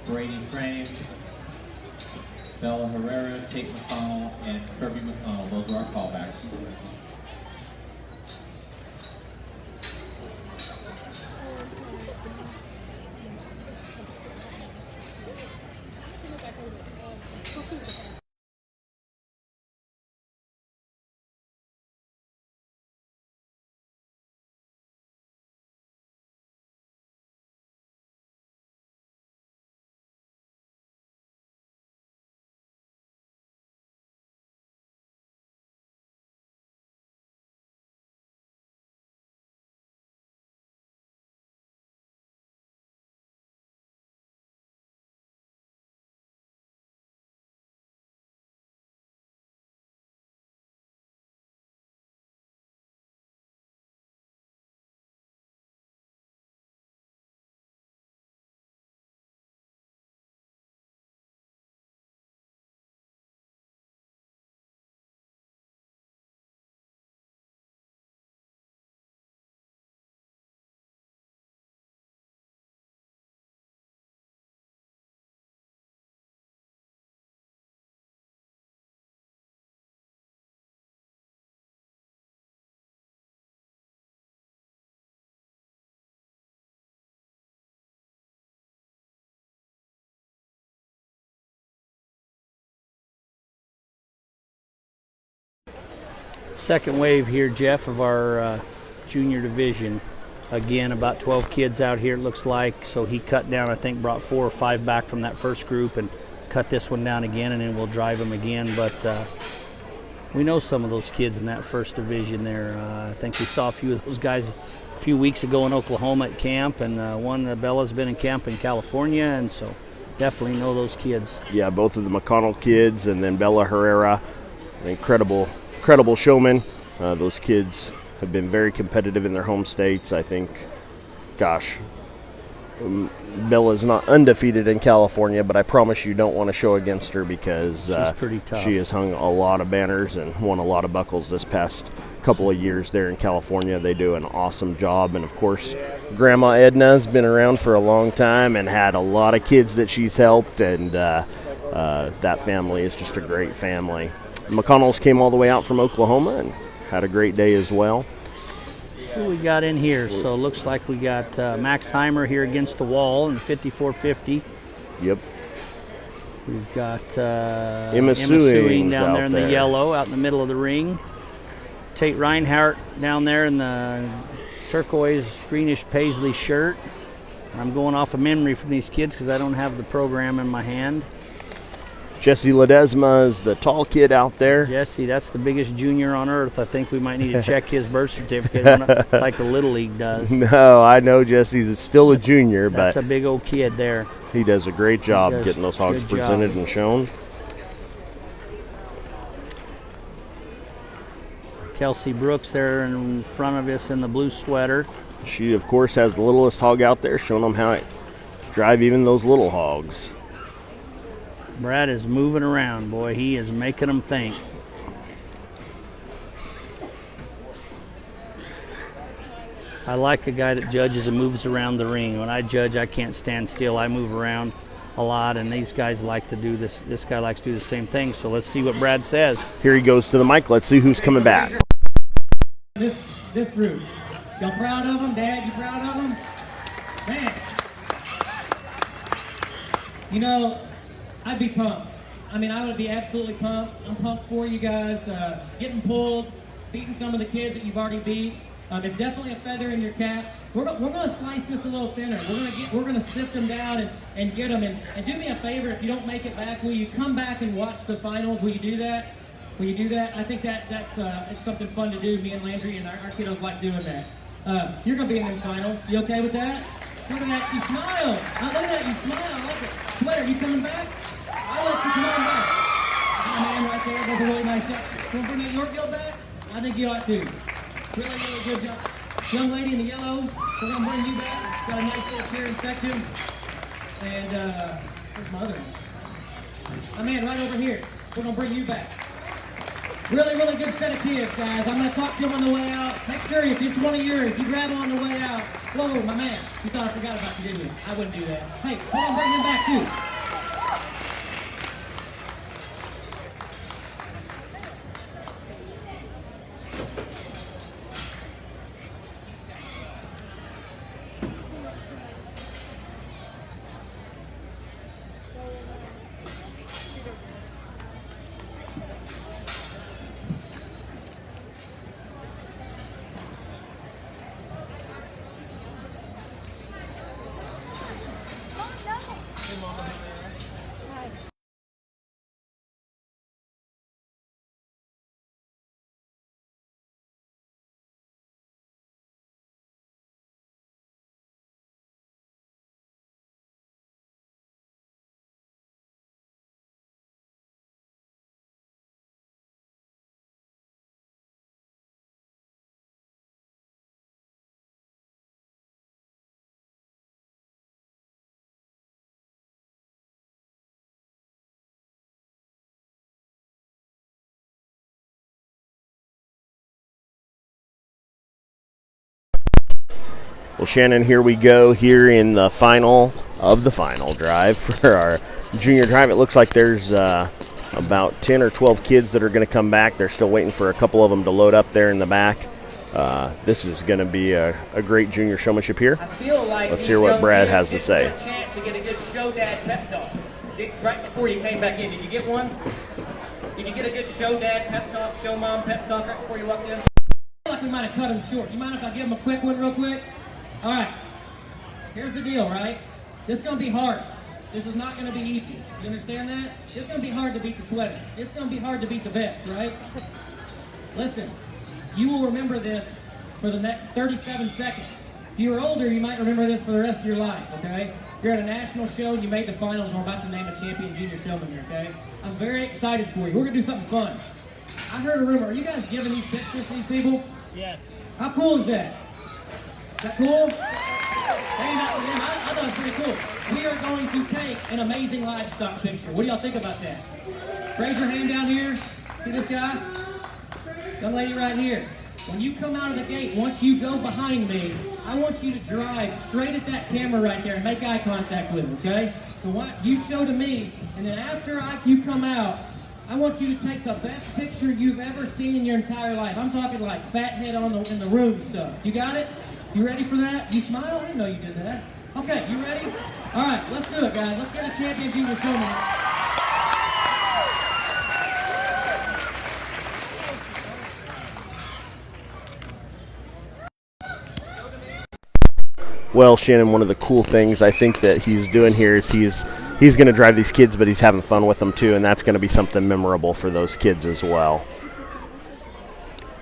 Brady Frame, Bella Herrera, Tate McConnell, and Kirby McConnell. Those are our callbacks. Second wave here, Jeff, of our junior division. Again, about 12 kids out here, it looks like. So he cut down, I think, brought 4 or 5 back from that first group and cut this one down again, and then we'll drive them again. But we know some of those kids in that first division there. I think we saw a few of those guys a few weeks ago in Oklahoma at camp, and one, Bella's been in camp in California, and so definitely know those kids. Yeah, both of the McConnell kids, and then Bella Herrera, an incredible showman. Those kids have been very competitive in their home states. I think, gosh, Bella's not undefeated in California, but I promise you don't want to show against her because she's pretty tough. She has hung a lot of banners and won a lot of buckles this past couple of years there in California. They do an awesome job, and of course Grandma Edna's been around for a long time and had a lot of kids that she's helped, and that family is just a great family. McConnells came all the way out from Oklahoma and had a great day as well. Who we got in here? So it looks like we got Max Heimer here against the wall in 54.50. Yep. We've got Emma Suing down there in there. the yellow, out in the middle of the ring. Tate Reinhardt down there in the turquoise greenish paisley shirt. I'm going off of memory from these kids because I don't have the program in my hand. Jesse Ledesma is the tall kid out there. Jesse, that's the biggest junior on earth. I think we might need to check his birth certificate like the Little League does. No, I know Jesse's still a junior, that's but a big old kid there. he does a great job getting those hogs presented and shown. Kelsey Brooks there in front of us in the blue sweater. She, of course, has the littlest hog out there, showing them how to drive even those little hogs. Brad is moving around, boy. He is making them think. I like a guy that judges and moves around the ring. When I judge, I can't stand still. I move around a lot, and these guys like to do this. This guy likes to do the same thing, so let's see what Brad says. Here he goes to the mic. Let's see who's coming back. This group, y'all proud of them? Dad, you proud of them? Man, you know, I'd be pumped. I mean, I would be absolutely pumped. I'm pumped for you guys. Getting pulled, beating some of the kids that you've already beat. It's definitely a feather in your cap. We're gonna slice this a little thinner. We're gonna sift them down and get them. And do me a favor, if you don't make it back, will you come back and watch the finals? Will you do that? Will you do that? I think that's it's something fun to do. Me and Landry and our kiddos like doing that. You're gonna be in them finals. You okay with that? Look at that, you smile. Look at that, you smile. I like it. Sweater, you coming back? I'll let you come on back. My man right there does a really nice job. Don't bring that Yorkville back? I think you ought to. Really, really good job. Young lady in the yellow, we're going to bring you back. Got a nice little cheering section. And, where's my other one? My man right over here. We're going to bring you back. Really, really good set of kids, guys. I'm going to talk to them on the way out. Make sure if it's one of yours, you grab them on the way out. Whoa, my man. You thought I forgot about you, didn't you? I wouldn't do that. Hey, hold on, bring him back, too. Well, Shannon, here we go here in the final of the final drive for our junior drive. It looks like there's about 10 or 12 kids that are going to come back. They're still waiting for a couple of them to load up there in the back. This is going to be a great junior showmanship here. I feel like let's hear what Brad has to say. A chance to get a good show dad pep talk. Right before you came back in, did you get one? Did you get a good show dad pep talk, show mom pep talk right before you walked in? I feel like we might have cut him short. You mind if I give him a quick one real quick? All right, here's the deal, right? This is going to be hard. This is not going to be easy. You understand that? It's going to be hard to beat the sweater. It's going to be hard to beat the vest, right? Listen, you will remember this for the next 37 seconds. If you're older, you might remember this for the rest of your life, okay? You're at a national show and you made the finals and we're about to name a champion junior showman here, okay? I'm very excited for you. We're going to do something fun. I heard a rumor. Are you guys giving these pictures to these people? Yes. How cool is that? Is that cool? I thought it was pretty cool. We are going to take an amazing livestock picture. What do y'all think about that? Raise your hand down here. See this guy? Young lady right here. When you come out of the gate, once you go behind me, I want you to drive straight at that camera right there and make eye contact with him, okay? So what you show to me, and then after you come out, I want you to take the best picture you've ever seen in your entire life. I'm talking like fat head in the room stuff. You got it? You ready for that? You smile? I didn't know you did that. Okay, you ready? All right, let's do it, guys. Let's get a champion junior showman. Well, Shannon, one of the cool things I think that he's doing here is he's going to drive these kids, but he's having fun with them too, and that's going to be something memorable for those kids as well.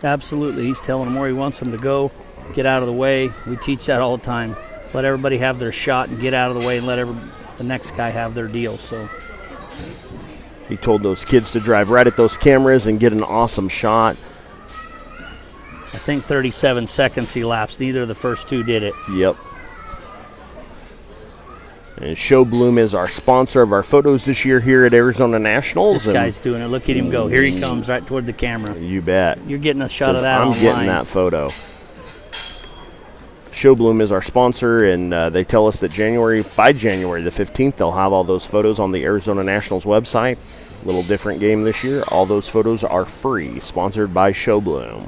Absolutely. He's telling them where he wants them to go. Get out of the way. We teach that all the time. Let everybody have their shot and get out of the way and let the next guy have their deal. So he told those kids to drive right at those cameras and get an awesome shot. I think 37 seconds elapsed. Neither of the first two did it. Yep. And Showbloom is our sponsor of our photos this year here at Arizona Nationals. This guy's doing it. Look at him go. Here he comes right toward the camera. You bet. You're getting a shot of that I'm online. getting that photo. Showbloom is our sponsor, and they tell us that by January the 15th, they'll have all those photos on the Arizona Nationals website. A little different game this year. All those photos are free, sponsored by Showbloom.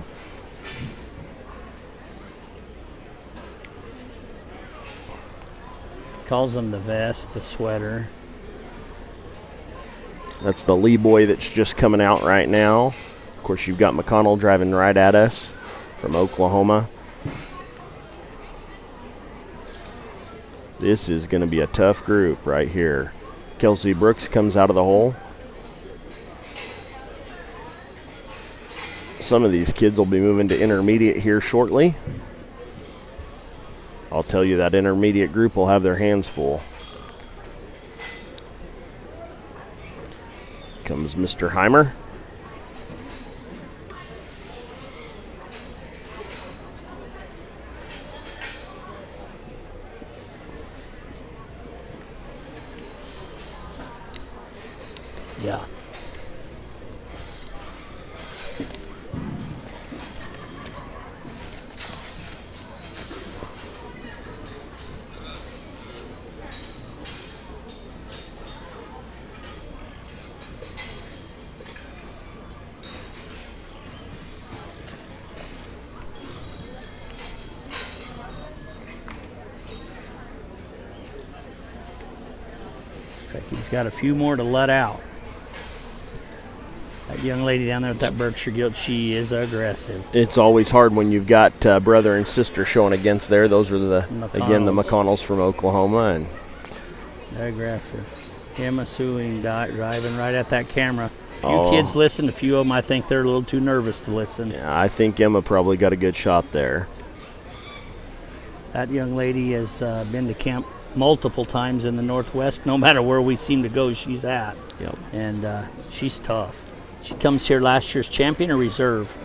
Calls them the vest, the sweater. That's the Lee boy that's just coming out right now. Of course, you've got McConnell driving right at us from Oklahoma. This is going to be a tough group right here. Kelsey Brooks comes out of the hole. Some of these kids will be moving to intermediate here shortly. I'll tell you that intermediate group will have their hands full. Comes Mr. Heimer. Yeah. Like he's got a few more to let out. That young lady down there with that Berkshire Gilt, she is aggressive. It's always hard when you've got brother and sister showing against there. Those are the McConnells from Oklahoma, and aggressive. Emma suing, driving right at that camera. A few kids listen. A few of them, I think they're a little too nervous to listen. Yeah, I think Emma probably got a good shot there. That young lady has been to camp multiple times in the Northwest. No matter where we seem to go, she's at. Yep. And she's tough. She comes here last year's champion or reserve?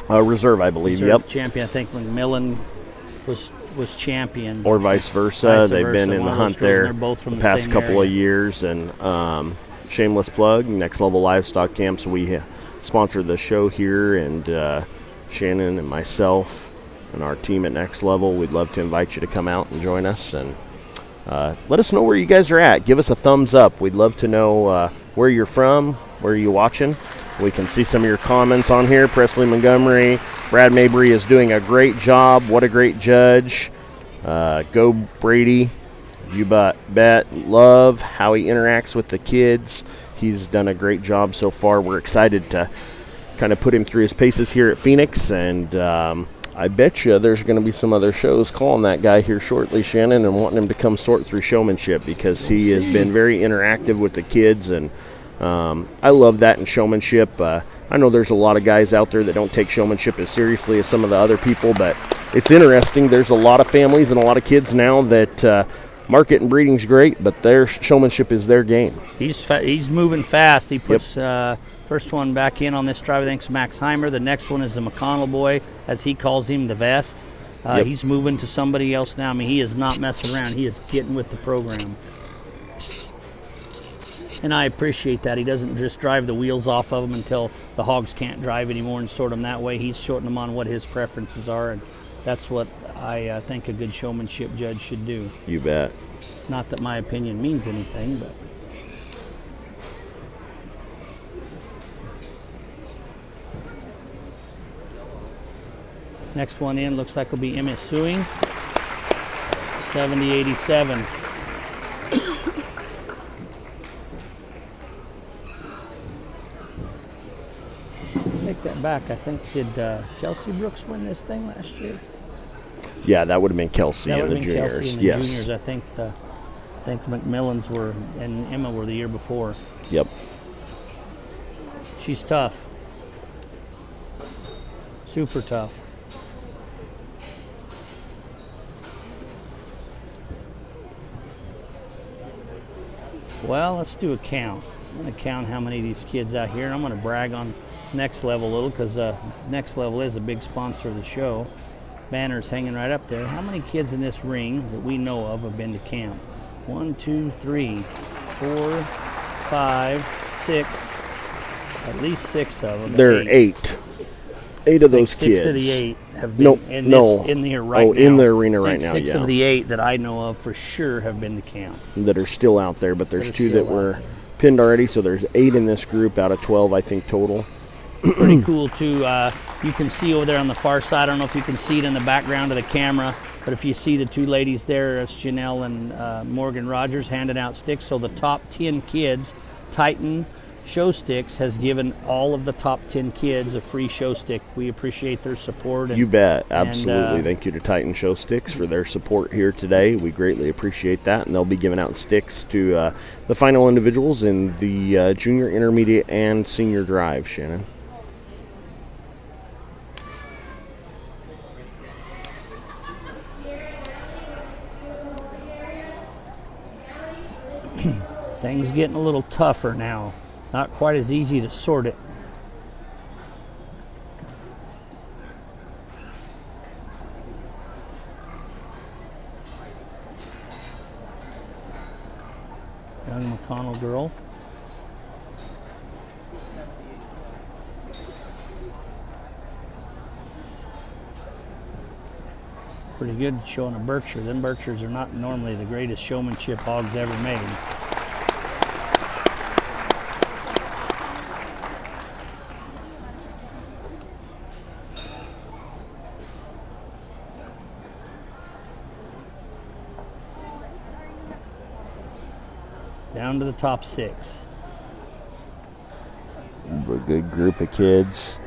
Reserve, I believe. Reserve yep. Champion. I think McMillan was champion. Or vice versa. They've been in the hunt there both from the past same couple area. of years. And shameless plug, Next Level Livestock Camps. We sponsor the show here, and Shannon and myself and our team at Next Level, we'd love to invite you to come out and join us. And let us know where you guys are at. Give us a thumbs up. We'd love to know where you're from, where you're watching. We can see some of your comments on here. Presley Montgomery, Brad Mabry is doing a great job. What a great judge. Go Brady. You bet. Love how he interacts with the kids. He's done a great job so far. We're excited to kind of put him through his paces here at Phoenix, and I bet you there's going to be some other shows calling that guy here shortly, Shannon, and wanting him to come sort through Showmanship, because he has been very interactive with the kids, and I love that in Showmanship. I know there's a lot of guys out there that don't take Showmanship as seriously as some of the other people, but it's interesting. There's a lot of families and a lot of kids now that market and breeding's great, but their Showmanship is their game. He's moving fast. He puts first one back in on this drive, I think, is Max Heimer. The next one is the McConnell boy, as he calls him, the Vest. He's moving to somebody else now. I mean, he is not messing around. He is getting with the program. And I appreciate that. He doesn't just drive the wheels off of them until the hogs can't drive anymore and sort them that way. He's sorting them on what his preferences are, and that's what I think a good showmanship judge should do. You bet. Not that my opinion means anything, but... Next one in looks like will be Emmett Suing, 70-87. Take that back. I think, did Kelsey Brooks win this thing last year? Yeah, that would have been Kelsey in the juniors. Kelsey in the juniors. I think the McMillans were, and Emma were the year before. Yep. She's tough. Super tough. Well, let's do a count. I'm going to count how many of these kids out here. And I'm going to brag on Next Level a little, because Next Level is a big sponsor of the show. Banner's hanging right up there. How many kids in this ring that we know of have been to camp? 1, 2, 3, 4, 5, 6. At least 6 of them. There are 8. 8 of those kids. 6 of the 8 have been in here right now. Oh, in the arena right now, 6 of the 8 that I know of for sure have been to camp. That are still out there, but there's 2 that were pinned already, so there's 8 in this group out of 12, I think, total. Pretty cool, too. You can see over there on the far side, I don't know if you can see it in the background of the camera, but if you see the 2 ladies there, it's Janelle and Morgan Rogers handing out sticks. So the top 10 kids, Titan Show Sticks has given all of the top 10 kids a free show stick. We appreciate their support. You bet. Absolutely. Thank you to Titan Show Sticks for their support here today. We greatly appreciate that. And they'll be giving out sticks to the final individuals in the junior, intermediate, and senior drive, Shannon. Things getting a little tougher now. Not quite as easy to sort it. Young McConnell girl. Pretty good showing a Berkshire. Them Berkshires are not normally the greatest showmanship hogs ever made. Down to the top 6. A good group of kids.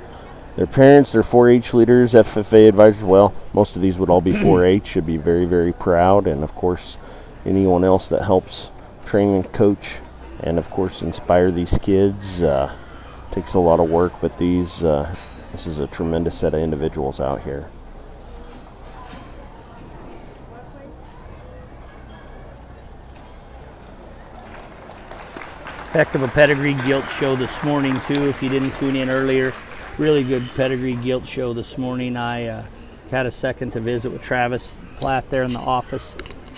Their parents, they're 4-H leaders, FFA advisors. Well, most of these would all be 4-H. Should be very, very proud. And, of course, anyone else that helps train and coach and, of course, inspire these kids. Takes a lot of work, but this is a tremendous set of individuals out here. Heck of a pedigree gilt show this morning too, if you didn't tune in earlier. Really good pedigree gilt show this morning. I had a second to visit with Travis Platt there in the office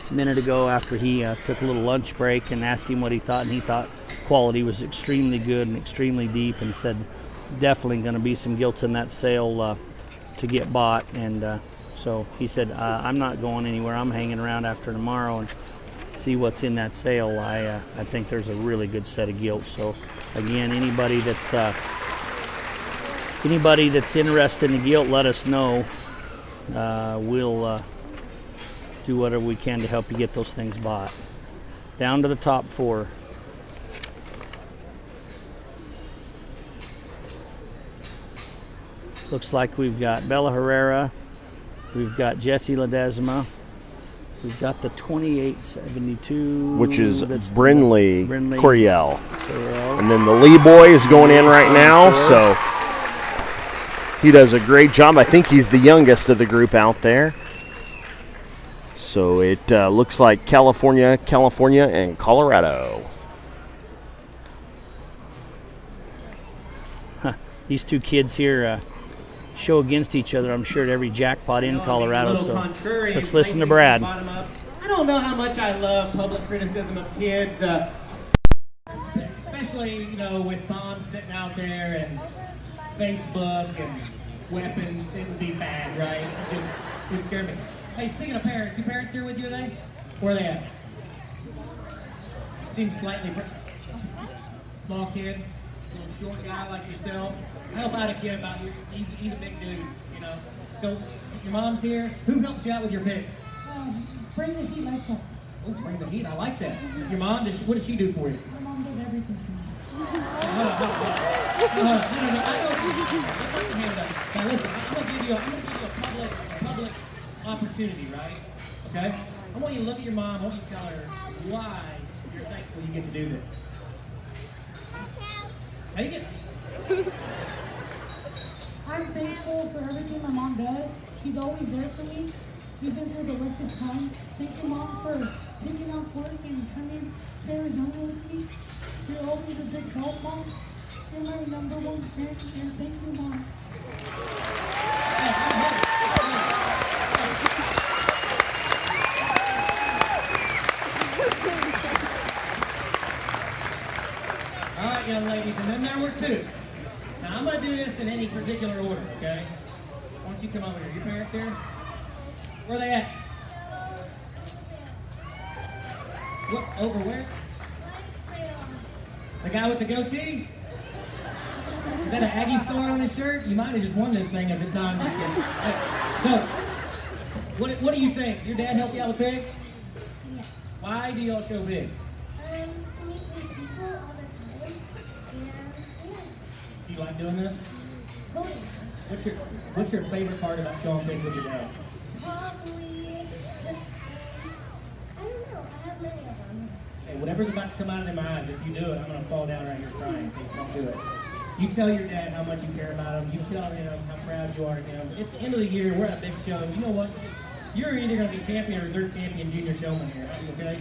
a minute ago after he took a little lunch break, and asked him what he thought, and he thought quality was extremely good and extremely deep, and said definitely going to be some gilts in that sale to get bought. And so he said, I'm not going anywhere. I'm hanging around after tomorrow and see what's in that sale. I think there's a really good set of gilts. So again, anybody that's interested in the gilt, let us know. We'll do whatever we can to help you get those things bought. Down to the top 4. Looks like we've got Bella Herrera, we've got Jessie Ledesma, we've got the 2872, which is Brinley Coriel. Coriel. And then the Lee boy is going in right now, so he does a great job. I think he's the youngest of the group out there. So it looks like California, and Colorado. These two kids here show against each other, I'm sure, at every jackpot in Colorado. So let's listen to Brad. I don't know how much I love public criticism of kids, especially, with moms sitting out there and Facebook and weapons. It would be bad, right? It would scare me. Hey, speaking of parents, your parents here with you today? Where are they at? Seems slightly small kid, little short guy like yourself. Help out a kid about he's a big dude, So your mom's here. Who helps you out with your pig? Bring the heat, Livestock. Oh, bring the heat. I like that. Your mom, what does she do for you? My mom does everything for me. Now listen, I'm gonna give you a public opportunity, right? Okay? I want you to look at your mom. I want you to tell her why you're thankful you get to do this. Take it. I'm thankful for everything my mom does. She's always there for me, even through the roughest times. Thank you, Mom, for taking off work and coming to Arizona with me. You're always a big help, Mom. You're my number one friend, and thank you, Mom. All right, young ladies, and then there were 2. Now, I'm going to do this in any particular order, okay? Why don't you come over here? Your parents here? Where are they at? What, over where? The guy with the goatee? Is that an Aggie store on his shirt? You might have just won this thing if it's not. I'm just kidding. Hey, so, what do you think? Your dad help you out with pig? Yes. Why do y'all show pig? To meet new people all the time, and Do you like doing this? totally. What's your favorite part about showing pig with your dad? Probably, I don't know, I have many of them. Hey, whatever's about to come out of my eyes, if you do it, I'm going to fall down right here crying. Please don't do it. You tell your dad how much you care about him. You tell him how proud you are of him. It's the end of the year. We're at a big show. You know what? You're either going to be champion or reserve champion junior showman here. Okay?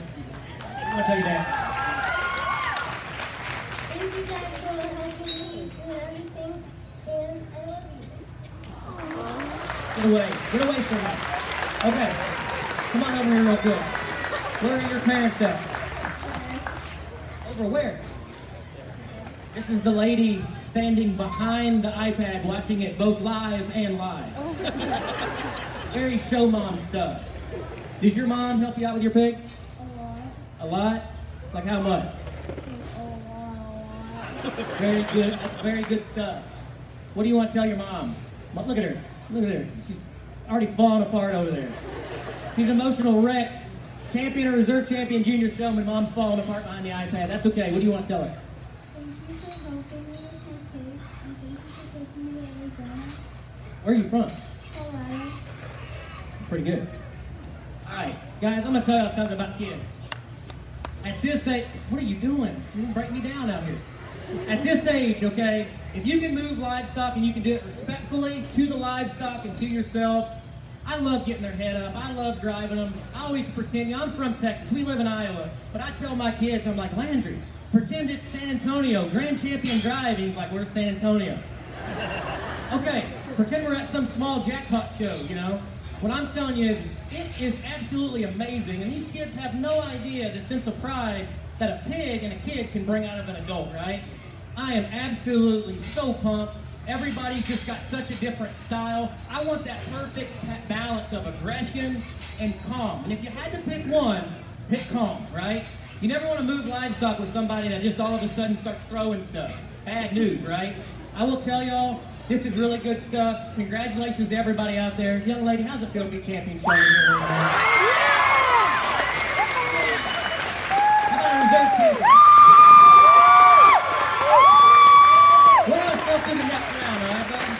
I'm going to tell you that. Thank you guys for helping me do everything, and I love you. Get away. Get away from me. Okay. Come on over here real quick. Where are your parents at? Over where? This is the lady standing behind the iPad watching it both live and live. Very show mom stuff. Does your mom help you out with your pig? A lot. A lot? Like how much? A lot. Very good. That's very good stuff. What do you want to tell your mom? Look at her. Look at her. She's already falling apart over there. She's an emotional wreck. champion or reserve champion junior showman. Mom's falling apart behind the iPad. That's okay. What do you want to tell her? Thank you for helping me with my case, and thank you for taking me to Arizona, Where are you from? Colorado. Pretty good. All right, guys, I'm going to tell you something about kids. At this age, what are you doing? You're going to break me down out here. At this age, okay, if you can move livestock and you can do it respectfully to the livestock and to yourself, I love getting their head up. I love driving them. I always pretend, I'm from Texas. We live in Iowa. But I tell my kids, I'm like, Landry, pretend it's San Antonio, Grand Champion Drive. And he's like, where's San Antonio? Okay, pretend we're at some small jackpot show, you know? What I'm telling you is, it is absolutely amazing. And these kids have no idea the sense of pride that a pig and a kid can bring out of an adult, right? I am absolutely so pumped. Everybody's just got such a different style. I want that perfect balance of aggression and calm. And if you had to pick one, pick calm, right? You never want to move livestock with somebody that just all of a sudden starts throwing stuff. Bad news, right? I will tell y'all, this is really good stuff. Congratulations to everybody out there. Young lady, how's it feel to be champion showman here? How about a reserve champion? We're on stuff to the next round, all right, buddy?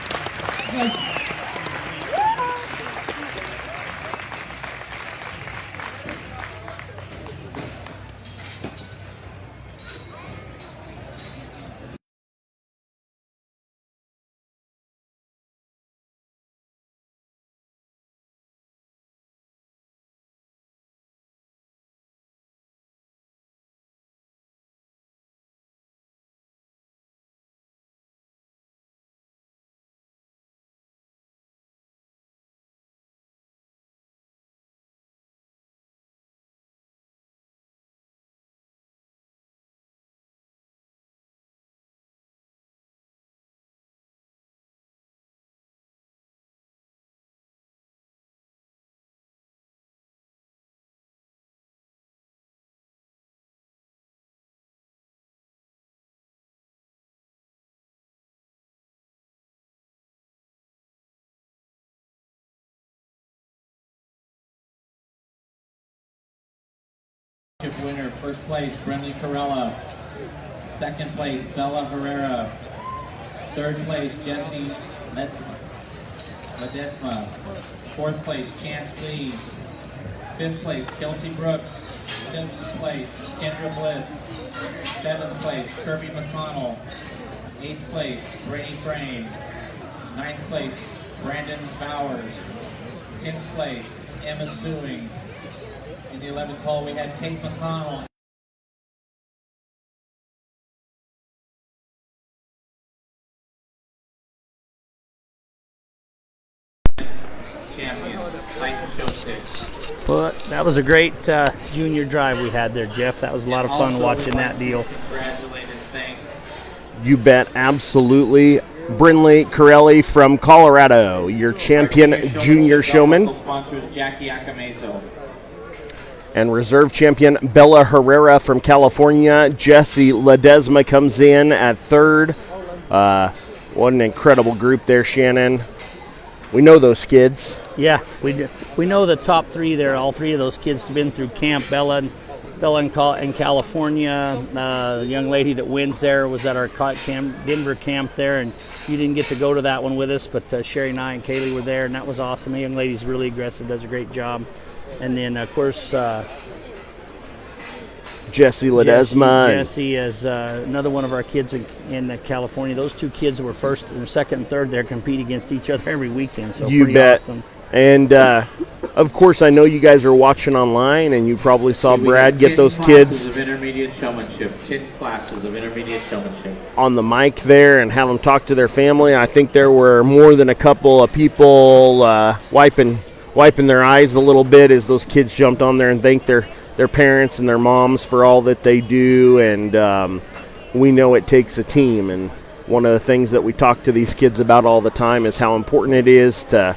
Guys, winner, first place, Brenly Corella. Second place, Bella Herrera. Third place, Jesse Ledesma. Fourth place, Chance Lee. Fifth place, Kelsey Brooks. Sixth place, Kendra Bliss. Seventh place, Kirby McConnell. Eighth place, Brady Frame. Ninth place, Brandon Bowers. 10th place, Emma Sewing. In the 11th hole, we had Tate McConnell. Champion, Titan Show Sticks. But that was a great junior drive we had there, Jeff. That was a lot of fun watching that deal. Congratulate and thank You bet, absolutely. Brinley Corelli from Colorado, your champion junior showman. Local sponsors Jackie Acamaso. And reserve champion Bella Herrera from California. Jesse Ledesma comes in at third. What an incredible group there, Shannon. We know those kids. Yeah, we do. We know the top three there. All three of those kids have been through camp. Bella in California. The young lady that wins there was at our Denver camp there, and you didn't get to go to that one with us, but Sherry and I and Kaylee were there, and that was awesome. The young lady's really aggressive, does a great job. And then, of course, Jesse Ledesma. Jesse is another one of our kids in California. Those two kids were first and second and third there, compete against each other every weekend. So you pretty bet. Awesome. And, of course, I know you guys are watching online, and you probably saw Brad get those kids of intermediate showmanship, 10 classes of intermediate showmanship. on the mic there and have them talk to their family. I think there were more than a couple of people wiping their eyes a little bit as those kids jumped on there and thanked their parents and their moms for all that they do. And we know it takes a team. And one of the things that we talk to these kids about all the time is how important it is to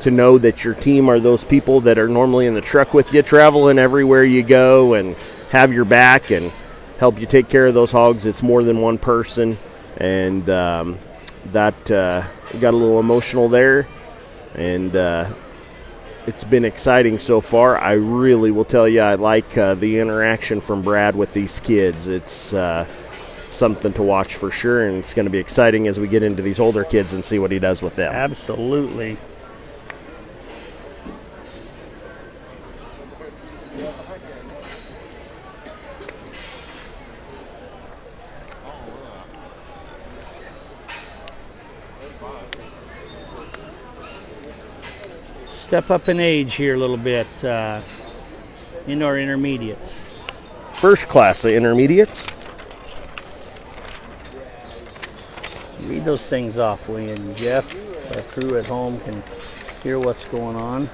know that your team are those people that are normally in the truck with you, traveling everywhere you go, and have your back and help you take care of those hogs. It's more than one person. And that got a little emotional there. And it's been exciting so far. I really will tell you, I like the interaction from Brad with these kids. It's something to watch for sure, and it's going to be exciting as we get into these older kids and see what he does with them. Absolutely. Step up in age here a little bit into our intermediates. First class of intermediates. Read those things off, will you, and Jeff? So our crew at home can hear what's going on.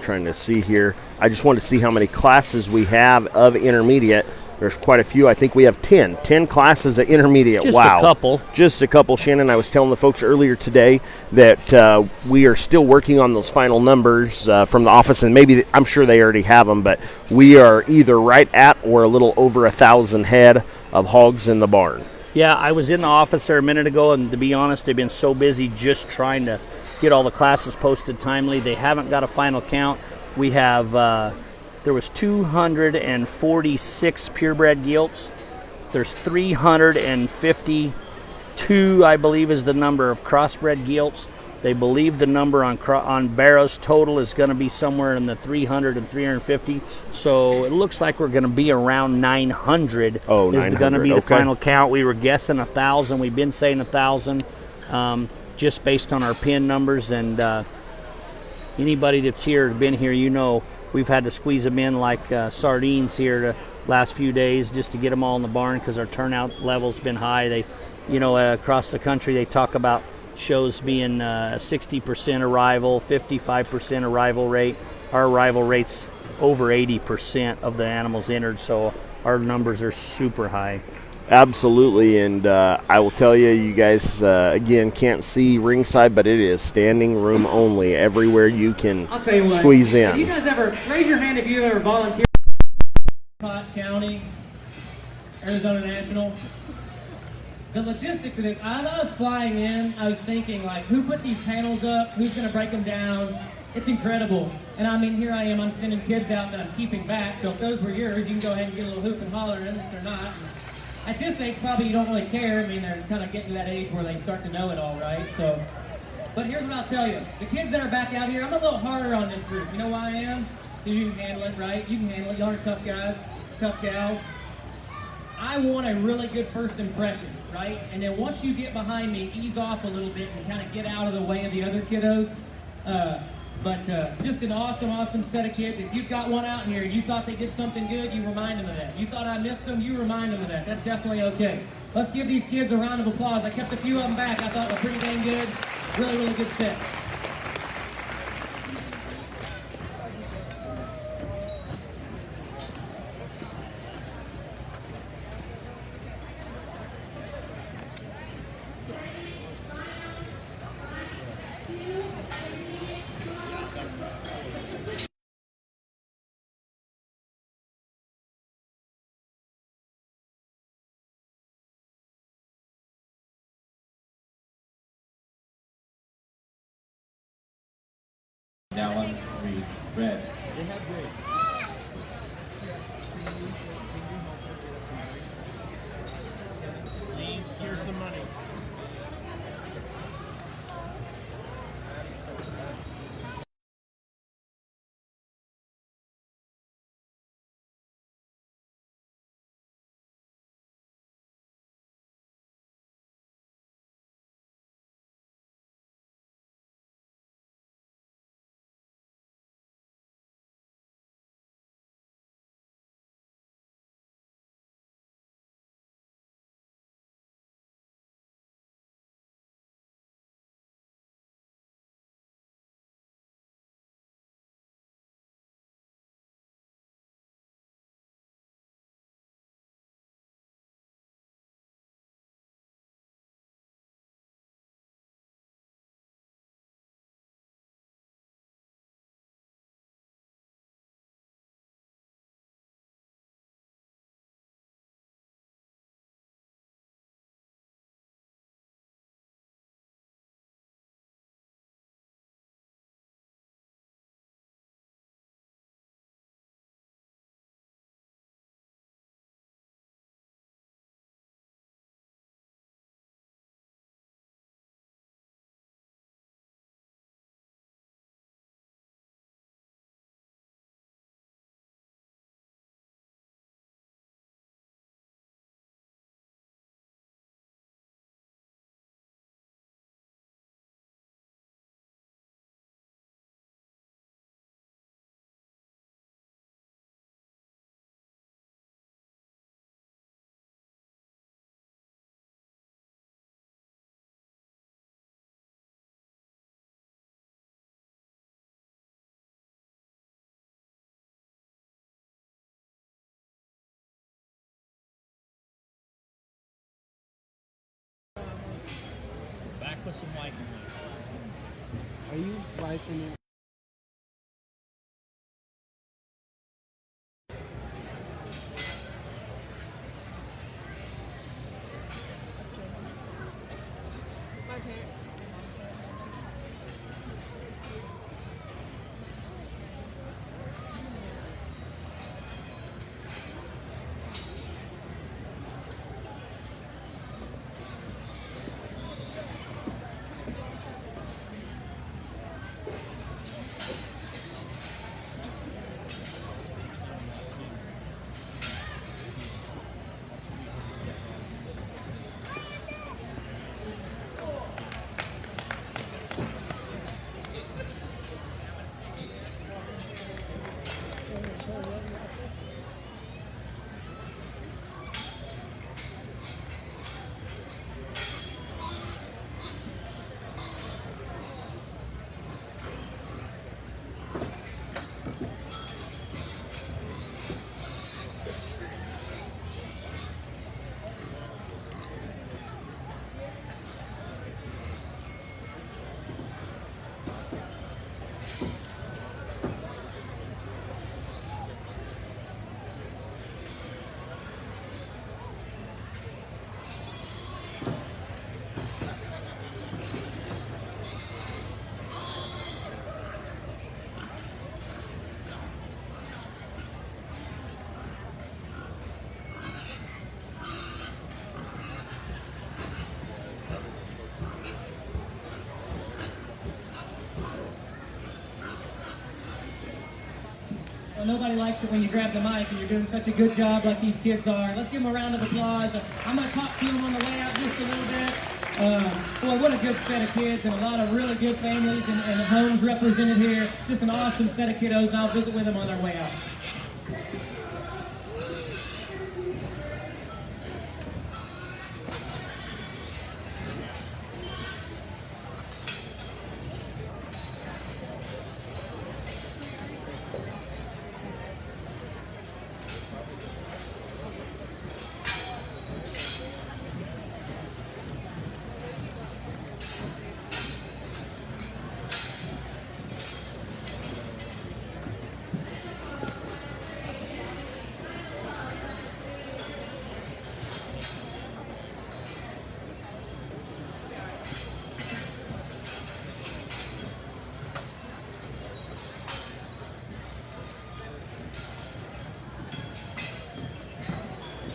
Trying to see here. I just want to see how many classes we have of intermediate. There's quite a few. I think we have 10 classes of intermediate. Just wow. a couple. Just a couple, Shannon. I was telling the folks earlier today that we are still working on those final numbers from the office, and maybe I'm sure they already have them, but we are either right at or a little over 1,000 head of hogs in the barn. Yeah, I was in the office there a minute ago, and to be honest, they've been so busy just trying to get all the classes posted timely. They haven't got a final count. We have, there was 246 purebred gilts. There's 352, I believe, is the number of crossbred gilts. They believe the number on barrows total is going to be somewhere in the 300 and 350. So it looks like we're going to be around 900. Oh, is 900, going to be the okay. final count. We were guessing 1,000. We've been saying 1,000 just based on our pin numbers. And anybody that's been here, you know, we've had to squeeze them in like sardines here the last few days just to get them all in the barn because our turnout level's been high. They, you know, across the country they talk about shows being 60% arrival, 55% arrival rate. Our arrival rate's over 80% of the animals entered, so our numbers are super high. Absolutely, and I will tell you, you guys, again, can't see ringside, but it is standing room only everywhere you can I'll tell you what, squeeze if you in. guys ever, raise your hand if you ever volunteered Scott County, Arizona National. The logistics of it, I was flying in, I was thinking, like, who put these panels up? Who's going to break them down? It's incredible. And I mean, here I am, I'm sending kids out that I'm keeping back, so if those were yours, you can go ahead and get a little hoop and holler in. If they're not, at this age, probably you don't really care. I mean, they're kind of getting to that age where they start to know it all, right? So, but here's what I'll tell you. The kids that are back out here, I'm a little harder on this group. You know why I am? Because you can handle it, right? You can handle it. Y'all are tough guys, tough gals. I want a really good first impression, right? And then once you get behind me, ease off a little bit and kind of get out of the way of the other kiddos. But just an awesome set of kids. If you've got one out here and you thought they did something good, you remind them of that. You thought I missed them, you remind them of that. That's definitely okay. Let's give these kids a round of applause. I kept a few of them back. I thought were pretty dang good. Really good set. Dallin, Reed, Red. Here's some money. Are you licensed? Well, nobody likes it when you grab the mic and you're doing such a good job like these kids are. Let's give them a round of applause. I'm going to talk to them on the way out just a little bit. Boy, what a good set of kids and a lot of really good families and homes represented here. Just an awesome set of kiddos, and I'll visit with them on their way out.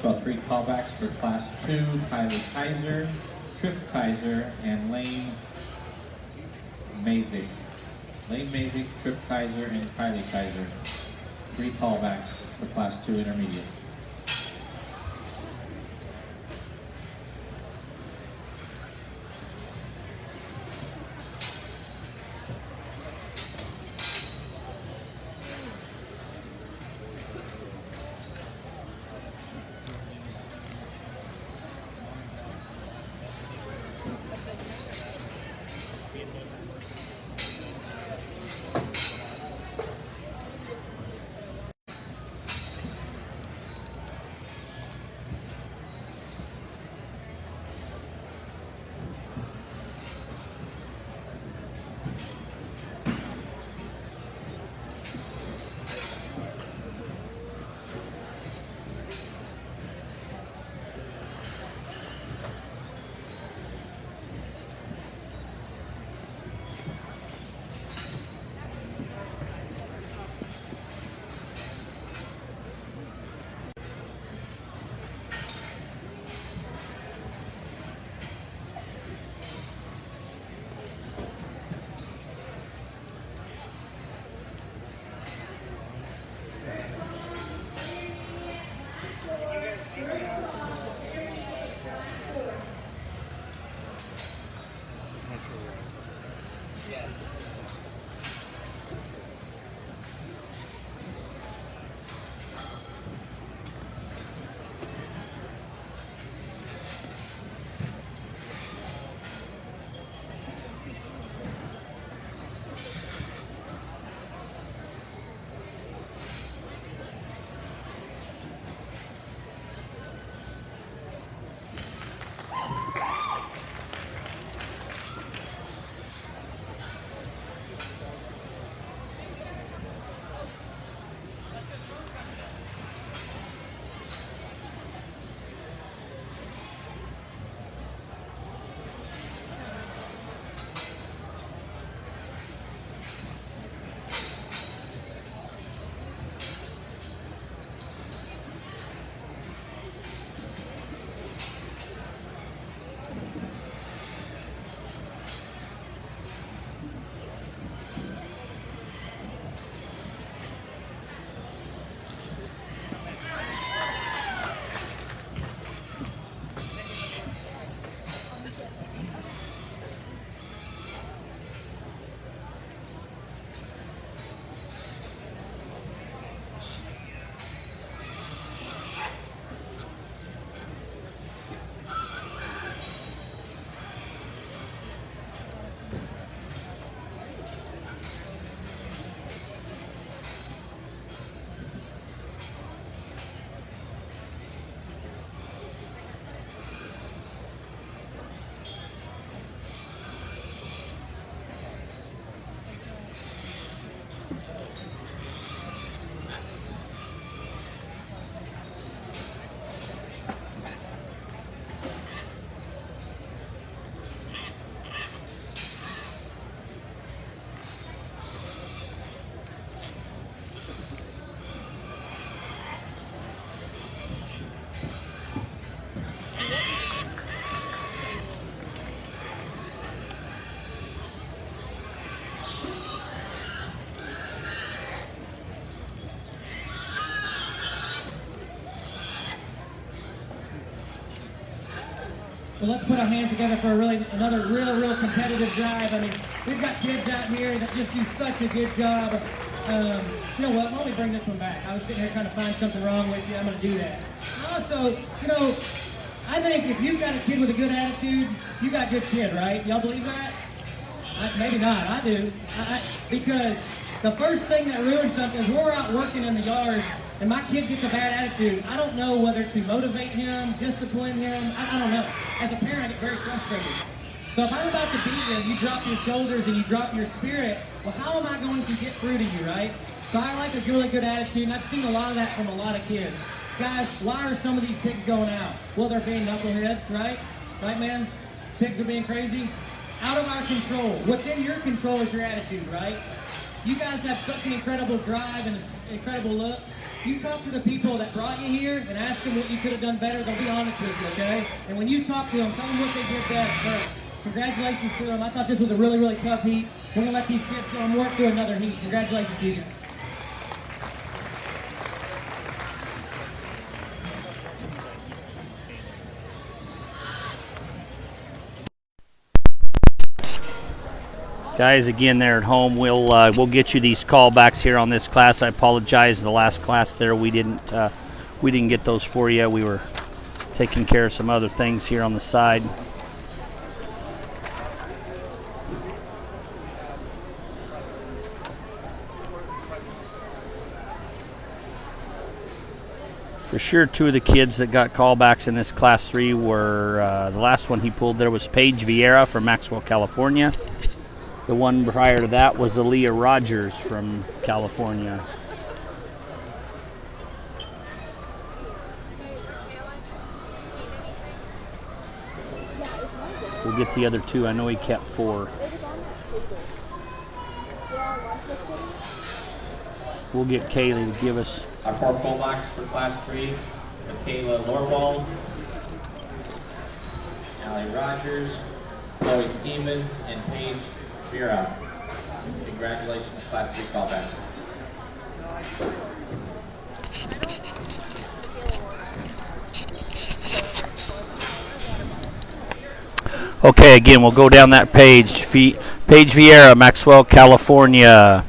Saw 3 callbacks for Class 2, Kylie Kaiser, Trip Kaiser, and Lane Mazik. Lane Mazik, Trip Kaiser, and Kylie Kaiser. 3 callbacks for Class 2 Intermediate. Well, let's put our hands together for another real competitive drive. I mean, we've got kids out here that just do such a good job. You know what? Why don't we bring this one back? I was sitting here trying to find something wrong with you. I'm going to do that. Also, you know, I think if you've got a kid with a good attitude, you got a good kid, right? Y'all believe that? Maybe not. I do. Because the first thing that ruins something is we're out working in the yard and my kid gets a bad attitude. I don't know whether to motivate him, discipline him. I don't know. As a parent, I get very frustrated. So if I'm about to beat you and you drop your shoulders and you drop your spirit, well, how am I going to get through to you, right? So I like a really good attitude, and I've seen a lot of that from a lot of kids. Guys, why are some of these pigs going out? Well, they're being knuckleheads, right? Right, man? Pigs are being crazy. Out of our control. What's in your control is your attitude, right? You guys have such an incredible drive and an incredible look. You talk to the people that brought you here and ask them what you could have done better. They'll be honest with you, okay? And when you talk to them, tell them what they did best first. Congratulations to them. I thought this was a really tough heat. We're going to let these kids go and work through another heat. Congratulations to you. Guys, again, there at home, we'll get you these callbacks here on this class. I apologize, the last class there we didn't get those for you. We were taking care of some other things here on the side. For sure, two of the kids that got callbacks in this class 3 were the last one he pulled there was Paige Vieira from Maxwell, California. The one prior to that was Aaliyah Rogers from California. We'll get the other two. I know he kept 4. We'll get Kaylee to give us. Our 4 callbacks for Class 3, Michaela Lorwald, Allie Rogers, Chloe Stevens, and Paige Vera. Congratulations, Class 3 callback. Okay, again, we'll go down that page. Paige Vieira, Maxwell, California.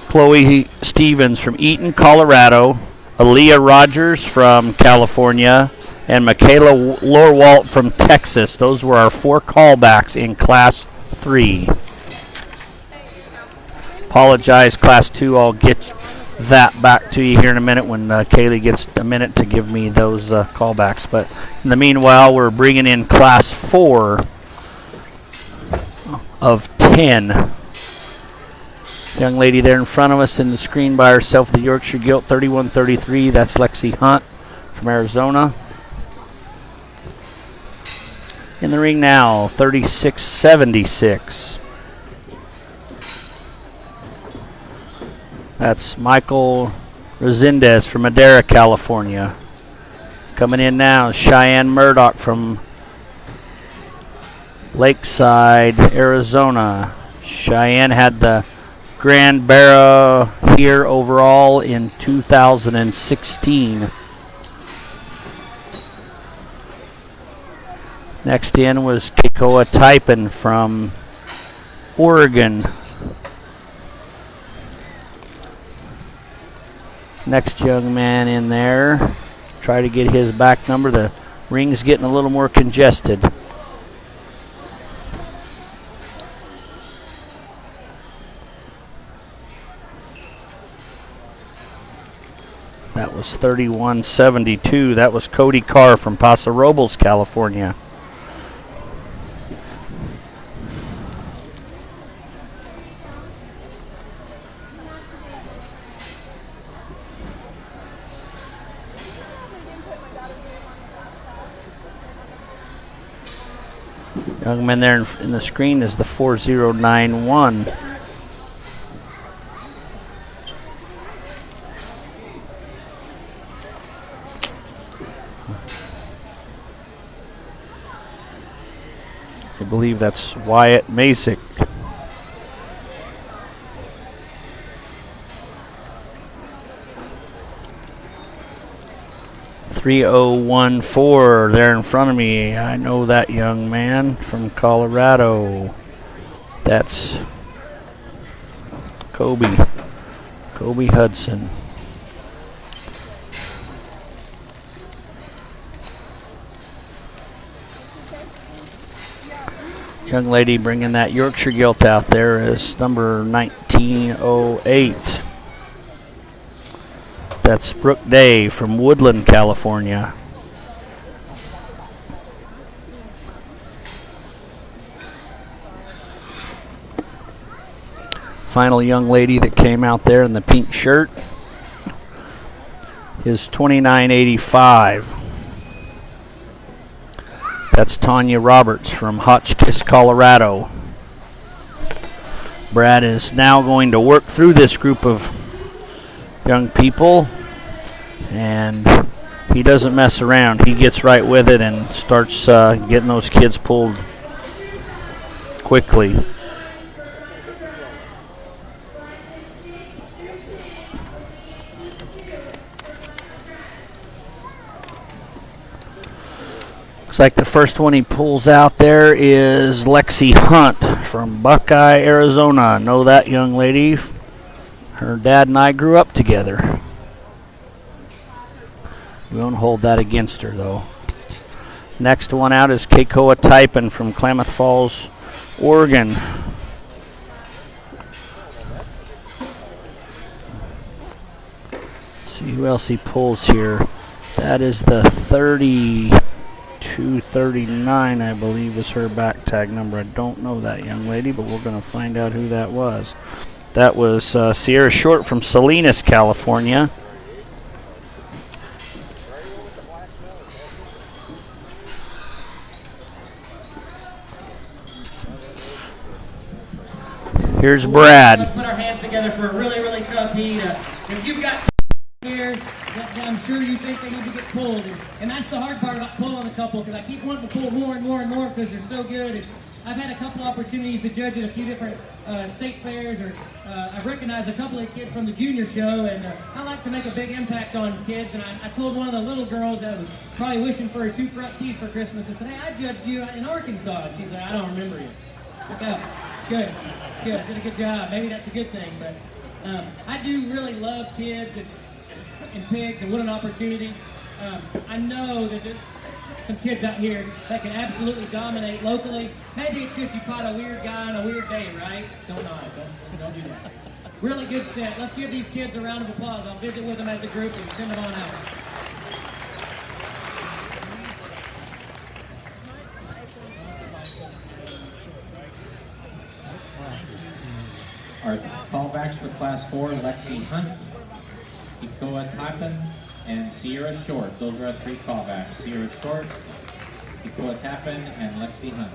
Chloe Stevens from Eaton, Colorado. Aaliyah Rogers from California. And Michaela Lorwalt from Texas. Those were our 4 callbacks in Class 3. Apologize, Class 2. I'll get that back to you here in a minute when Kaylee gets a minute to give me those callbacks. But in the meanwhile, we're bringing in Class 4 of 10. Young lady there in front of us in the screen by herself, the Yorkshire Gilt, 31-33. That's Lexi Hunt from Arizona. In the ring now, 36-76. That's Michael Resendez from Madera, California. Coming in now, Cheyenne Murdoch from Lakeside, Arizona. Cheyenne had the Grand Barrow here overall in 2016. Next in was Keikoa Taipin from Oregon. Next young man in there. Try to get his back number. The ring's getting a little more congested. That was 31-72. That was Cody Carr from Paso Robles, California. Young man there in the screen is the 4091. I believe that's Wyatt Masick. 3014 there in front of me. I know that young man from Colorado. That's Kobe Hudson. Young lady bringing that Yorkshire Gilt out there is number 1908. That's Brooke Day from Woodland, California. Final young lady that came out there in the pink shirt is 2985. That's Tanya Roberts from Hotchkiss, Colorado. Brad is now going to work through this group of young people, and he doesn't mess around. He gets right with it and starts getting those kids pulled quickly. Looks like the first one he pulls out there is Lexi Hunt from Buckeye, Arizona. Know that young lady. Her dad and I grew up together. We won't hold that against her, though. Next one out is Keikoa Typin from Klamath Falls, Oregon. Let's see who else he pulls here. That is the 3239, I believe, is her back tag number. I don't know that young lady, but we're going to find out who that was. That was Sierra Short from Salinas, California. Here's Brad. Let's put our hands together for a really, really tough heat. If you've got here that I'm sure you think they need to get pulled, and that's the hard part about pulling a couple, because I keep wanting to pull more and more and more because they're so good. And I've had a couple opportunities to judge at a few different state fairs, or I've recognized a couple of kids from the junior show, and I like to make a big impact on kids. And I told one of the little girls that was probably wishing for her 2 front teeth for Christmas, I said, hey, I judged you in Arkansas. And she's like, I don't remember you. Look up. Good. It's good. Did a good job. Maybe that's a good thing, but I do really love kids and pigs, and what an opportunity. I know that there's some kids out here that can absolutely dominate locally. Maybe it's just you caught a weird guy on a weird day, right? Don't do that. Really good set. Let's give these kids a round of applause. I'll visit with them as a group and send them on out. Our callbacks for Class 4, Lexi Hunt, Keikoa Typin, and Sierra Short. Those are our 3 callbacks. Sierra Short, Keikoa Typin, and Lexi Hunt.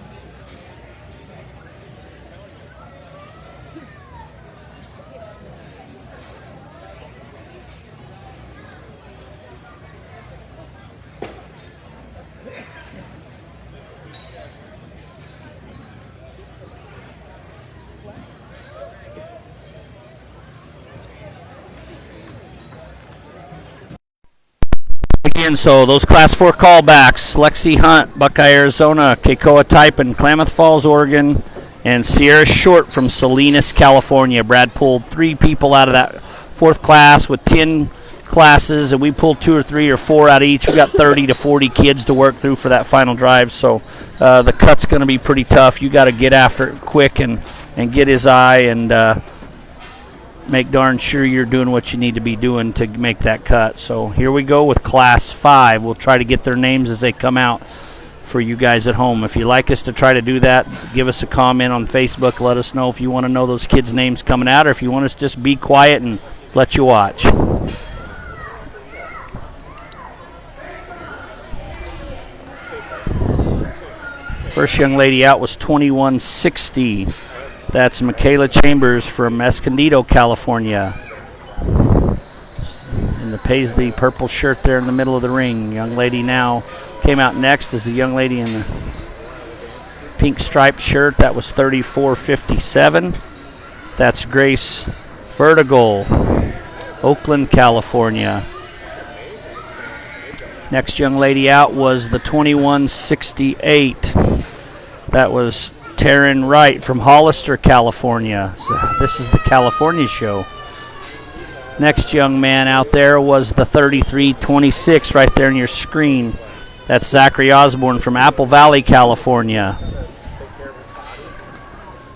Again, so those Class 4 callbacks, Lexi Hunt, Buckeye, Arizona, Keikoa Typin, Klamath Falls, Oregon, and Sierra Short from Salinas, California. Brad pulled 3 people out of that 4th class with 10 classes, and we pulled 2 or 3 or 4 out of each. We got 30 to 40 kids to work through for that final drive, so the cut's going to be pretty tough. You got to get after it quick and get his eye and make darn sure you're doing what you need to be doing to make that cut. So here we go with Class 5. We'll try to get their names as they come out for you guys at home. If you'd like us to try to do that, give us a comment on Facebook. Let us know if you want to know those kids' names coming out, or if you want us to just be quiet and let you watch. First young lady out was 2160. That's Michaela Chambers from Escondido, California. In the paisley purple shirt there in the middle of the ring. Young lady now came out next is the young lady in the pink striped shirt. That was 3457. That's Grace Vertigal, Oakland, California. Next young lady out was the 2168. That was Taryn Wright from Hollister, California. So this is the California show. Next young man out there was the 3326 right there on your screen. That's Zachary Osborne from Apple Valley, California.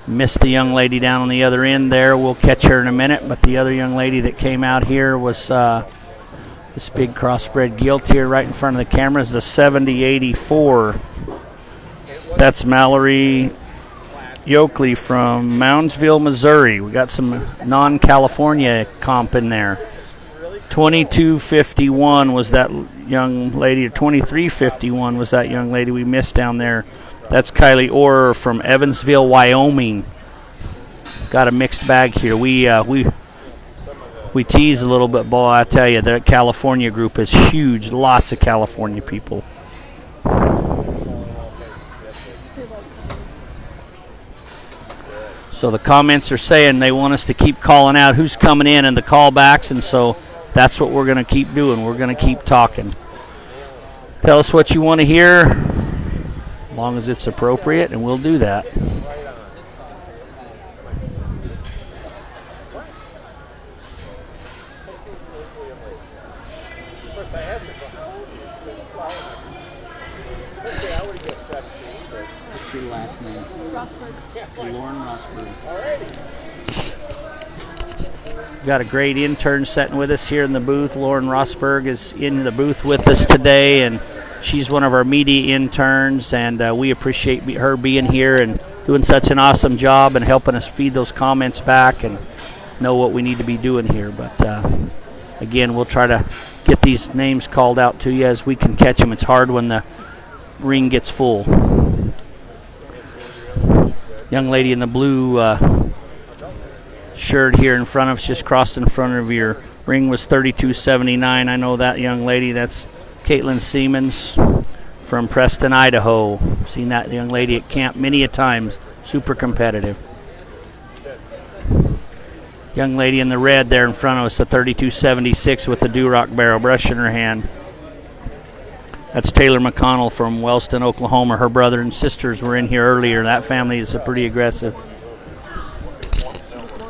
Missed the young lady down on the other end there. We'll catch her in a minute. But the other young lady that came out here was this big crossbred gilt here right in front of the camera is the 7084. That's Mallory Yoakley from Moundsville, Missouri. We got some non-California comp in there. 2251 was that young lady, or 2351 was that young lady we missed down there. That's Kylie Orr from Evansville, Wyoming. Got a mixed bag here. We tease a little bit, boy. I tell you, the California group is huge. Lots of California people. So the comments are saying they want us to keep calling out who's coming in and the callbacks, and so that's what we're going to keep doing. We're going to keep talking. Tell us what you want to hear, as long as it's appropriate, and we'll do that. What's your last name? Rosberg. Lauren Rosberg. Got a great intern sitting with us here in the booth. Lauren Rosberg is in the booth with us today, and she's one of our media interns, and we appreciate her being here and doing such an awesome job and helping us feed those comments back and know what we need to be doing here. But again, we'll try to get these names called out to you as we can catch them. It's hard when the ring gets full. Young lady in the blue shirt here in front of us, just crossed in front of your ring, was 3279. I know that young lady. That's Caitlin Siemens from Preston, Idaho. Seen that young lady at camp many a times. Super competitive. Young lady in the red there in front of us, the 3276 with the Duroc barrel brush in her hand. That's Taylor McConnell from Wellston, Oklahoma. Her brother and sisters were in here earlier. That family is pretty aggressive.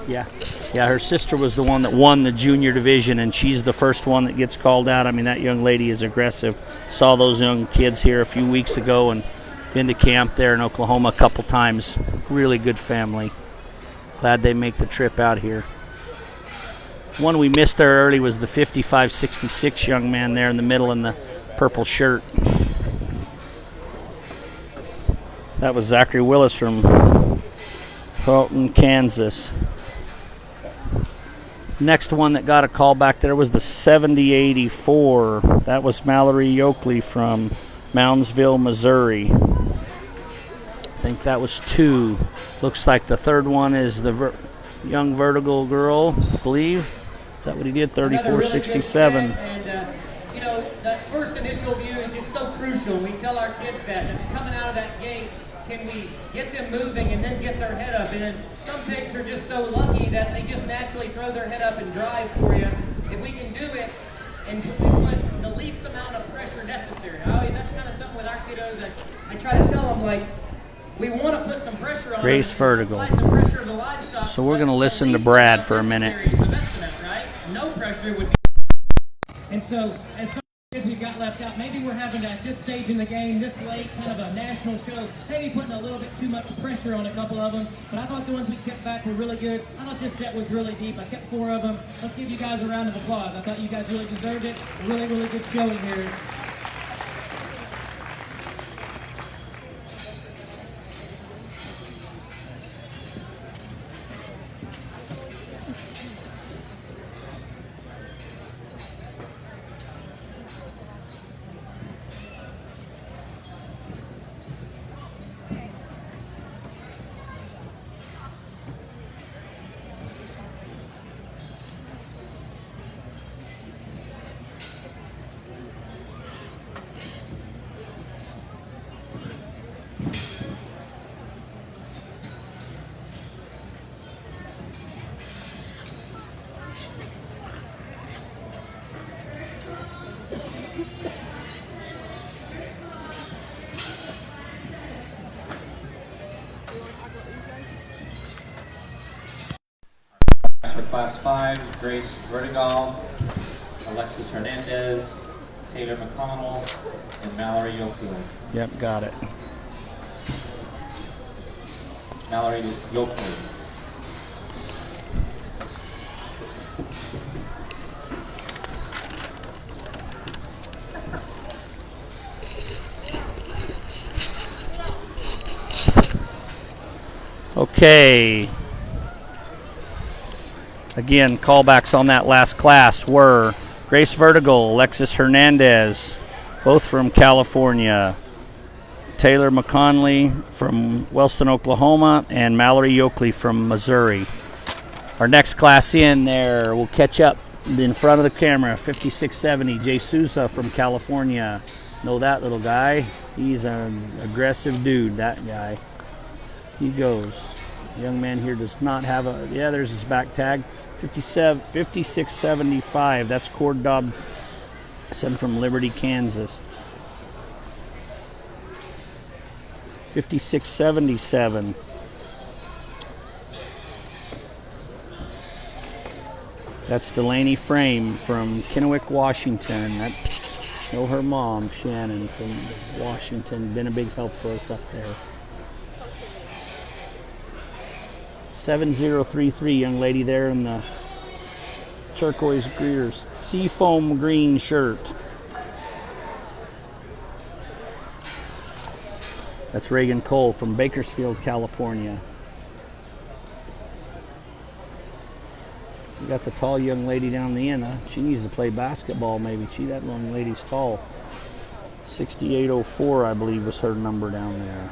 Yeah, her sister was the one that won the junior division, and she's the first one that gets called out. I mean, that young lady is aggressive. Saw those young kids here a few weeks ago and been to camp there in Oklahoma a couple times. Really good family. Glad they make the trip out here. One we missed there early was the 5566 young man there in the middle in the purple shirt. That was Zachary Willis from Carlton, Kansas. Next one that got a call back there was the 7084. That was Mallory Yoakley from Moundsville, Missouri. I think that was two. Looks like the third one is the young vertical girl, I believe. Is that what he did? 3467. And you know, that first initial view is just so crucial. We tell our kids that coming out of that gate, can we get them moving and then get their head up? And then some pigs are just so lucky that they just naturally throw their head up and drive for you. If we can do it and put the least amount of pressure necessary. That's kind of something with our kiddos that I try to tell them, like, we want to put some pressure on Race them, vertical. apply some pressure to the livestock, So we're going to listen to Brad for a minute. is the best amount, right? No pressure would be. And so, as some kids we got left out, maybe we're having at this stage in the game, this late, kind of a national show, maybe putting a little bit too much pressure on a couple of them. But I thought the ones we kept back were really good. I thought this set was really deep. I kept 4 of them. Let's give you guys a round of applause. I thought you guys really deserved it. A really, really good showing here. Class 5, Grace Vertigal, Alexis Hernandez, Taylor McConnell, and Mallory Yokley. Yep, got it. Mallory Yokley. Okay. Again, callbacks on that last class were Grace Vertigal, Alexis Hernandez, both from California. Taylor McConley from Wellston, Oklahoma, and Mallory Yokley from Missouri. Our next class in there, we'll catch up in front of the camera, 5670, Jay Sousa from California. Know that little guy? He's an aggressive dude, that guy. He goes. The young man here does not have a, yeah, there's his back tag. 5675, that's Cord Dobson from Liberty, Kansas. 5677. That's Delaney Frame from Kennewick, Washington. I know her mom, Shannon, from Washington. Been a big help for us up there. 7033, young lady there in the turquoise Greer's seafoam green shirt. That's Reagan Cole from Bakersfield, California. We got the tall young lady down the end. She needs to play basketball maybe. That young lady's tall. 6804, I believe, was her number down there.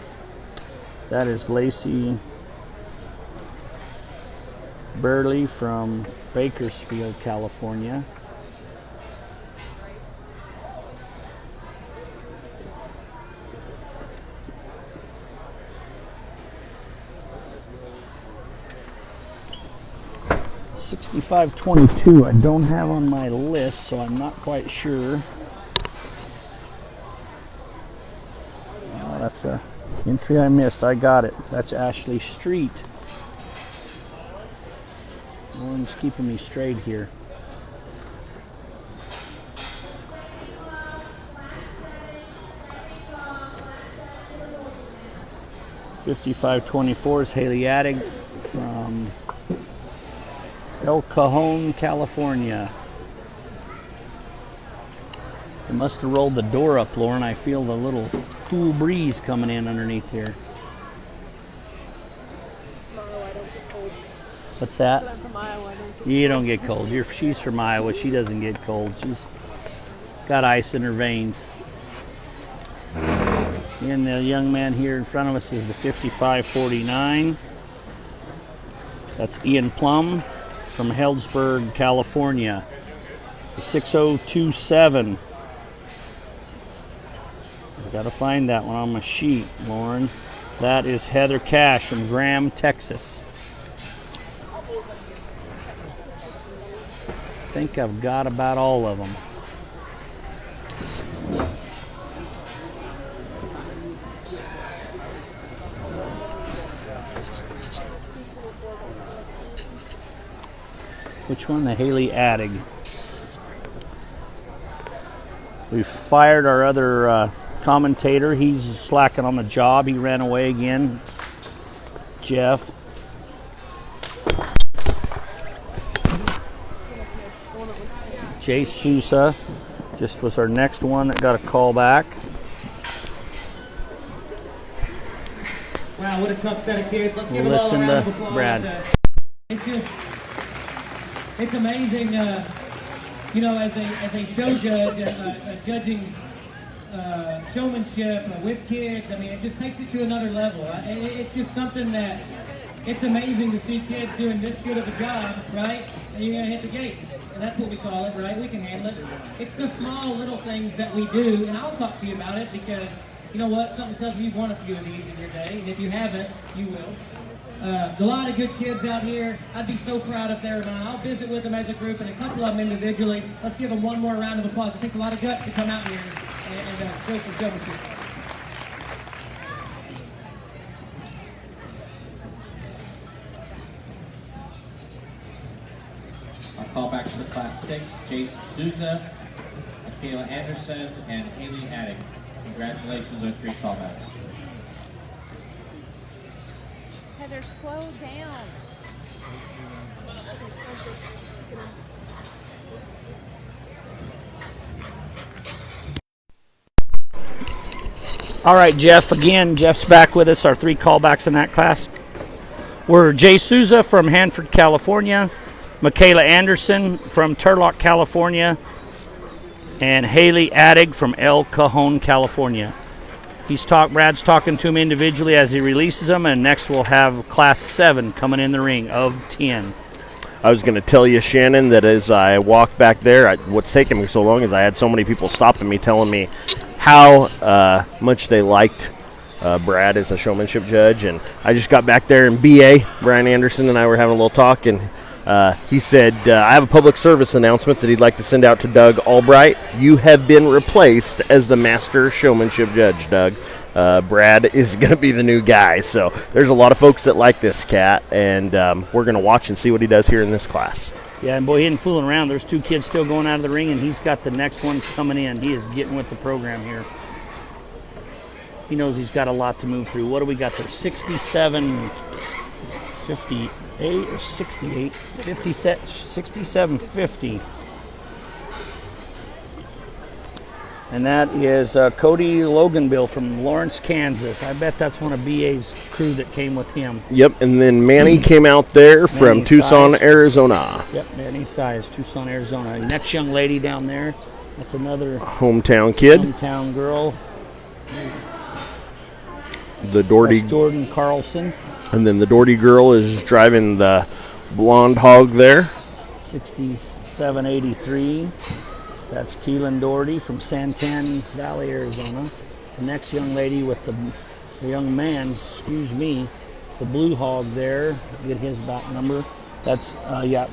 That is Lacey Burley from Bakersfield, California. $65.22 I don't have on my list, so I'm not quite sure. Oh, that's a entry I missed. I got it. That's Ashley Street. One's keeping me straight here. $55.24 is Haley Addig from El Cajon, California. They must have rolled the door up, Lauren. I feel the little cool breeze coming in underneath here. What's that? I'm from Iowa. I don't You don't get cold. She's from Iowa. She doesn't get cold. She's got ice in her veins. And the young man here in front of us is the 5549. That's Ian Plum from Healdsburg, California. The 6027. I've got to find that one on my sheet, Lauren. That is Heather Cash from Graham, Texas. I think I've got about all of them. Which one? The Haley Addig. We've fired our other commentator. He's slacking on the job. He ran away again. Jeff. Jay Sousa just was our next one that got a call back. Wow, what a tough set of kids. Let's give We'll them all a listen round to of applause. Brad. It's amazing, as a show judge, judging showmanship with kids. I mean, it just takes it to another level. It's just something that it's amazing to see kids doing this good of a job, right? And you're gonna hit the gate, and that's what we call it, right? We can handle it. It's the small little things that we do, and I'll talk to you about it because you know what? Something tells me you've won a few of these in your day, and if you haven't, you will. A lot of good kids out here. I'd be so proud if they're not. I'll visit with them as a group and a couple of them individually. Let's give them one more round of applause. It takes a lot of guts to come out here and show some showmanship. Callbacks for Class 6, Jace Souza, Michaela Anderson, and Haley Attic. Congratulations on 3 callbacks. Heather, slow down. All right, Jeff. Again, Jeff's back with us. Our 3 callbacks in that class were Jay Souza from Hanford, California, Michaela Anderson from Turlock, California, and Haley Addig from El Cajon, California. Brad's talking to him individually as he releases them, and next we'll have Class 7 coming in the ring of 10. I was going to tell you, Shannon, that as I walked back there, what's taking me so long is I had so many people stopping me, telling me how much they liked Brad as a showmanship judge. And I just got back there, and B.A., Brian Anderson, and I were having a little talk, and he said, I have a public service announcement that he'd like to send out to Doug Albright. You have been replaced as the master showmanship judge, Doug. Brad is going to be the new guy. So there's a lot of folks that like this cat, and we're going to watch and see what he does here in this class. Yeah, and boy, he ain't fooling around. There's 2 kids still going out of the ring, and he's got the next ones coming in. He is getting with the program here. He knows he's got a lot to move through. What do we got there? 67, 58 or 68? 67, 50. And that is Cody Loganbill from Lawrence, Kansas. I bet that's one of BA's crew that came with him. Yep, and then Manny came out there from Manny Tucson, Size. Arizona. Yep, Manny Size, Tucson, Arizona. Next young lady down there, that's another Hometown kid. hometown girl. The Doherty, That's Jordan Carlson, and then the Doherty girl is driving the blonde hog there. 6783. That's Keelan Doherty from Santan Valley, Arizona. The next young lady with the young man, the blue hog there. Get his back number. That's,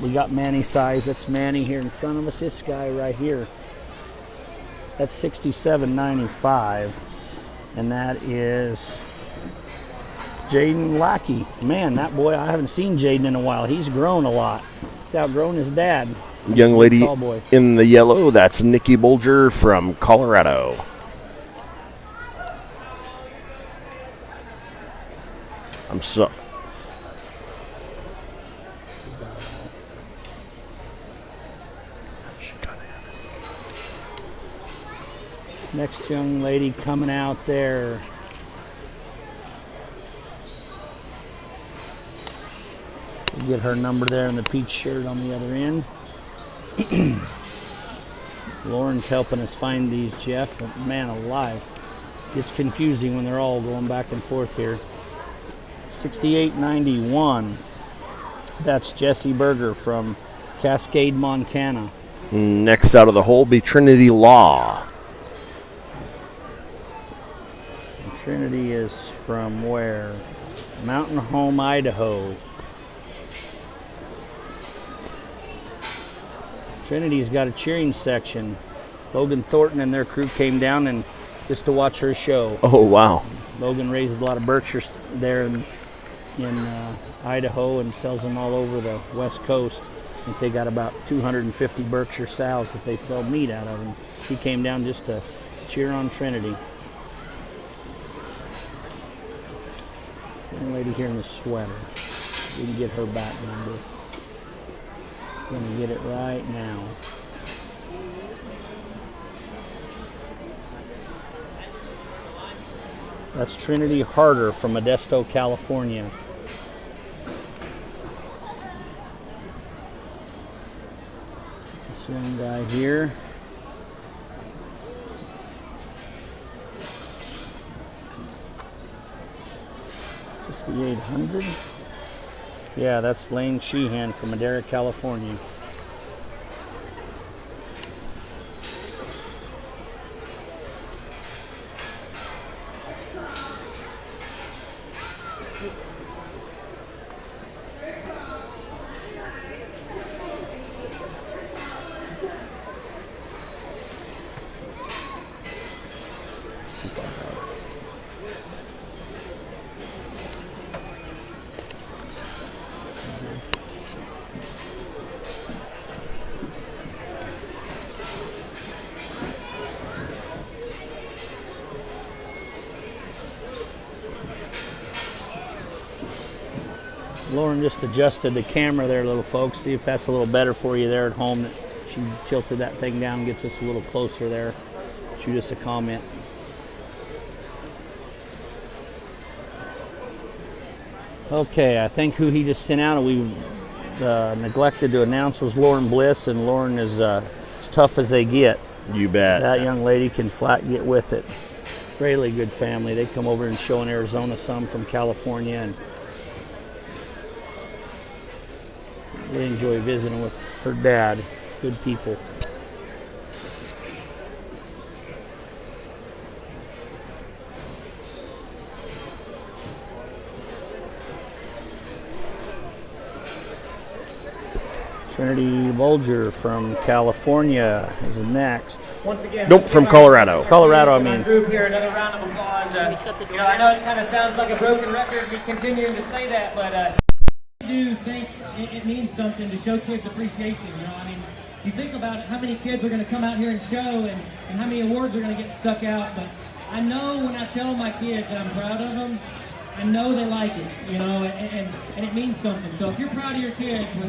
we got Manny Size. That's Manny here in front of us. This guy right here. That's 6795. And that is Jaden Lackey. Man, that boy, I haven't seen Jaden in a while. He's grown a lot. He's outgrown his dad. Young lady Tall boy. in the yellow, that's Nikki Bolger from Colorado. Next young lady coming out there. We'll get her number there in the peach shirt on the other end. Lauren's helping us find these, Jeff, but man alive. It's confusing when they're all going back and forth here. 6891. That's Jesse Berger from Cascade, Montana. Next out of the hole be Trinity Law. And Trinity is from where? Mountain Home, Idaho. Trinity's got a cheering section. Logan Thornton and their crew came down and just to watch her show. Oh, wow. Logan raises a lot of Berkshires there in Idaho and sells them all over the West Coast. I think they got about 250 Berkshire sows that they sell meat out of. And he came down just to cheer on Trinity. Young lady here in the sweater. We can get her back number. Gonna get it right now. That's Trinity Harder from Modesto, California. This young guy here. $5,800. Yeah, that's Lane Sheehan from Madera, California. Lauren just adjusted the camera there, little folks. See if that's a little better for you there at home. She tilted that thing down, gets us a little closer there. Shoot us a comment. Okay, I think who he just sent out, and we neglected to announce, was Lauren Bliss, and Lauren is as tough as they get. You bet. That young lady can flat get with it. Really good family. They come over and show in Arizona, some from California, and really enjoy visiting with her dad. Good people. Trinity Bulger from California is next. Once again, Nope, from Colorado. Colorado, I my mean. group here, another round of applause. I know it kind of sounds like a broken record, me continuing to say that, but I do think it means something to show kids appreciation. I mean, you think about it, how many kids are going to come out here and show, and how many awards are going to get stuck out. But I know when I tell my kids that I'm proud of them, I know they like it, and it means something. So if you're proud of your kids, when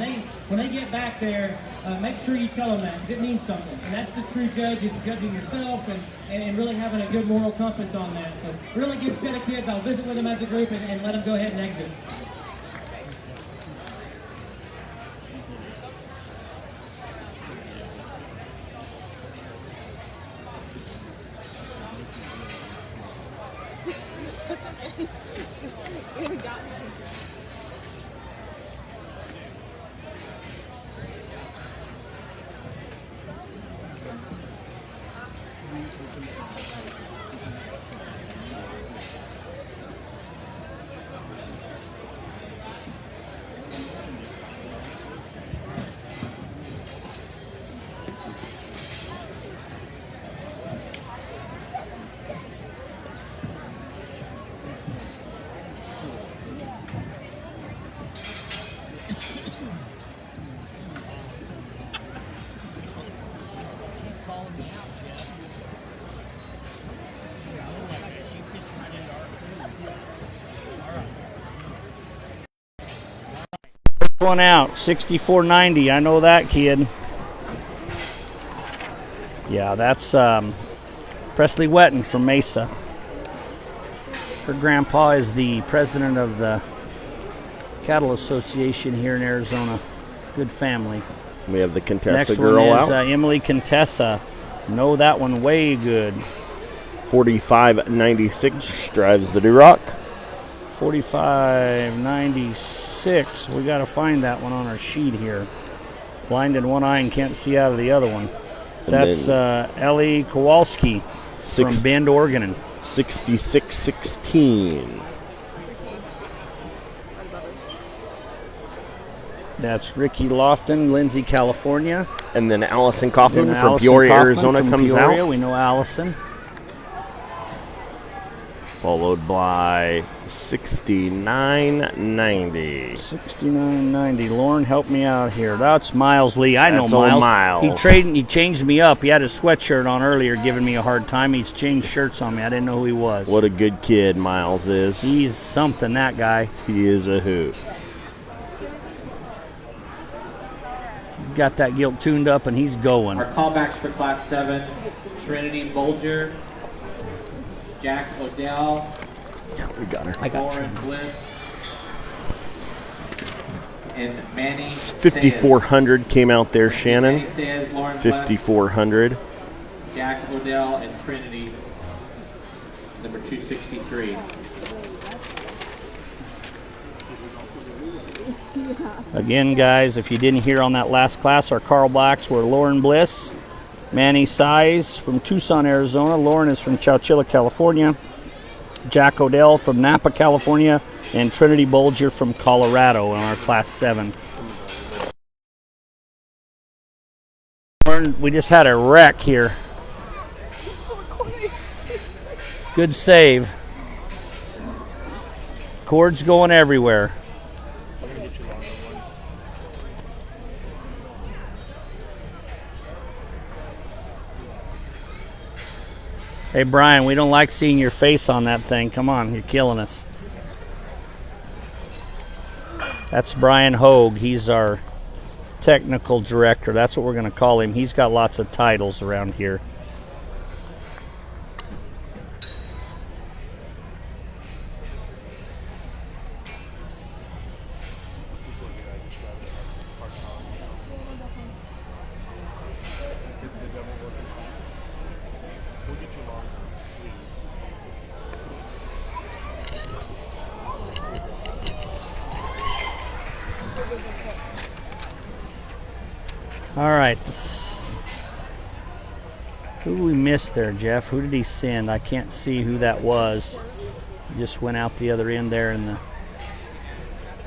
they get back there, make sure you tell them that, because it means something. And that's the true judge, is judging yourself and really having a good moral compass on that. So really good set of kids. I'll visit with them as a group and let them go ahead and exit. One out, 64.90. I know that kid. Yeah, that's Presley Wetton from Mesa. Her grandpa is the president of the Cattle Association here in Arizona. Good family. We have the Contessa Next girl one is out. Emily Contessa. Know that one way good. 45.96 drives the Duroc. 45.96. We got to find that one on our sheet here. Blind in one eye and can't see out of the other one. That's Ellie Kowalski from Bend, Oregon. 66.16. That's Ricky Lofton, Lindsay, California. And then Allison Kaufman Then from Allison Peoria, Kaufman Arizona from comes Peoria. out. We know Allison. Followed by 69.90. 69.90. Lauren, help me out here. That's Miles Lee. I know That's old Miles. Miles. He changed me up. He had his sweatshirt on earlier, giving me a hard time. He's changed shirts on me. I didn't know who he was. What a good kid Miles is. He's something, that guy. He is a hoot. He's got that gilt tuned up, and he's going. Our callbacks for Class 7, Trinity Bulger, Jack Odell, Yeah, we got her. Lauren Bliss, and Manny 5,400 came out there, Shannon. Manny Saez, Lauren 5,400. Bliss, Jack Odell, and Trinity, number 263. Again, guys, if you didn't hear on that last class, our Carl Blacks were Lauren Bliss, Manny Saez from Tucson, Arizona. Lauren is from Chowchilla, California. Jack Odell from Napa, California. And Trinity Bulger from Colorado in our Class 7. Lauren, we just had a wreck here. Good save. Cords going everywhere. Hey, Brian, we don't like seeing your face on that thing. Come on, you're killing us. That's Brian Hogue. He's our technical director. That's what we're going to call him. He's got lots of titles around here. All right. Who we missed there, Jeff? Who did he send? I can't see who that was. He just went out the other end there in the...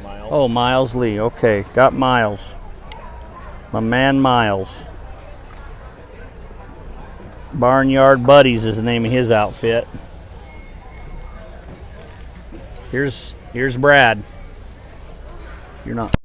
Miles. Oh, Miles Lee. Okay, got Miles. My man Miles. Barnyard Buddies is the name of his outfit. Here's Brad. You're not...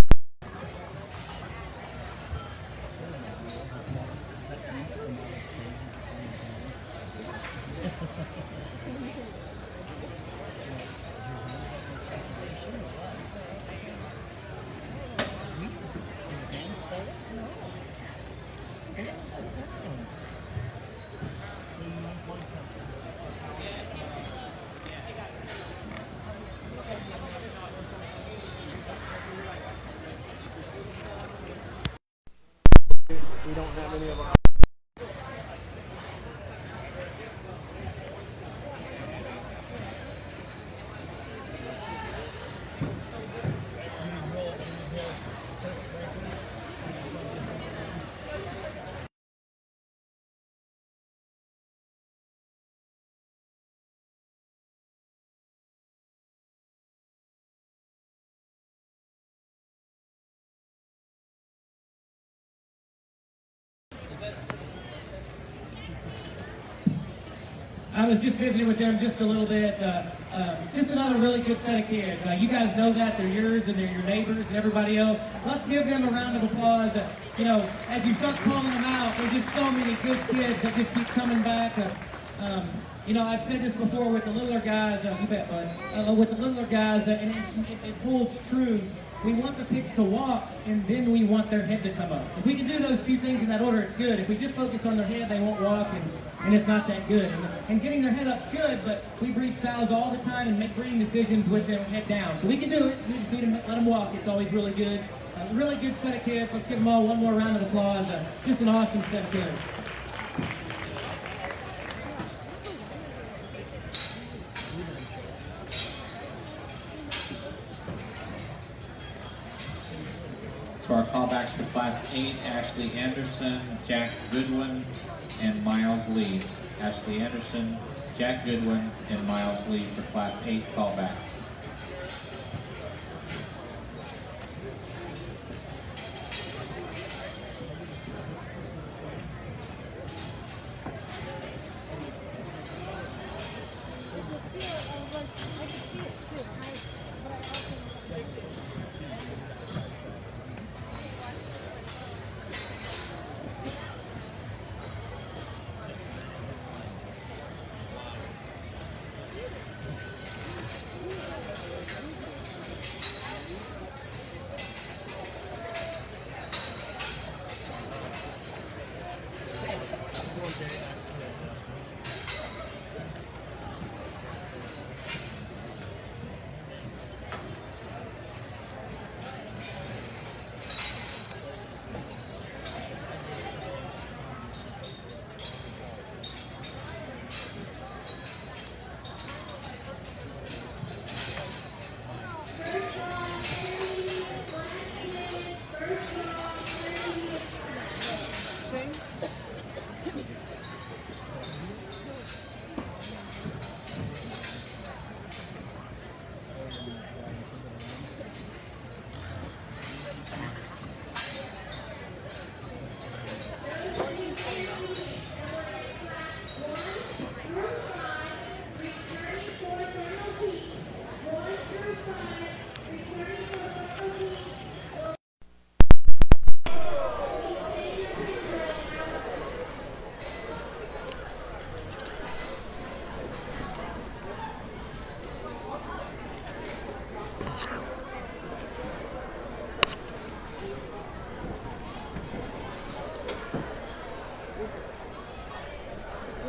We don't have any of our... I was just visiting with them just a little bit. Just another really good set of kids. You guys know that. They're yours and they're your neighbors and everybody else. Let's give them a round of applause. You know, as you start calling them out, there's just so many good kids that just keep coming back. You know, I've said this before with the littler guys, you bet, bud. With the littler guys, and it holds true. We want the pigs to walk, and then we want their head to come up. If we can do those two things in that order, it's good. If we just focus on their head, they won't walk, and it's not that good. And getting their head up's good, but we breed sows all the time and make breeding decisions with their head down. So we can do it. We just need to let them walk. It's always really good. A really good set of kids. Let's give them all one more round of applause. Just an awesome set of kids. So our callbacks for Class 8, Ashley Anderson, Jack Goodwin, and Miles Lee. Ashley Anderson, Jack Goodwin, and Miles Lee for Class 8 callback.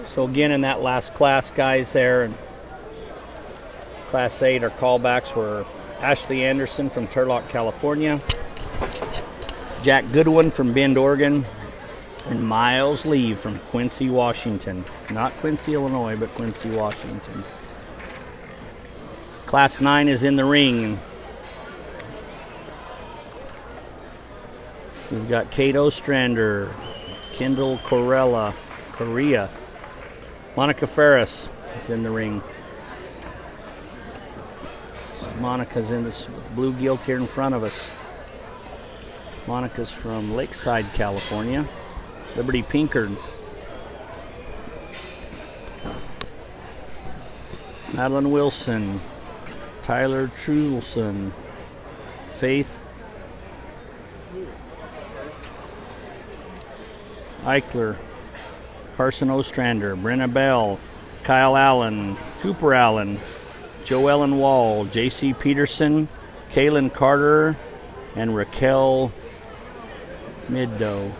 So again, in that last class, guys, there, in Class 8, our callbacks were Ashley Anderson from Turlock, California, Jack Goodwin from Bend, Oregon, and Miles Lee from Quincy, Washington. Not Quincy, Illinois, but Quincy, Washington. Class 9 is in the ring. We've got Kate Ostrander, Kendall Correa, Monica Ferris is in the ring. Monica's in this blue gilt here in front of us. Monica's from Lakeside, California. Liberty Pinkard. Madeline Wilson. Tyler Trulson. Faith Eichler. Carson Ostrander. Brenna Bell. Kyle Allen. Cooper Allen. Joellen Wall. J.C. Peterson. Kaylin Carter. And Raquel Middow.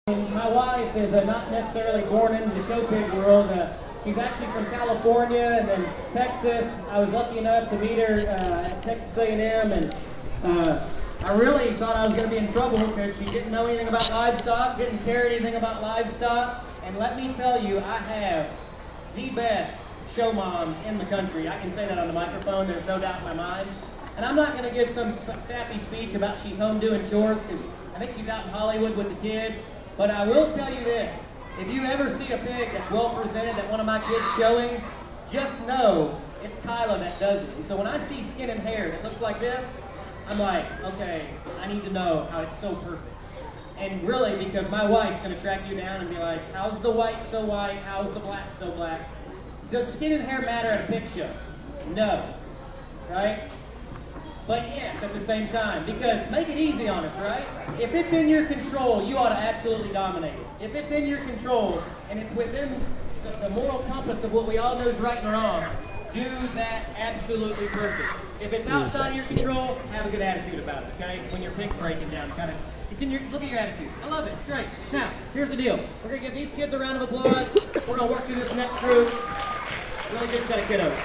My wife is not necessarily born into the show pig world. She's actually from California and then Texas. I was lucky enough to meet her at Texas A&M, and I really thought I was going to be in trouble because she didn't know anything about livestock, didn't care anything about livestock. And let me tell you, I have the best show mom in the country. I can say that on the microphone. There's no doubt in my mind. And I'm not going to give some sappy speech about she's home doing chores because I think she's out in Hollywood with the kids. But I will tell you this, if you ever see a pig that's well presented that one of my kids showing, just know it's Kyla that does it. And so when I see skin and hair that looks like this, I'm like, okay, I need to know how it's so perfect. And really, because my wife's gonna track you down and be like, how's the white so white, how's the black so black? Does skin and hair matter at a pig show? No, right? But yes, at the same time, because make it easy on us, right? If it's in your control, you ought to absolutely dominate it. If it's in your control and it's within the moral compass of what we all know is right and wrong, do that absolutely perfect. If it's outside of your control, have a good attitude about it, okay? When your pig's breaking down, it's in your, look at your attitude. I love it, it's great. Now, here's the deal. We're gonna give these kids a round of applause. We're gonna work through this next group. Really good set of kiddos.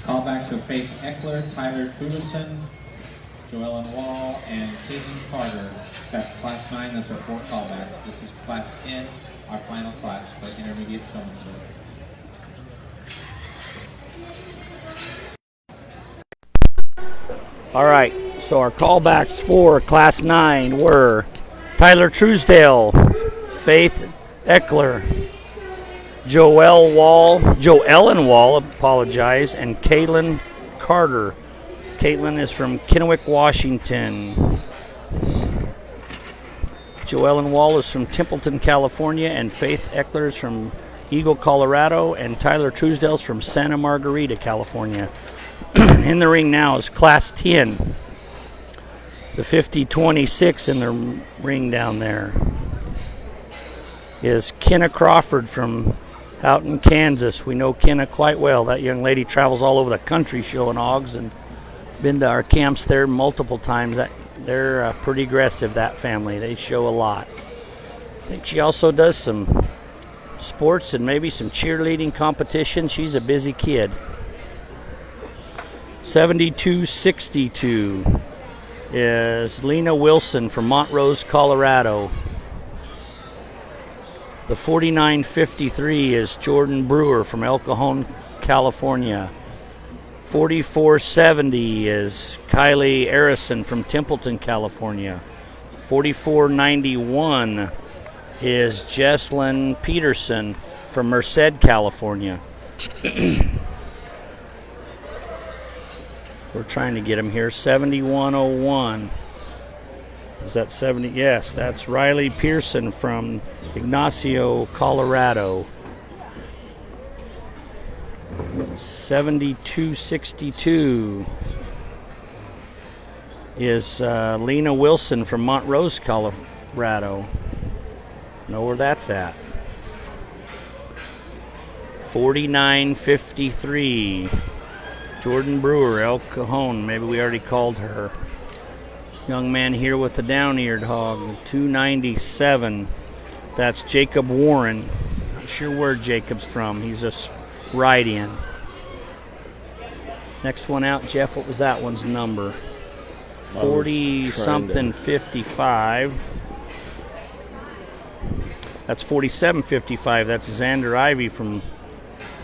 Callbacks are Faith Eckler, Tyler Tuderson, Joellen Wall, and Caitlin Carter. That's class 9, that's our 4 callbacks. This is class 10, our final class for intermediate showmanship. All right, so our callbacks for Class 9 were Tyler Truesdale, Faith Eckler, Joellen Wall, and Caitlin Carter. Caitlin is from Kennewick, Washington. Joellen Wall is from Templeton, California, and Faith Eckler is from Eagle, Colorado, and Tyler Truesdale is from Santa Margarita, California. In the ring now is Class 10. The 50-26 in the ring down there is Kenna Crawford from Houghton, Kansas. We know Kenna quite well. That young lady travels all over the country showing hogs and been to our camps there multiple times. They're pretty aggressive, that family. They show a lot. I think she also does some sports and maybe some cheerleading competition. She's a busy kid. 72-62 is Lena Wilson from Montrose, Colorado. The 49-53 is Jordan Brewer from El Cajon, California. 44-70 is Kylie Arison from Templeton, California. 44-91 is Jesslyn Peterson from Merced, California. We're trying to get him here. 7101. Is that 70? Yes, that's Riley Pearson from Ignacio, Colorado. 7262 is Lena Wilson from Montrose, Colorado. Know where that's at. 4953. Jordan Brewer, El Cajon. Maybe we already called her. Young man here with the down-eared hog. 297. That's Jacob Warren. Not sure where Jacob's from. He's a ride-in. Next one out, Jeff. What was that one's number? 40-something 55. That's 4755. That's Xander Ivey from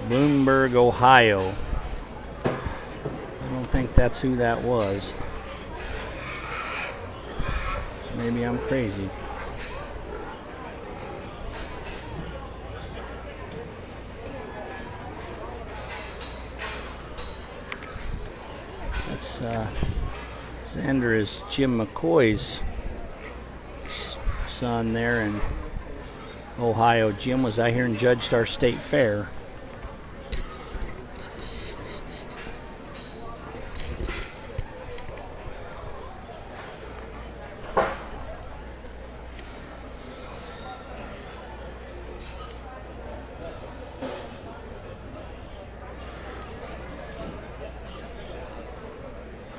Bloomberg, Ohio. I don't think that's who that was. Maybe I'm crazy. That's Xander is Jim McCoy's son there in Ohio. Jim was out here and judged our state fair.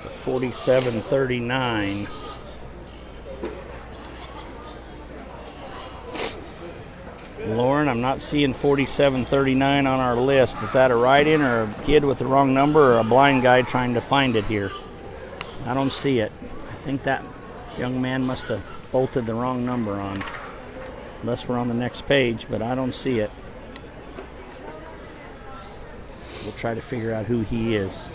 The 4739. Lauren, I'm not seeing 4739 on our list. Is that a write-in or a kid with the wrong number or a blind guy trying to find it here? I don't see it. I think that young man must have bolted the wrong number on. Unless we're on the next page, but I don't see it. We'll try to figure out who he is.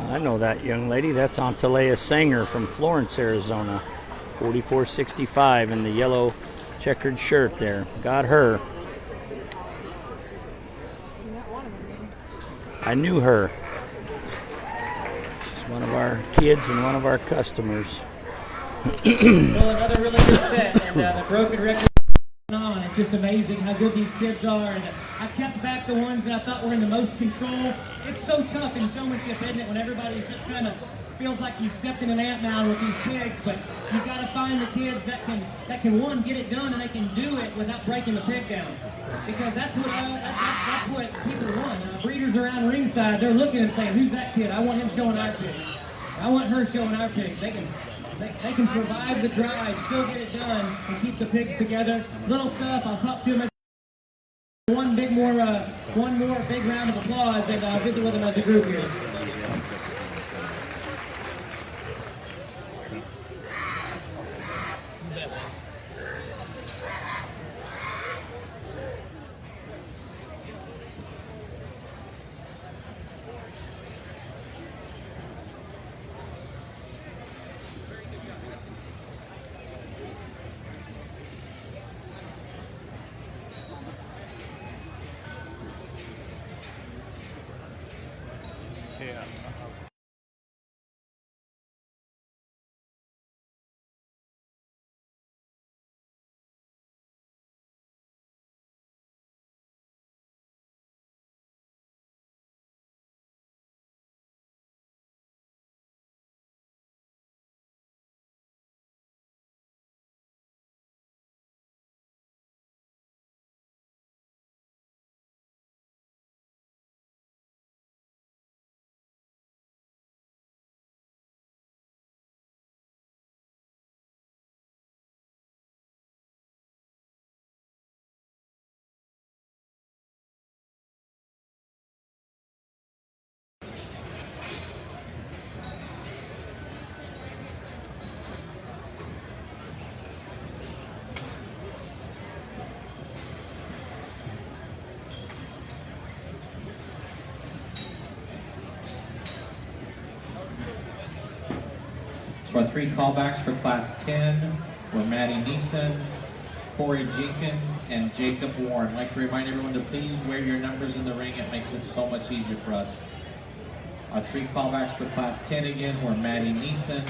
I know that young lady. That's Antalea Sanger from Florence, Arizona. 4465 in the yellow checkered shirt there. Got her. I knew her. She's one of our kids and one of our customers. Well, another really good set, and the broken record on. It's just amazing how good these kids are, and I kept back the ones that I thought were in the most control. It's so tough in showmanship, isn't it, when everybody's just trying to feels like you stepped in an ant mound with these pigs, but you've got to find the kids that can one, get it done, and they can do it without breaking the pig down. Because that's what people want. Breeders around ringside, they're looking and saying, who's that kid? I want him showing our pigs. I want her showing our pigs. They can survive the drive, still get it done, and keep the pigs together. Little stuff, I'll talk to them. One more big round of applause, and visit with them as a group here. So our 3 callbacks for Class 10 were Maddie Neeson, Corey Jenkins, and Jacob Warren. I'd like to remind everyone to please wear your numbers in the ring. It makes it so much easier for us. Our 3 callbacks for Class 10 again were Maddie Neeson,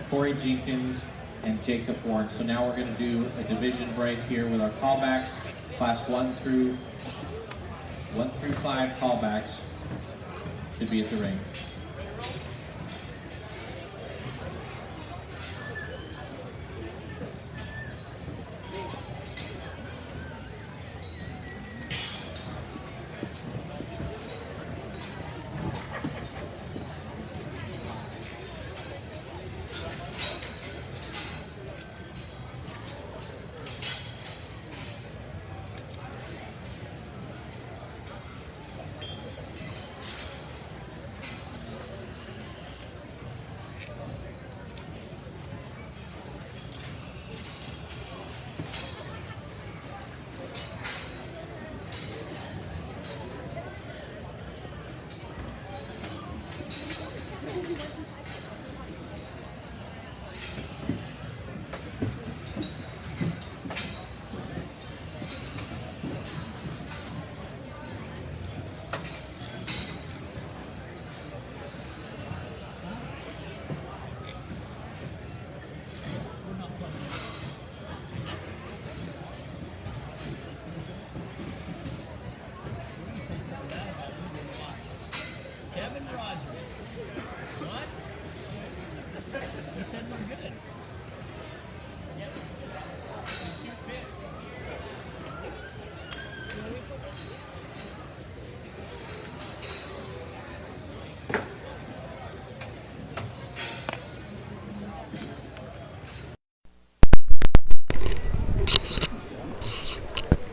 Corey Jenkins, and Jacob Warren. So now we're going to do a division break here with our callbacks. Class 1 through 5 callbacks should be at the ring.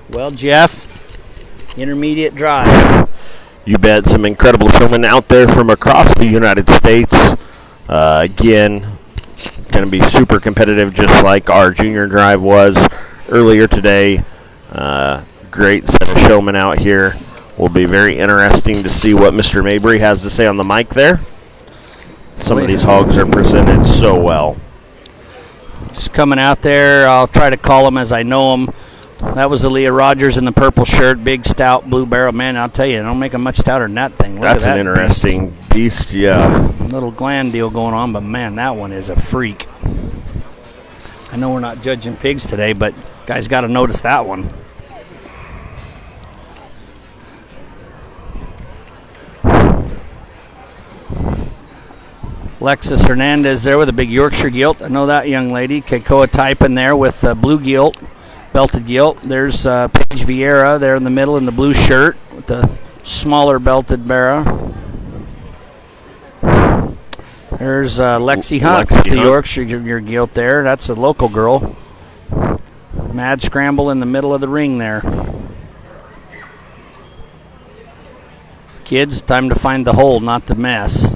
Well, Jeff, intermediate drive. You bet. Some incredible showmen out there from across the United States. Again, going to be super competitive, just like our junior drive was earlier today. Great set of showmen out here. Will be very interesting to see what Mr. Mabry has to say on the mic there. Some of these hogs are presented so well. Just coming out there, I'll try to call them as I know them. That was Aaliyah Rogers in the purple shirt, big, stout, blue barrel. Man, I'll tell you, don't make them much stouter than that thing. Look That's at that an interesting beast, yeah. Little gland deal going on, but man, that one is a freak. I know we're not judging pigs today, but guys got to notice that one. Alexis Hernandez there with a big Yorkshire gilt. I know that young lady. Keikoa type in there with blue gilt, belted gilt. There's Paige Vieira there in the middle in the blue shirt with the smaller belted barra. There's Lexi Hunt with the Yorkshire gilt there. That's a local girl. Mad scramble in the middle of the ring there. Kids, time to find the hole, not the mess.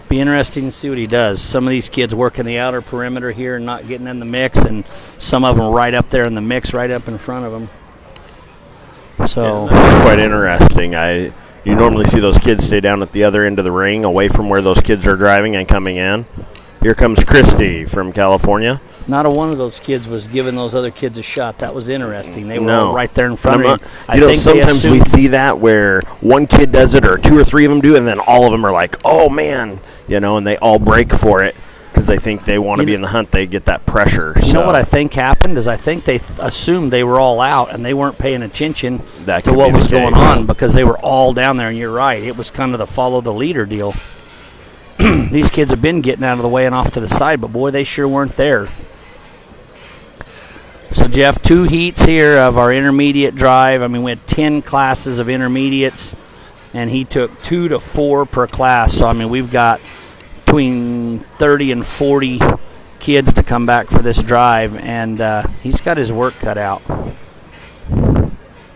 Be interesting to see what he does. Some of these kids working the outer perimeter here and not getting in the mix, and some of them right up there in the mix, right up in front of them. So it's quite interesting. You normally see those kids stay down at the other end of the ring, away from where those kids are driving and coming in. Here comes Christy from California. Not a one of those kids was giving those other kids a shot. That was interesting. They were all right there in front of him. I think sometimes we see that where one kid does it or two or three of them do, and then all of them are like, oh, man, and they all break for it because they think they want to be in the hunt. They get that pressure. You know what I think happened is I think they assumed they were all out, and they weren't paying attention to what was going on because they were all down there, and you're right. It was kind of the follow the leader deal. These kids have been getting out of the way and off to the side, but, boy, they sure weren't there. So, Jeff, 2 heats here of our intermediate drive. I mean, we had 10 classes of intermediates, and he took 2 to 4 per class. So, I mean, we've got between 30 and 40 kids to come back for this drive, and he's got his work cut out.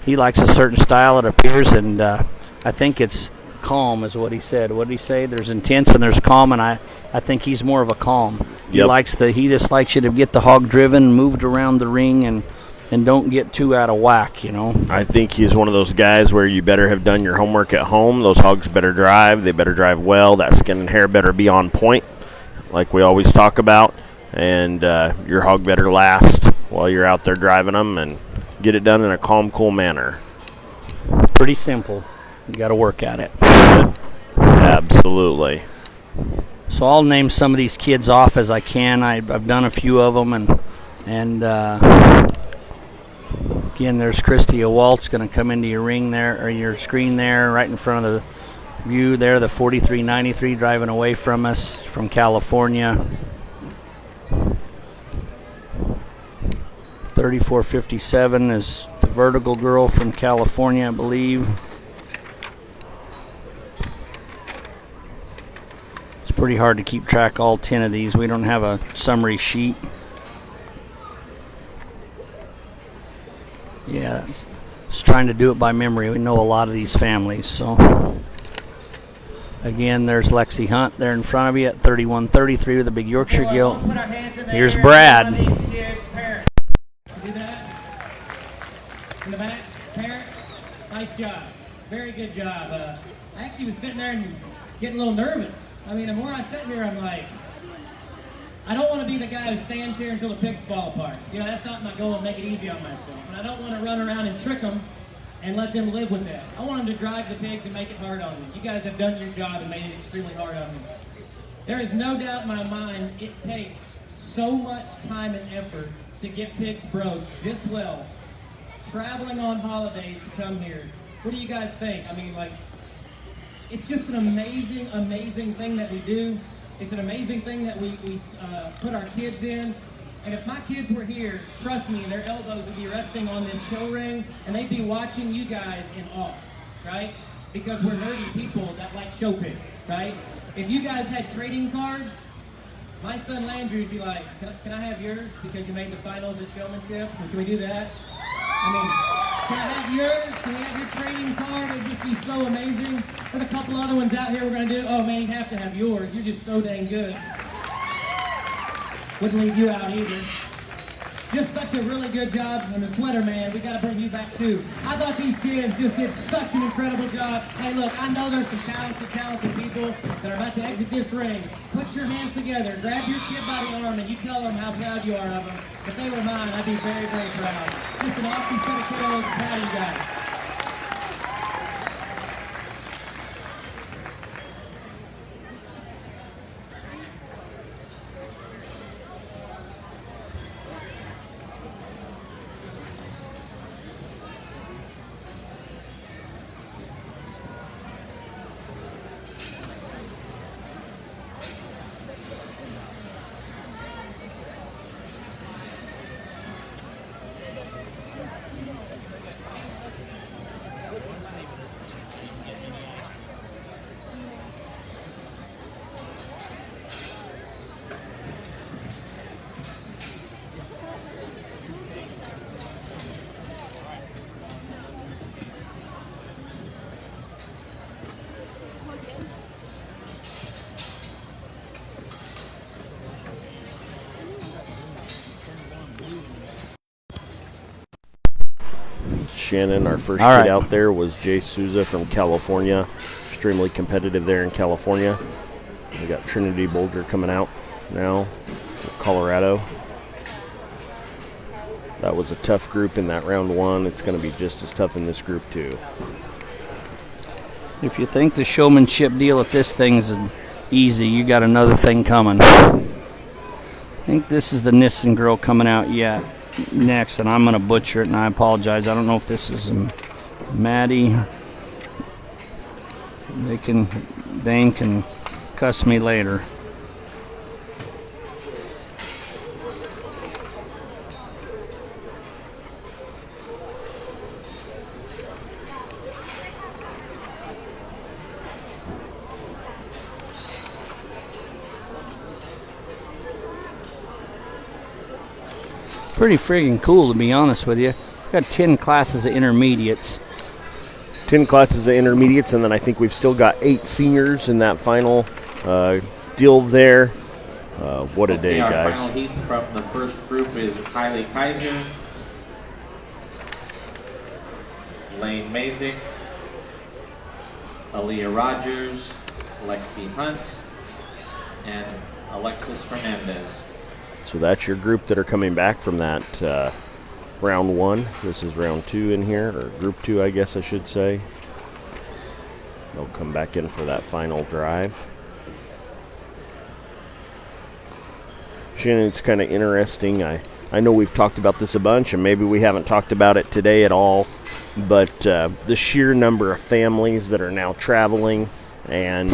He likes a certain style, it appears, and I think it's calm is what he said. What did he say? There's intense and there's calm, and I think he's more of a calm. Yep. He just likes you to get the hog driven, moved around the ring, and don't get too out of whack, I think he's one of those guys where you better have done your homework at home. Those hogs better drive. They better drive well. That skin and hair better be on point, like we always talk about. And your hog better last while you're out there driving them and get it done in a calm, cool manner. Pretty simple. You got to work at it. Absolutely. So I'll name some of these kids off as I can. I've done a few of them, and again, there's Christy Waltz going to come into your ring there, or your screen there, right in front of the view there. The 4393 driving away from us from California. 3457 is the vertical girl from California, I believe. Pretty hard to keep track of all 10 of these. We don't have a summary sheet. Yeah, just trying to do it by memory. We know a lot of these families. So again, there's Lexi Hunt there in front of you at 3133 with a big Yorkshire gilt. Here's Brad. Do that. In the back, parent. Nice job. Very good job. I actually was sitting there and getting a little nervous. I mean, the more I sit here, I'm like, I don't want to be the guy who stands here until the pigs fall apart. That's not my goal, and make it easy on myself. And I don't want to run around and trick them and let them live with that. I want them to drive the pigs and make it hard on them. You guys have done your job and made it extremely hard on them. There is no doubt in my mind it takes so much time and effort to get pigs broke this well, traveling on holidays to come here. What do you guys think? I mean, it's just an amazing, amazing thing that we do. It's an amazing thing that we put our kids in. And if my kids were here, trust me, their elbows would be resting on this show ring, and they'd be watching you guys in awe, right? Because we're nerdy people that like show pigs, right? If you guys had trading cards, my son Landry would be like, can I have yours because you made the finals at Showmanship? Can we do that? I mean, can I have yours? Can we have your trading card? It would just be so amazing. There's a couple other ones out here we're going to do. Oh, man, you have to have yours. You're just so dang good. Wouldn't leave you out either. Just such a really good job. And the sweater, man, we got to bring you back, too. I thought these kids just did such an incredible job. Hey, look, I know there's some talented people that are about to exit this ring. Put your hands together. Grab your kid by the arm, and you tell them how proud you are of them. If they were mine, I'd be very, very proud. Just an awesome set of kiddos. Proud of you guys. Shannon, our first All kid right. out there was Jay Souza from California. Extremely competitive there in California. We got Trinity Bolger coming out now, Colorado. That was a tough group in that round one. It's going to be just as tough in this group too. If you think the showmanship deal at this thing is easy, you got another thing coming. I think this is the Nissen girl coming out next, and I'm going to butcher it, and I apologize. I don't know if this is Maddie. Dane can cuss me later. Pretty friggin' cool, to be honest with you. Got 10 classes of intermediates. 10 classes of intermediates, and then I think we've still got 8 seniors in that final deal there. What a day, our guys. final heat from the first group is Kylie Kaiser, Lane Mazik, Aaliyah Rogers, Lexi Hunt, and Alexis Hernandez. So that's your group that are coming back from that round one. This is round 2 in here, or group 2, I guess I should say. They'll come back in for that final drive. Shannon, it's kind of interesting. I know we've talked about this a bunch, and maybe we haven't talked about it today at all, but the sheer number of families that are now traveling and,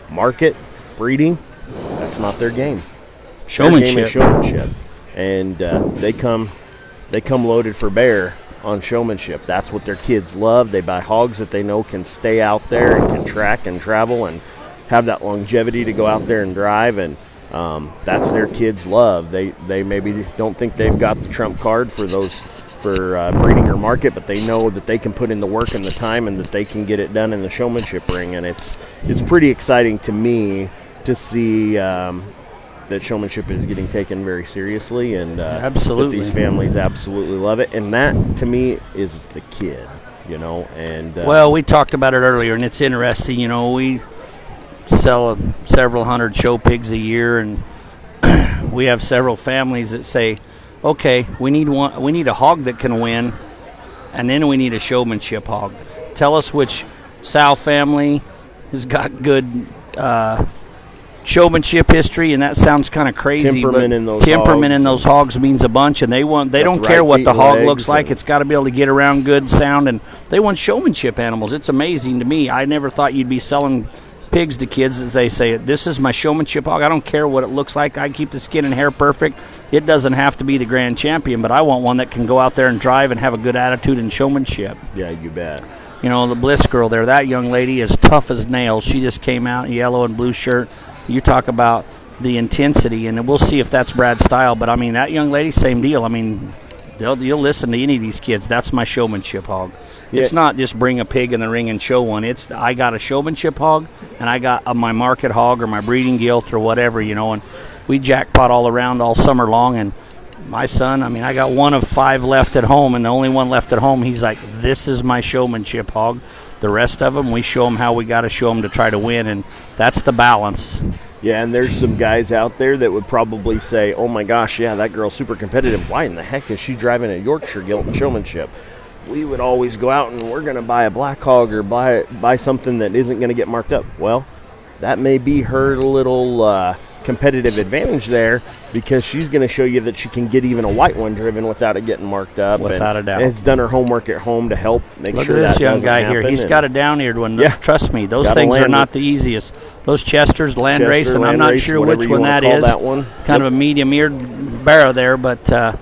market, breeding, that's not their game. Showmanship. Their game is showmanship. And they come loaded for bear on showmanship. That's what their kids love. They buy hogs that they know can stay out there and can track and travel and have that longevity to go out there and drive, and that's their kids' love. They maybe don't think they've got the trump card for breeding or market, but they know that they can put in the work and the time and that they can get it done in the showmanship ring. And it's pretty exciting to me to see that showmanship is getting taken very seriously, and absolutely, that these families absolutely love it. And that, to me, is the kid, And well, we talked about it earlier, and it's interesting. We sell several hundred show pigs a year, and we have several families that say, "Okay, we need a hog that can win, and then we need a showmanship hog. Tell us which sow family has got good showmanship history," and that sounds kind of crazy, temperament in those hogs means a bunch, and they don't care what the hog looks like. It's got to be able to get around good sound, and they want showmanship animals. It's amazing to me. I never thought you'd be selling pigs to kids as they say, "This is my showmanship hog. I don't care what it looks like. I keep the skin and hair perfect. It doesn't have to be the grand champion, but I want one that can go out there and drive and have a good attitude and showmanship." Yeah, you bet. The Bliss girl there, that young lady is tough as nails. She just came out in yellow and blue shirt. You talk about the intensity, and we'll see if that's Brad's style. But, that young lady, same deal. You'll listen to any of these kids. That's my showmanship hog. Yeah. It's not just bring a pig in the ring and show one. It's I got a showmanship hog, and I got my market hog or my breeding gilt or whatever, and we jackpot all around all summer long. And my son, I got one of 5 left at home, and the only one left at home, he's like, "This is my showmanship hog." The rest of them, we show them how we got to show them to try to win, and that's the balance. Yeah, and there's some guys out there that would probably say, "Oh my gosh, yeah, that girl's super competitive. Why in the heck is she driving a Yorkshire gilt in showmanship?" We would always go out and we're going to buy a black hog or buy something that isn't going to get marked up. Well, that may be her little competitive advantage there, because she's going to show you that she can get even a white one driven without it getting marked up. Without a doubt. And it's done her homework at home to help make Look sure at this that young doesn't guy here. happen. He's got a down-eared one. Yeah. Trust me, those Gotta those things are land not it. the easiest. Those Chesters, land race, and I'm land not race, sure whatever which you one wanna that call is. that one. Kind of a medium-eared barrow there, but to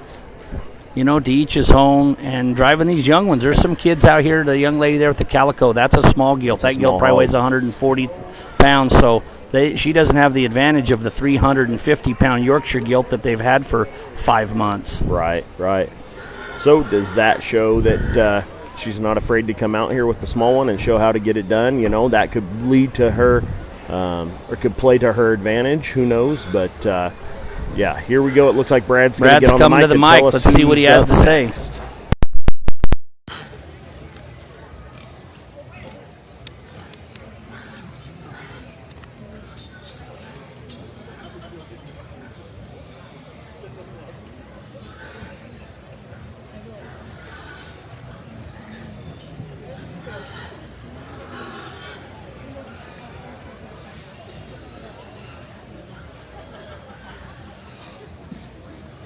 each his own. And driving these young ones, there's some kids out here. The young lady there with the calico, that's a small gilt. That gilt probably weighs 140 pounds, so she doesn't have the advantage of the 350-pound Yorkshire gilt that they've had for 5 months. Right. So does that show that she's not afraid to come out here with the small one and show how to get it done? That could lead to her, or could play to her advantage. Who knows? But yeah, here we go. It looks like Brad's going to get on the mic. Brad's coming to the mic. Let's see what he has to say.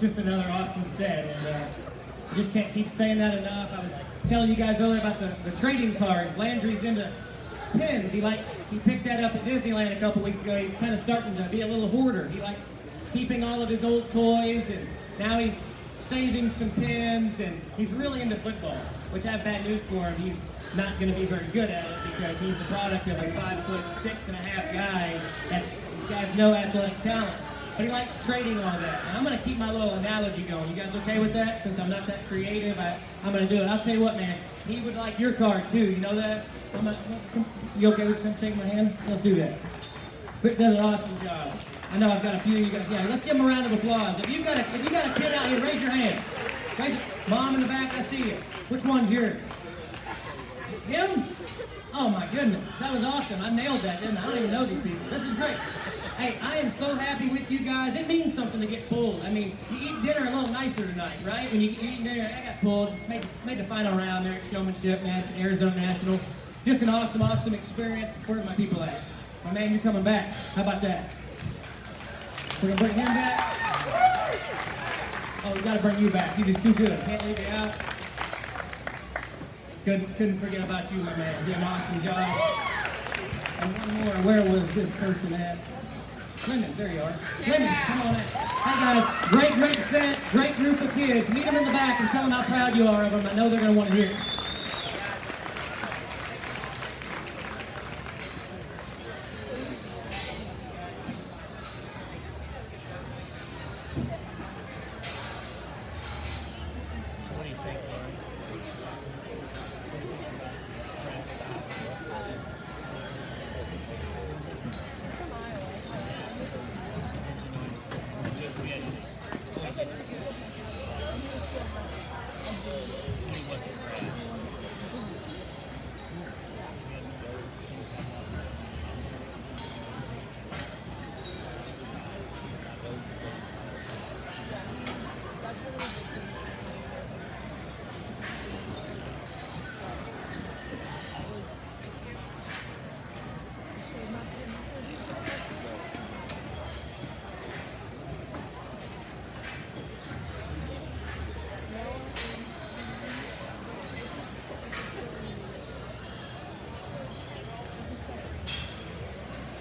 just another awesome set, and I just can't keep saying that enough. I was telling you guys earlier about the trading cards. Landry's into pins. He picked that up at Disneyland a couple weeks ago. He's kind of starting to be a little hoarder. He likes keeping all of his old toys, and now he's saving some pins, and he's really into football, which I have bad news for him. He's not going to be very good at it because he's the product of a 5'6.5" guy that has no athletic talent. But he likes trading all that. And I'm going to keep my little analogy going. You guys okay with that? Since I'm not that creative, I'm going to do it. I'll tell you what, man. He would like your card too. You know that? You okay with him shaking my hand? Let's do that. Rick does an awesome job. I know I've got a few of you guys. Yeah, let's give him a round of applause. If you got a kid out here, raise your hand. Mom in the back, I see you. Which one's yours? Him? Oh my goodness, that was awesome. I nailed that, didn't I? I don't even know these people. This is great. Hey, I am so happy with you guys. It means something to get pulled. I mean, you eat dinner a little nicer tonight, right? When you eat dinner, I got pulled, made the final round there at Showmanship, Arizona National. Just an awesome experience. Where are my people at? My man, you're coming back. How about that? We're gonna bring him back. Oh, we gotta bring you back. You're just too good. Can't leave you out. Couldn't forget about you, my man. You did an awesome job. And one more. Where was this person at? Clemens, there you are. Clemens, come on in. Hey guys, great set, great group of kids. Meet them in the back and tell them how proud you are of them. I know they're gonna want to hear it.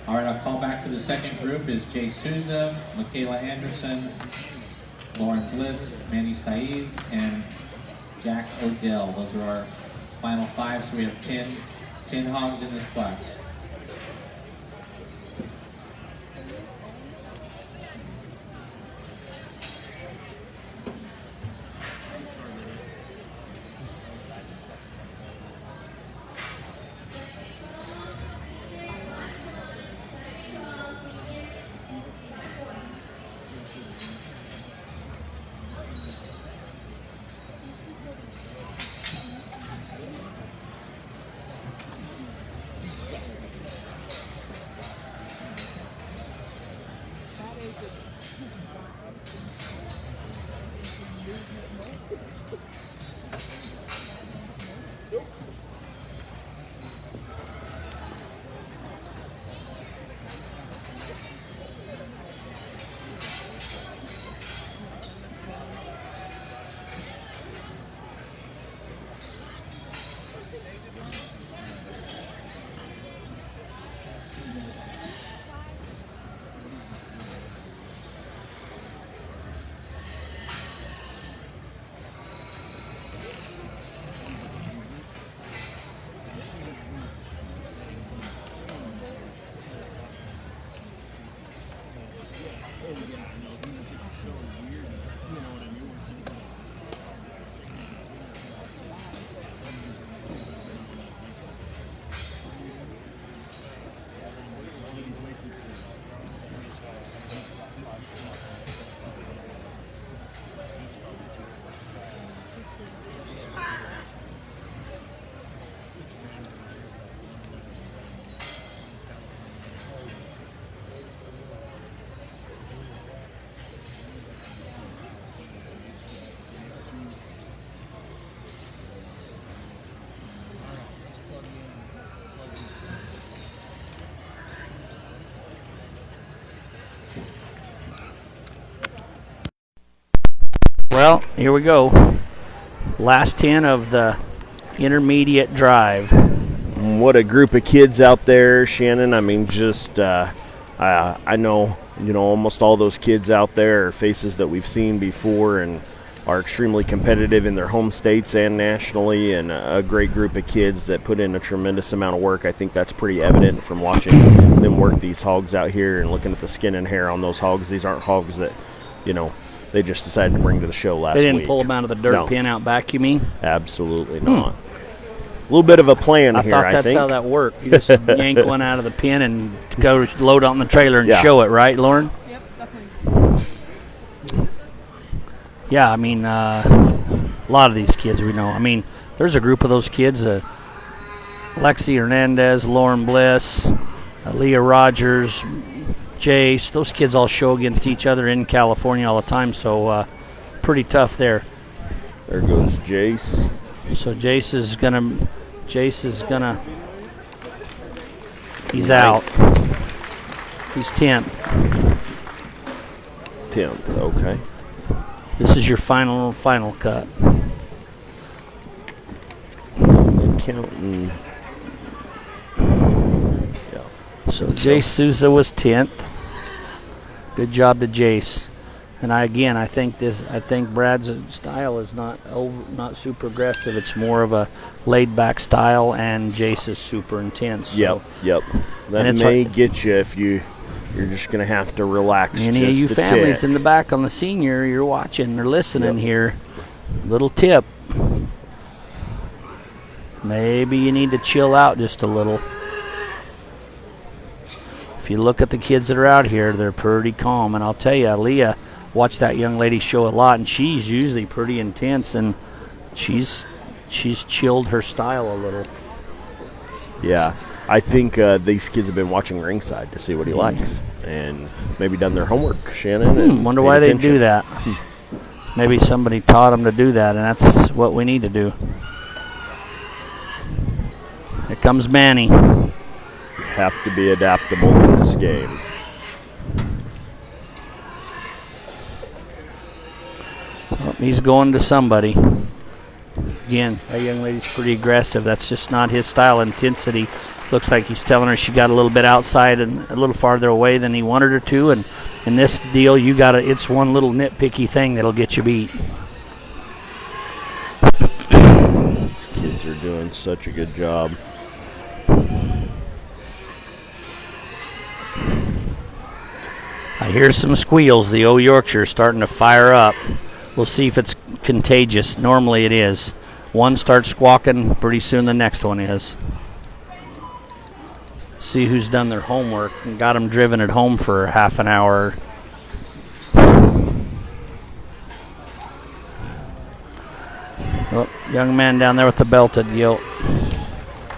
All right, I'll call back for the second group is Jay Souza, Michaela Anderson, Lauren Bliss, Manny Saiz, and Jack Odell. Those are our final five, so we have 10 hogs in this class. Well, here we go. Last 10 of the intermediate drive. What a group of kids out there, Shannon. I mean, just I know, almost all those kids out there are faces that we've seen before and are extremely competitive in their home states and nationally, and a great group of kids that put in a tremendous amount of work. I think that's pretty evident from watching them work these hogs out here and looking at the skin and hair on those hogs. These aren't hogs that, they just decided to bring to the show last week. They didn't pull them out of the dirt pen out back, you mean? Absolutely not. A little bit of a plan here, I think. I thought that's how that worked. You just yank one out of the pen and go load it on the trailer and show it, right, Lauren? Yep, definitely. Yeah, I mean, a lot of these kids we know. I mean, there's a group of those kids, Lexi Hernandez, Lauren Bliss, Leah Rogers, Jace. Those kids all show against each other in California all the time, so pretty tough there. There goes Jace. So Jace is gonna, he's out. He's 10th. 10th, okay. This is your final cut. Counting. Yeah. So Jace Souza was 10th. Good job to Jace. And I think Brad's style is not super aggressive. It's more of a laid back style, and Jace is super intense. So. Yep. That may get you if you're just going to have to relax. Any of you families in the back on the senior, you're watching or listening here, little tip. Maybe you need to chill out just a little. If you look at the kids that are out here, they're pretty calm. And I'll tell you, Leah watched that young lady show a lot, and she's usually pretty intense, and she's chilled her style a little. Yeah. I think these kids have been watching ringside to see what he likes and maybe done their homework, Shannon. Wonder why they do that. Maybe somebody taught them to do that, and that's what we need to do. Here comes Manny. You have to be adaptable in this game. Well, he's going to somebody. Again, that young lady's pretty aggressive. That's just not his style. Intensity. Looks like he's telling her she got a little bit outside and a little farther away than he wanted her to. And in this deal, it's one little nitpicky thing that'll get you beat. These kids are doing such a good job. I hear some squeals. The old Yorkshire's starting to fire up. We'll see if it's contagious. Normally it is. One starts squawking, pretty soon the next one is. See who's done their homework and got them driven at home for half an hour. Oh, young man down there with the belted gilt.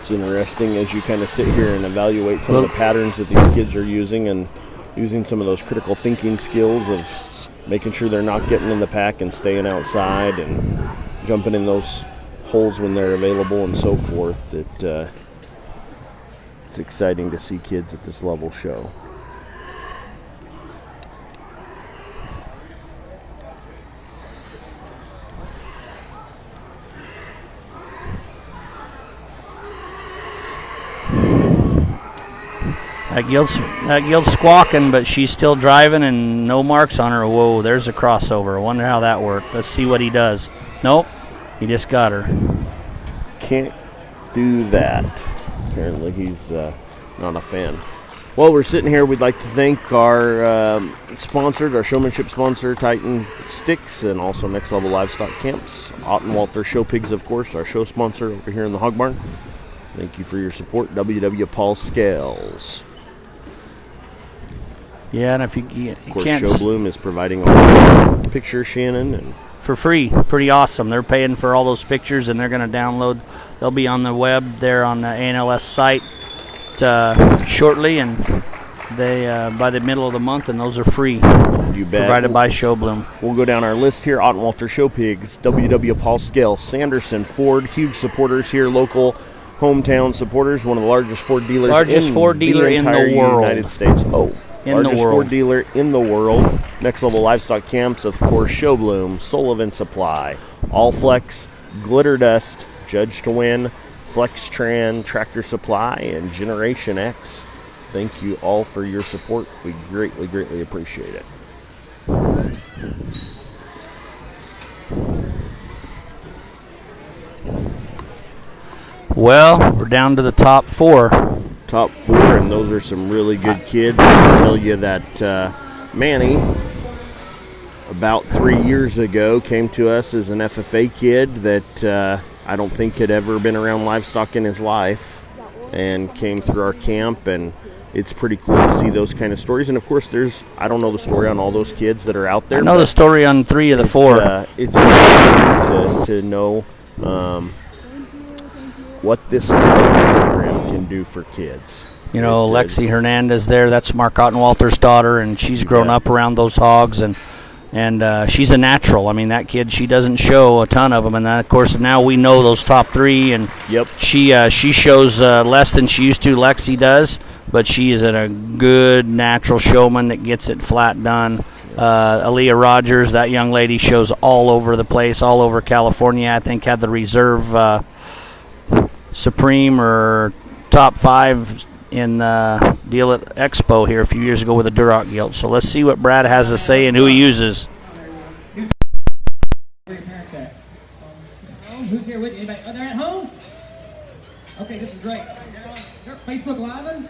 It's interesting as you kind of sit here and evaluate some of the patterns that these kids are using and using some of those critical thinking skills of making sure they're not getting in the pack and staying outside and jumping in those holes when they're available and so forth. It's exciting to see kids at this level show. That gilt's squawking, but she's still driving and no marks on her. Whoa, there's a crossover. I wonder how that worked. Let's see what he does. Nope, he just got her. Can't do that. Apparently he's not a fan. While we're sitting here, we'd like to thank our sponsors, our Showmanship sponsor, Titan Sticks, and also Next Level Livestock Camps. Ott and Walter Show Pigs, of course, our show sponsor over here in the Hog Barn. Thank you for your support, WW Paul Scales. Yeah, and if you of course, can't... Show Bloom is providing all the pictures, Shannon. And for free. Pretty awesome. They're paying for all those pictures, and they're going to download. They'll be on the web there on the ANLS site shortly, and they by the middle of the month, and those are free. You bet. Provided by Show Bloom. We'll go down our list here. Ott and Walter Show Pigs, WW Paul Scales, Sanderson, Ford, huge supporters here, local hometown supporters, one of the largest Ford dealers in the world. United States. Oh, In the largest world. Ford dealer in the world. Next Level Livestock Camps, of course, Showbloom, Sullivan Supply, All Flex, Glitter Dust, Judge to Win, FlexTran, Tractor Supply, and Generation X. Thank you all for your support. We greatly, greatly appreciate it. Well, we're down to the top 4. Top 4, and those are some really good kids. I can tell you that Manny, about 3 years ago, came to us as an FFA kid that I don't think had ever been around livestock in his life, and came through our camp, and it's pretty cool to see those kind of stories. And of course, I don't know the story on all those kids that are out there. I know the story on 3 of the 4. It's amazing to know what this kind of program can do for kids. You know, Lexi Hernandez there, that's Mark Ottenwalter's daughter, and she's grown up around those hogs, and she's a natural. I mean, that kid, she doesn't show a ton of them, and of course now we know those top 3, and she shows less than she used to. Lexi does, but she is a good natural showman that gets it flat done. Aaliyah Rogers, that young lady, shows all over the place, all over California. I think had the reserve Supreme or top 5 in deal at Expo here a few years ago with a Duroc gilt. So let's see what Brad has to say and who he uses. Where your parents at? Who's here with you? Anybody? Oh, they're at home? Okay, this is great. They're Facebook Live?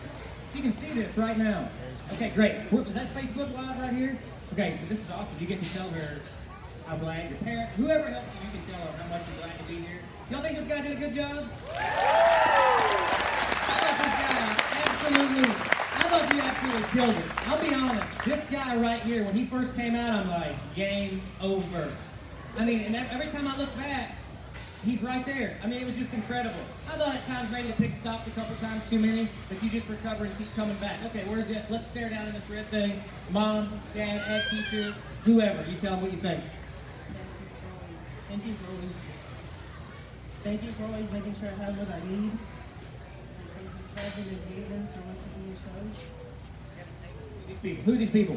You can see this right now. Okay, great. Is that Facebook Live right here? Okay, so this is awesome. You get to tell her how glad your parents, whoever helps you, you can tell her how much you're glad to be here. Y'all think this guy did a good job? I thought you absolutely killed it. I'll be honest, this guy right here, when he first came out, I'm like, game over. I mean, and every time I look back, he's right there. I mean, it was just incredible. I thought at times maybe the pig stopped a couple times too many, but you just recover and keep coming back. Okay, where's it? Let's stare down in this red thing. Mom, dad, ag teacher, whoever. You tell them what you think. Thank you for always making sure I have what I need. Thank you, President Gaben, for listening to the show. Who are these people?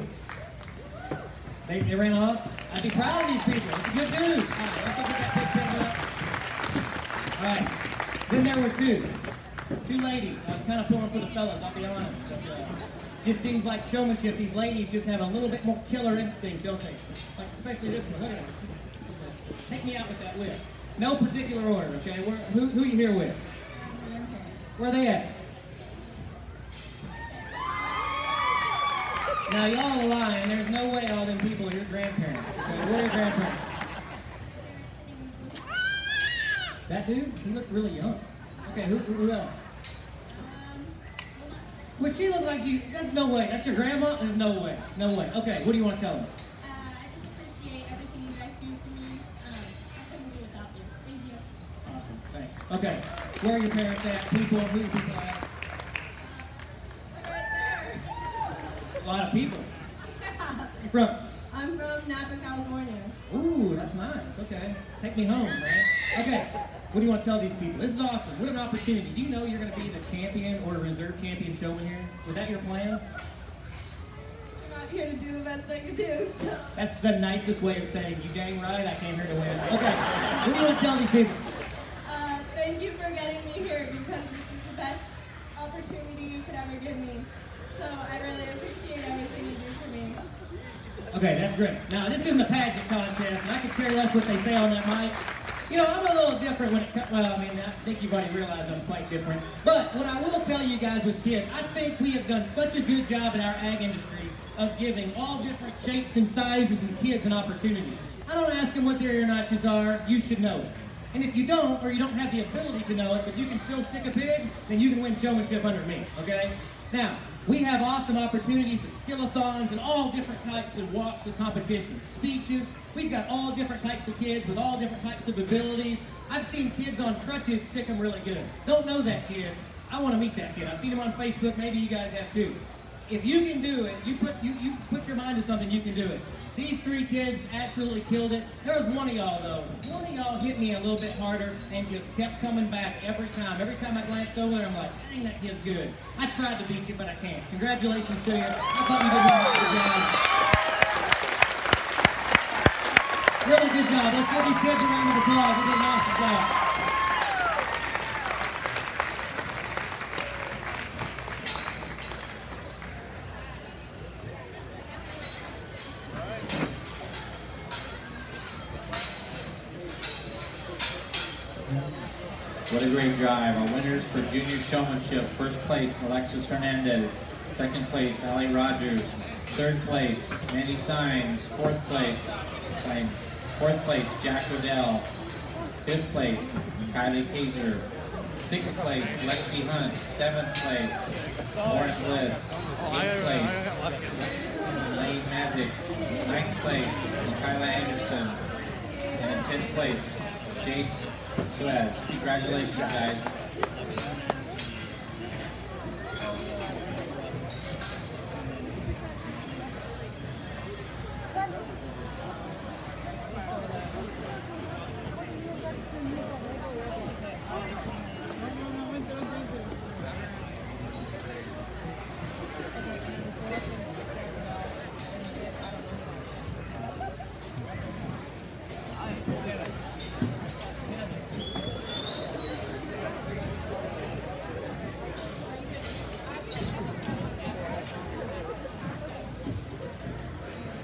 They ran off? I'd be proud of these people. It's a good news. All right, let's look at that picture. All right. Then there were two ladies. I was kind of pulling for the fellas, I'll be honest. But, just seems like showmanship. These ladies just have a little bit more killer instinct, don't they? Like, especially this one. Look at her. Take me out with that whip. No particular order, okay? Who you here with? Where are they at? Now, y'all are lying. There's no way all them people are your grandparents. Okay? Where are your grandparents? That dude? He looks really young. Okay, who else? Well, she looks like she... That's no way. That's your grandma? There's no way. No way. Okay, what do you want to tell them? I just appreciate everything you guys do for me. I couldn't do without you. Thank you. Awesome. Thanks. Okay. Where are your parents at? People? Who are your people at? A lot of people. You from? I'm from Napa, California. Ooh, that's nice. Okay. Take me home, man. Okay. What do you want to tell these people? This is awesome. What an opportunity. Do you know you're going to be the champion or reserve champion showman here? Was that your plan? I'm out here to do the best I can do. So. That's the nicest way of saying you dang right, I came here to win. Okay. What do you want to tell these people? Thank you for getting me here because this is the best opportunity you could ever give me. So I really appreciate everything you do for me. Okay, that's great. Now, this isn't a pageant contest, and I could care less what they say on that mic. You know, I'm a little different when it comes, well, I mean, I think you've already realized I'm quite different. But what I will tell you guys with kids, I think we have done such a good job in our ag industry of giving all different shapes and sizes and kids an opportunity. I don't ask them what their ear notches are, you should know it. And if you don't, or you don't have the ability to know it, but you can still stick a pig, then you can win showmanship under me, okay? Now, we have awesome opportunities at skillathons and all different types of walks of competitions, speeches. We've got all different types of kids with all different types of abilities. I've seen kids on crutches stick them really good. Don't know that kid. I want to meet that kid. I've seen him on Facebook. Maybe you guys have too. If you can do it, you put your mind to something, you can do it. These 3 kids absolutely killed it. There was one of y'all though. One of y'all hit me a little bit harder and just kept coming back every time. Every time I glanced over there, I'm like, dang, that kid's good. I tried to beat you, but I can't. Congratulations to you. I thought you did a good job. Really good job. Let's give these kids a round of applause. They did an awesome job. What a great drive. Our winners for junior showmanship. First place, Alexis Hernandez. Second place, Ali Rogers. Third place, Mandy Signs. Fourth place, Jack Riddell. Fifth place, Kylie Kaiser. Sixth place, Lexi Hunt. Seventh place, Morris Bliss. Eighth place, Lane Mazik. Ninth place, Kyla Anderson. And in 10th place, Jace Suez. Congratulations, guys.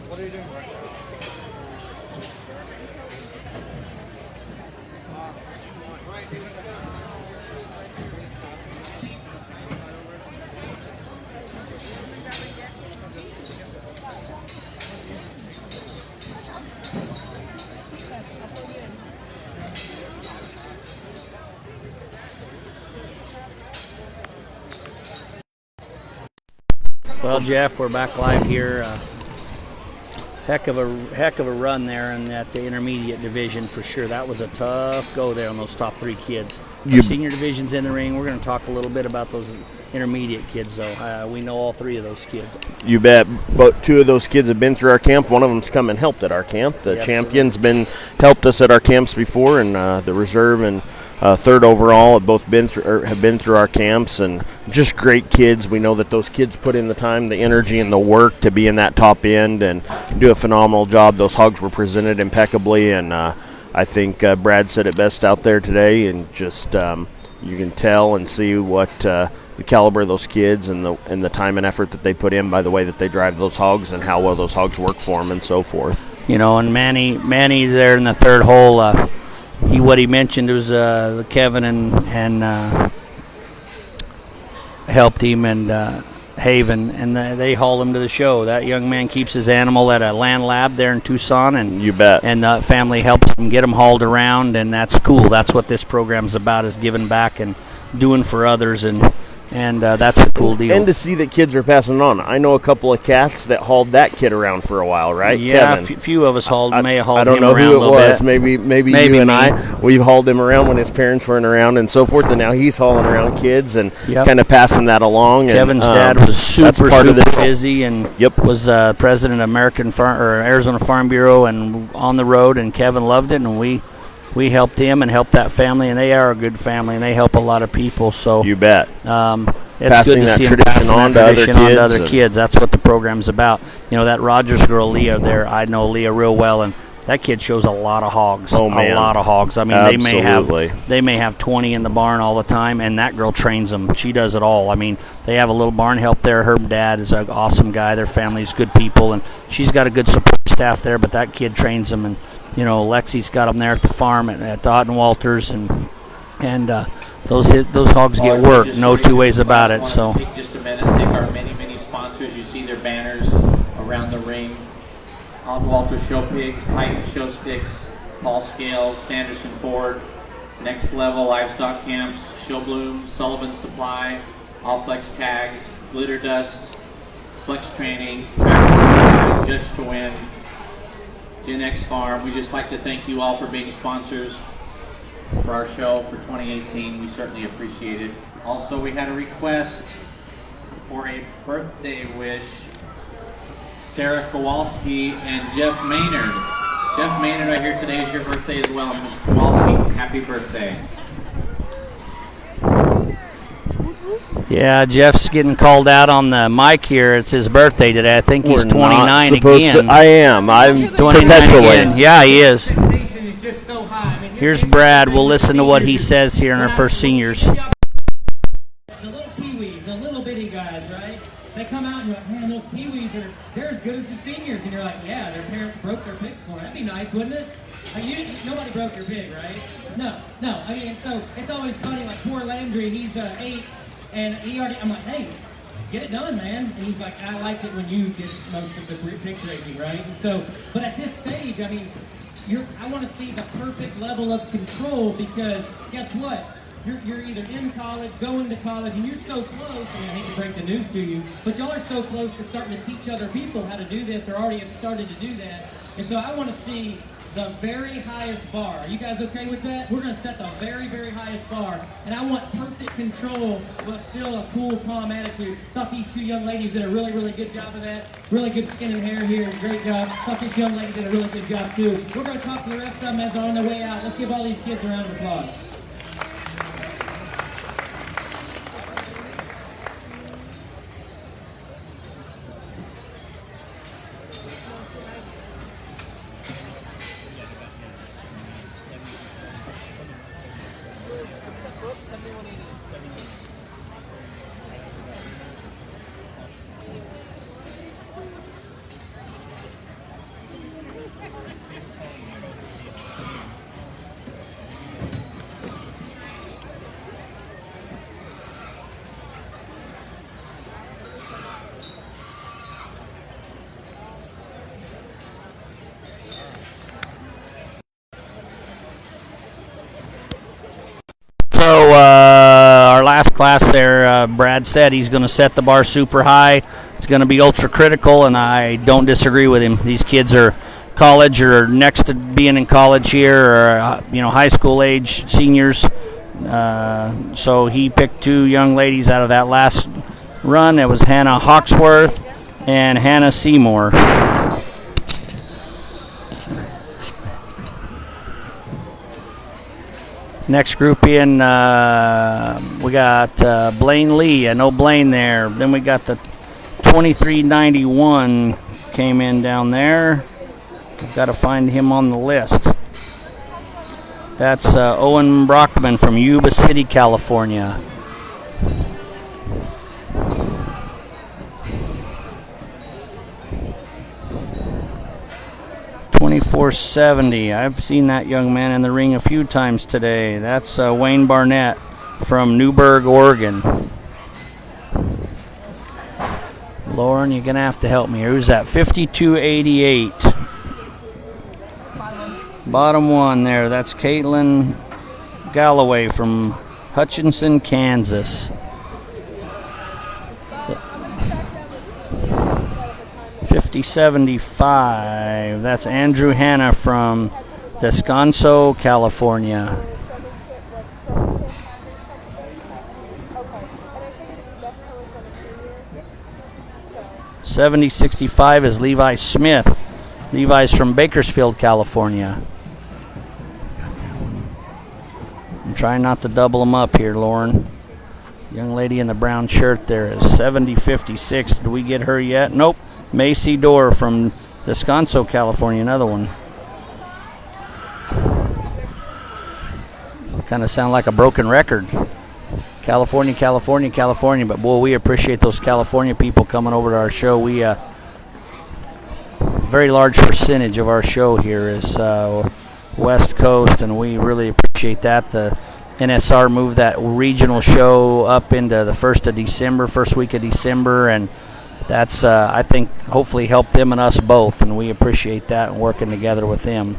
What are you doing? Well, Jeff, we're back live here. Heck of a run there in that intermediate division for sure. That was a tough go there on those top 3 kids. The senior division's in the ring. We're going to talk a little bit about those intermediate kids, though. We know all 3 of those kids. You bet. But 2 of those kids have been through our camp. One of them's come and helped at our camp. The champion's been helped us at our camps before, and the reserve and third overall have both been through our camps, and just great kids. We know that those kids put in the time, the energy, and the work to be in that top end and do a phenomenal job. Those hogs were presented impeccably, and I think Brad said it best out there today, and just you can tell and see what the caliber of those kids and the time and effort that they put in by the way that they drive those hogs and how well those hogs work for them and so forth. You know, and Manny there in the third hole, what he mentioned was Kevin and helped him, and Haven, and they haul him to the show. That young man keeps his animal at a land lab there in Tucson, and you bet. And the family helps him get him hauled around, and that's cool. That's what this program's about, is giving back and doing for others, and that's a cool deal. And to see that kids are passing on. I know a couple of cats that hauled that kid around for a while, right? Yeah, Kevin. a few of us may have hauled I don't him know around who a little it was. bit. Maybe you and I. We've hauled him around when his parents weren't around and so forth, and now he's hauling around kids and kind of passing that along. Kevin's and, dad was super busy and was president of Arizona Farm Bureau and on the road, and Kevin loved it, and we helped him and helped that family, and they are a good family, and they help a lot of people. So you bet. It's good to see them passing that tradition on to other kids. That's what the program's about. You know, that Rogers girl, Leah, there, I know Leah real well, and that kid shows a lot of hogs. Oh, man. A lot of hogs. I mean, Absolutely. they may have 20 in the barn all the time, and that girl trains them. She does it all. I mean, they have a little barn help there. Her dad is an awesome guy. Their family's good people, and she's got a good support staff there, but that kid trains them. And, you know, Lexi's got them there at the farm at Dodd and Walters, and those hogs get work. No two ways about it. So take just a minute and thank our many sponsors. You see their banners around the ring. Dodd Walter Show Pigs, Titan Show Sticks, Paul Scales, Sanderson Ford, Next Level Livestock Camps, Show Bloom, Sullivan Supply, All Flex Tags, Glitter Dust, Flex Training, Tractor Supply, Judge to Win, Gen X Farm. We just like to thank you all for being sponsors for our show for 2018. We certainly appreciate it. Also, we had a request for a birthday wish. Sarah Kowalski, and Jeff Maynard. Jeff Maynard, I hear today is your birthday as well. Ms. Kowalski, happy birthday. Yeah, Jeff's getting called out on the mic here. It's his birthday today. I think he's We're 29 not supposed again. I am. I'm 29 perpetually. again. Yeah, he is. Expectation is just so high. I mean, Here's Brad. We'll listen to what he says here in our first seniors. The little peewees, the little bitty guys, right? They come out and you're like, man, those peewees they're as good as the seniors. And you're like, yeah, their parents broke their pigs for them. That'd be nice, wouldn't it? Nobody broke your pig, right? No. I mean, so it's always funny, like poor Landry, he's 8, and I'm like, hey, get it done, man. And he's like, I like it when you did most of the pig racing, right? And so, but at this stage, I mean, I want to see the perfect level of control, because guess what? You're either in college, going to college, and you're so close, and I hate to break the news to you, but y'all are so close to starting to teach other people how to do this, or already have started to do that. And so I want to see the very highest bar. Are you guys okay with that? We're going to set the very, very highest bar. And I want perfect control, but still a cool, calm attitude. Thought these two young ladies did a really, really good job of that. Really good skin and hair here. Great job. Thought this young lady did a really good job, too. We're going to talk to the rest of them as they're on their way out. Let's give all these kids a round of applause. So our last class there, Brad said he's going to set the bar super high. It's going to be ultra critical, and I don't disagree with him. These kids are college or next to being in college here, or high school age seniors. So he picked two young ladies out of that last run. It was Hannah Hawksworth and Hannah Seymour. Next group in, we got Blaine Lee. I know Blaine there. Then we got the 2391 came in down there. We've got to find him on the list. That's Owen Brockman from Yuba City, California. $24.70. I've seen that young man in the ring a few times today. That's Wayne Barnett from Newburgh, Oregon. Lauren, you're going to have to help me. Who's that? 52.88. Bottom one there. That's Caitlin Galloway from Hutchinson, Kansas. 50.75. That's Andrew Hanna from Descanso, California. $70.65 is Levi Smith. Levi's from Bakersfield, California. I'm trying not to double them up here, Lauren. Young lady in the brown shirt there is $70.56. Did we get her yet? Nope. Macy Dorr from Descanso, California, another one. Kind of sound like a broken record. California, California, California. But, boy, we appreciate those California people coming over to our show. We very large percentage of our show here is West Coast, and we really appreciate that. The NSR moved that regional show up into the first week of December, and that's, I think, hopefully helped them and us both, and we appreciate that and working together with them.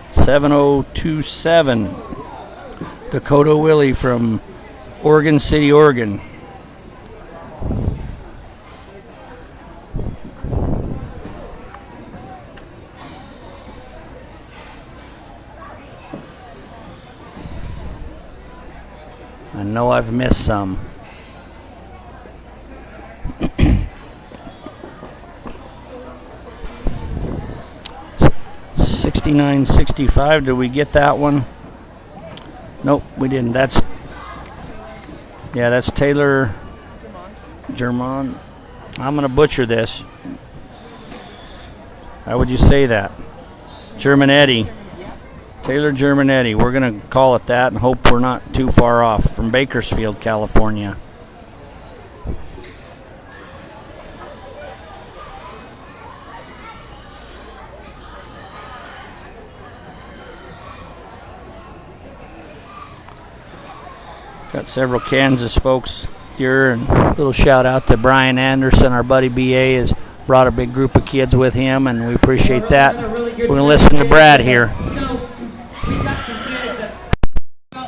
7027, Dakota Willie from Oregon City, Oregon. I know I've missed some. 69-65. Did we get that one? Nope, we didn't. That's Taylor German. I'm going to butcher this. How would you say that? Germanetti. Taylor Germanetti. We're going to call it that and hope we're not too far off, from Bakersfield, California. Got several Kansas folks here, and a little shout out to Brian Anderson. Our buddy BA has brought a big group of kids with him, and we appreciate that. We're going to listen to Brad here. You know, we've got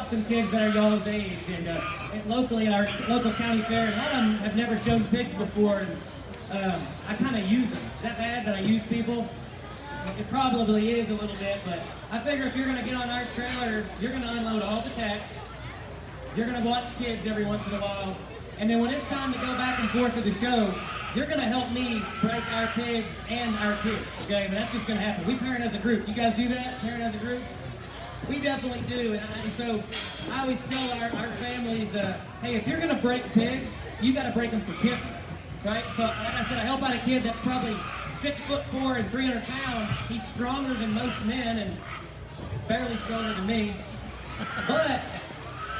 some kids that are y'all's age, and locally at our local county fair, and a lot of them have never shown pigs before, and I kind of use them. Is that bad that I use people? It probably is a little bit, but I figure if you're going to get on our trailer, you're going to unload all the tech. You're going to watch kids every once in a while. And then when it's time to go back and forth to the show, you're going to help me break our pigs and our kids. Okay? But that's just going to happen. We parent as a group. You guys do that? Parent as a group? We definitely do. And so I always tell our families, hey, if you're going to break pigs, you got to break them for kitten. Right? So like I said, I help out a kid that's probably 6'4" and 300 pounds. He's stronger than most men and barely stronger than me. But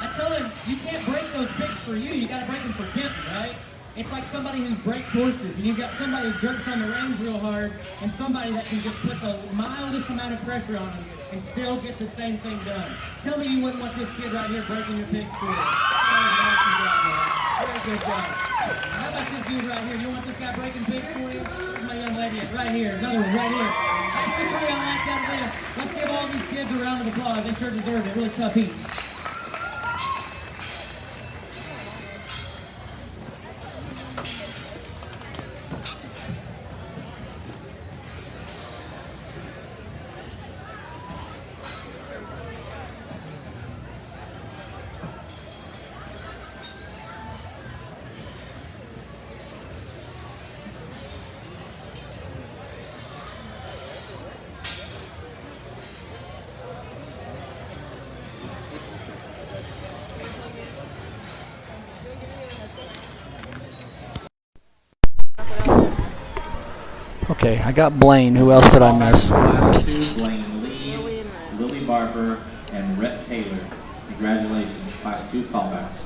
I tell him, you can't break those pigs for you. You got to break them for kitten, right? It's like somebody who breaks horses, and you've got somebody who jerks on the reins real hard, and somebody that can just put the mildest amount of pressure on them and still get the same thing done. Tell me you wouldn't want this kid right here breaking your pigs for you. Very good job. How about this dude right here? You want this guy breaking pigs for you? Where's my young lady? Right here. Another one right here. That's the three I like that there. Let's give all these kids a round of applause. They sure deserve it. Really tough heat. Okay, I got Blaine. Who else did I miss? Class 2, Blaine Lee, Lily Barber, and Rhett Taylor. Congratulations, Class 2 callbacks.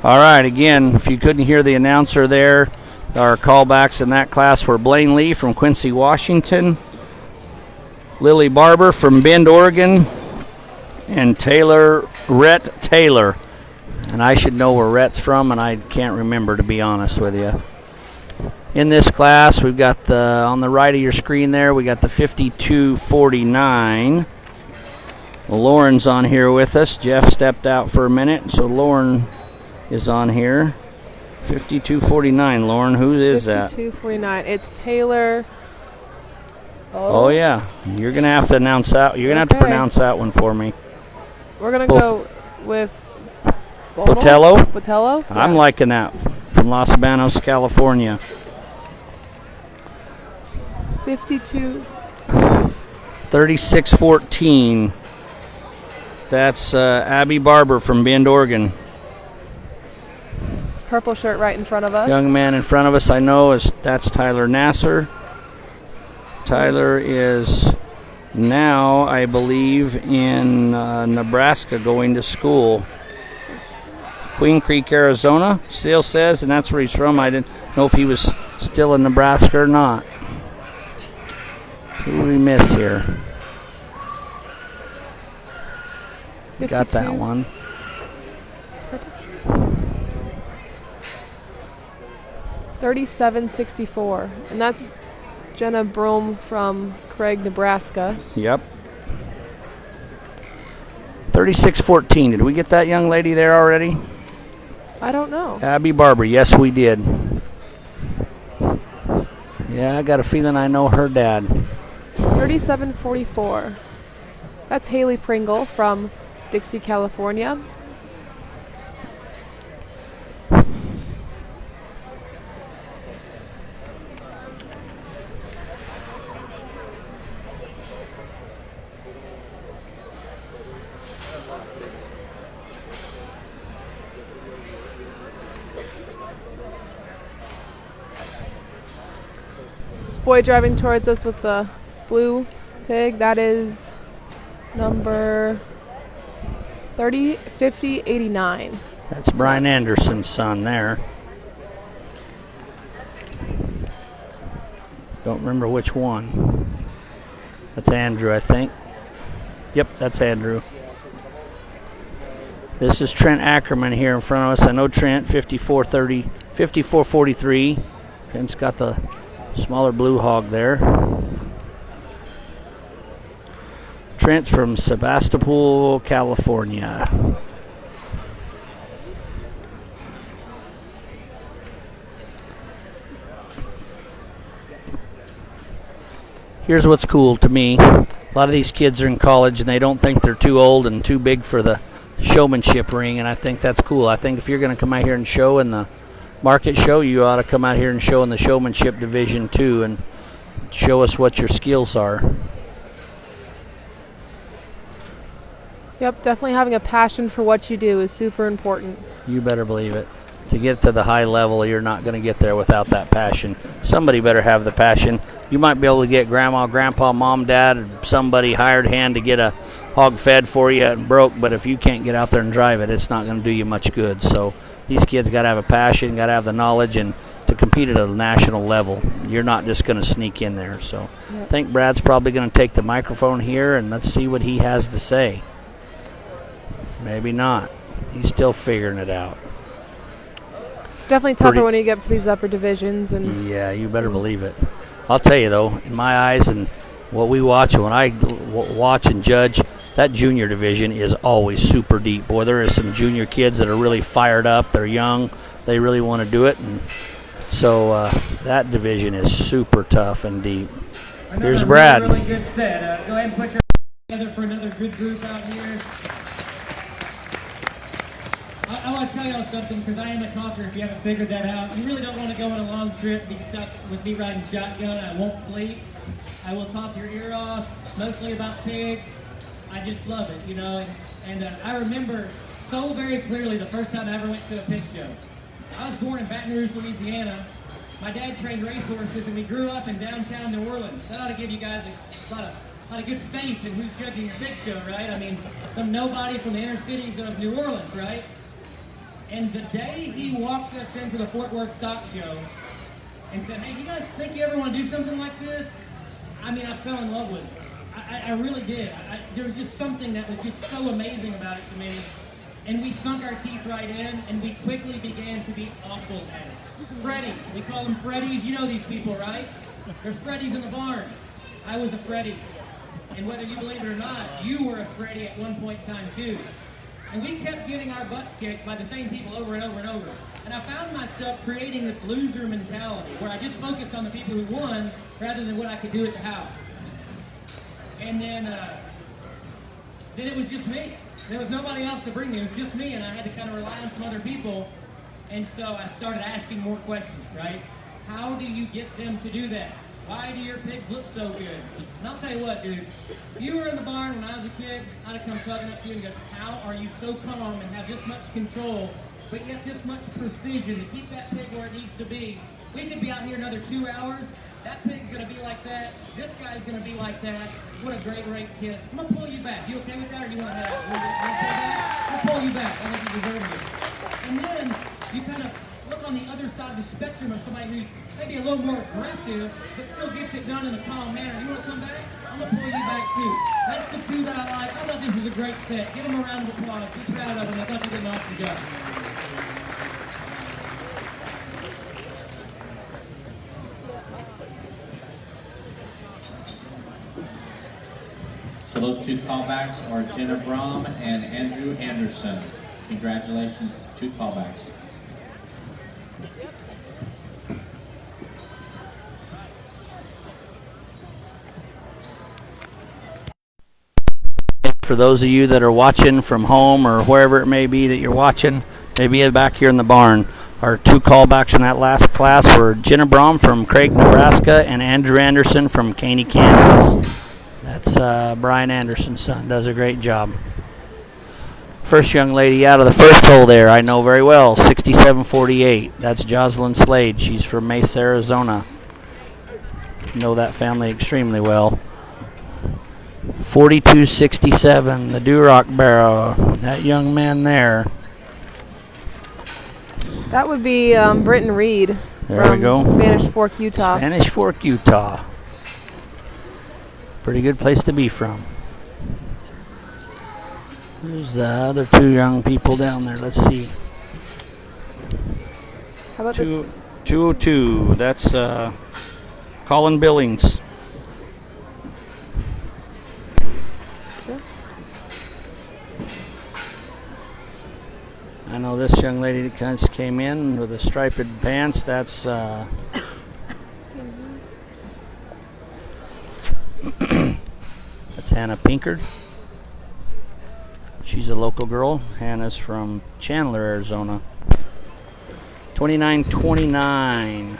All right, again, if you couldn't hear the announcer there, our callbacks in that class were Blaine Lee from Quincy, Washington, Lily Barber from Bend, Oregon, and Rhett Taylor. And I should know where Rhett's from, and I can't remember, to be honest with you. In this class, we've got on the right of your screen there, we got the 5249. Lauren's on here with us. Jeff stepped out for a minute, so Lauren is on here. 5249, Lauren, who is that? 5249, it's Taylor. Oh, yeah. You're going to have to announce that. You're going to have to pronounce that one for me. We're going to go with Botello? Botello? Yeah. I'm liking that. From Los Banos, California. 3614. That's Abby Barber from Bend, Oregon. This purple shirt right in front of us. Young man in front of us, I know, that's Tyler Nasser. Tyler is now, I believe, in Nebraska going to school. Queen Creek, Arizona, still says, and that's where he's from. I didn't know if he was still in Nebraska or not. Who did we miss here? 52. Got that one. 3764, and that's Jenna Brom from Craig, Nebraska. Yep. 3614. Did we get that young lady there already? I don't know. Abby Barber. Yes, we did. Yeah, I got a feeling I know her dad. 3744. That's Haley Pringle from Dixie, California. boy driving towards us with the blue pig, that is number 5089. That's Brian Anderson's son there. Don't remember which one. That's Andrew, I think. Yep, that's Andrew. This is Trent Ackerman here in front of us. I know Trent, 5443. Trent's got the smaller blue hog there. Trent's from Sebastopol, California. Here's what's cool to me. A lot of these kids are in college and they don't think they're too old and too big for the showmanship ring, and I think that's cool. I think if you're going to come out here and show in the market show, you ought to come out here and show in the showmanship division too and show us what your skills are. Yep, definitely having a passion for what you do is super important. You better believe it. To get to the high level, you're not going to get there without that passion. Somebody better have the passion. You might be able to get grandma, grandpa, mom, dad, or somebody hired hand to get a hog fed for you and broke, but if you can't get out there and drive it, it's not going to do you much good. So these kids got to have a passion, got to have the knowledge, and to compete at a national level, you're not just going to sneak in there. So I think Brad's probably going to take the microphone here, and let's see what he has to say. Maybe not. He's still figuring it out. It's definitely tougher when you get up to these upper divisions. And yeah, you better believe it. I'll tell you, though, in my eyes and what we watch, when I watch and judge, that junior division is always super deep. Boy, there is some junior kids that are really fired up. They're young. They really want to do it. And so that division is super tough and deep. Here's Brad. Really good set. Go ahead and put your together for another good group out here. I want to tell y'all something, because I am a talker if you haven't figured that out. You really don't want to go on a long trip, be stuck with me riding shotgun. I won't sleep. I will talk your ear off, mostly about pigs. I just love it, you know. And I remember so very clearly the first time I ever went to a pig show. I was born in Baton Rouge, Louisiana. My dad trained racehorses, and we grew up in downtown New Orleans. That ought to give you guys a lot of good faith in who's judging your pig show, right? I mean, some nobody from the inner cities of New Orleans, right? And the day he walked us into the Fort Worth Stock Show and said, hey, you guys think you ever want to do something like this? I mean, I fell in love with it. I really did. There was just something that was just so amazing about it to me. And we sunk our teeth right in, and we quickly began to be awful at it. Freddies. We call them Freddies. You know these people, right? There's Freddies in the barn. I was a Freddie. And whether you believe it or not, you were a Freddie at one point in time, too. And we kept getting our butts kicked by the same people over and over and over. And I found myself creating this loser mentality where I just focused on the people who won rather than what I could do at the house. And then it was just me. There was nobody else to bring me. It was just me, and I had to kind of rely on some other people. And so I started asking more questions, right? How do you get them to do that? Why do your pigs look so good? And I'll tell you what, dude. If you were in the barn when I was a kid, I'd have come tugging up to you and go, how are you so calm and have this much control, but yet this much precision to keep that pig where it needs to be? We could be out here another 2 hours. That pig's going to be like that. This guy's going to be like that. What a great kid. I'm going to pull you back. You okay with that, or do you want to have it? I'll pull you back. I think you deserve it. And then you kind of look on the other side of the spectrum of somebody who's maybe a little more aggressive, but still gets it done in a calm manner. You want to come back? I'm going to pull you back, too. That's the two that I like. I thought this was a great set. Give them a round of applause. Be proud of them. I thought they did an awesome job. So those two callbacks are Jenna Brom and Andrew Anderson. Congratulations, two callbacks. For those of you that are watching from home or wherever it may be that you're watching, maybe back here in the barn, our two callbacks in that last class were Jenna Brom from Craig, Nebraska, and Andrew Anderson from Caney, Kansas. That's Brian Anderson's son. Does a great job. First young lady out of the first hole there, I know very well, 6748. That's Jocelyn Slade. She's from Mesa, Arizona. Know that family extremely well. 4267, the Duroc Barrow. That young man there. That would be Britton Reed. There from we go. Spanish Fork, Utah. Spanish Fork, Utah. Pretty good place to be from. There's the other two young people down there. Let's see. How about this? 202. That's Colin Billings. I know this young lady that kind of came in with the striped pants. That's that's Hannah Pinkard. She's a local girl. Hannah's from Chandler, Arizona. 2929.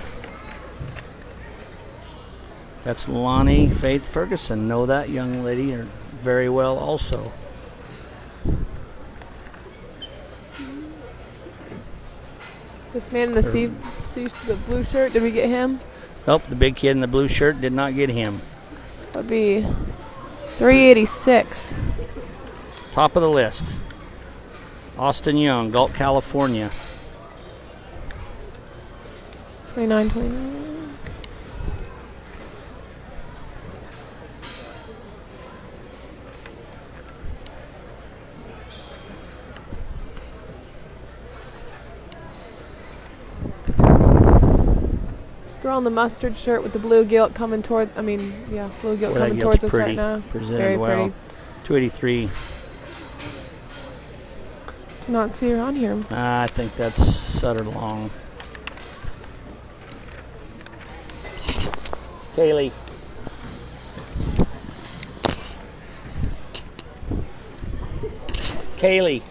That's Lonnie Faith Ferguson. Know that young lady very well also. This man in the the blue shirt, did we get him? Nope, the big kid in the blue shirt did not get him. That'd be 386. Top of the list. Austin Young, Galt, California. 2929. Girl in the mustard shirt with the blue gilt coming toward, blue gilt coming towards us right now. Presented Very well. pretty. 283. Do not see her on here. I think that's Sutter Long. Kaylee. Kaylee.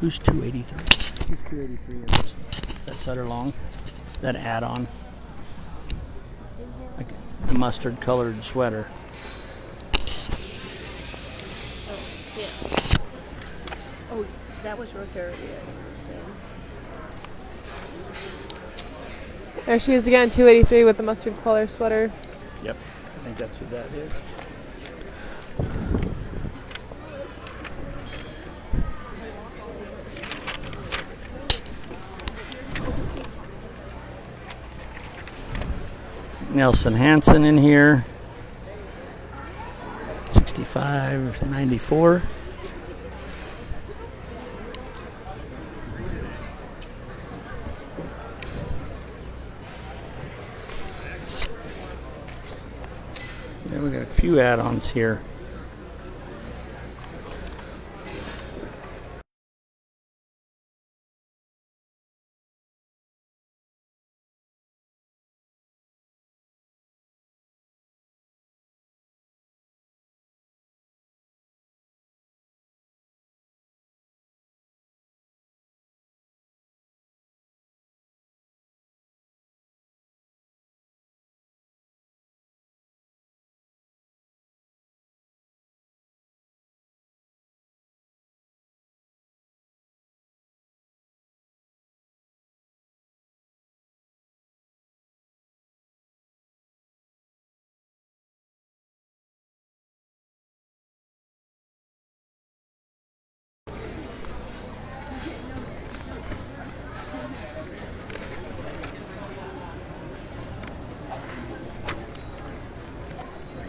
Who's 283? Who's 283? Is that Sutter Long? Is that add-on? Like a mustard colored sweater. Yeah. Oh, that was right there. There she is again, 283 with the mustard color sweater. Yep. I think that's who that is. Nelson Hansen in here. 65.94. Then we got a few add-ons here.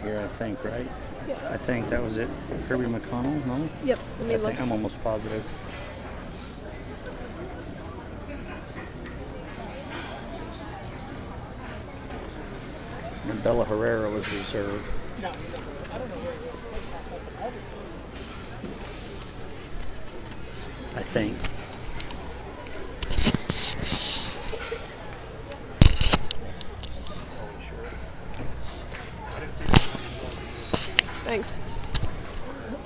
Here, I think, right? Yeah. I think that was it. Kirby McConnell, no? Yep. Let me look. I'm almost positive. And Bella Herrera was reserve. No. I think. Thanks.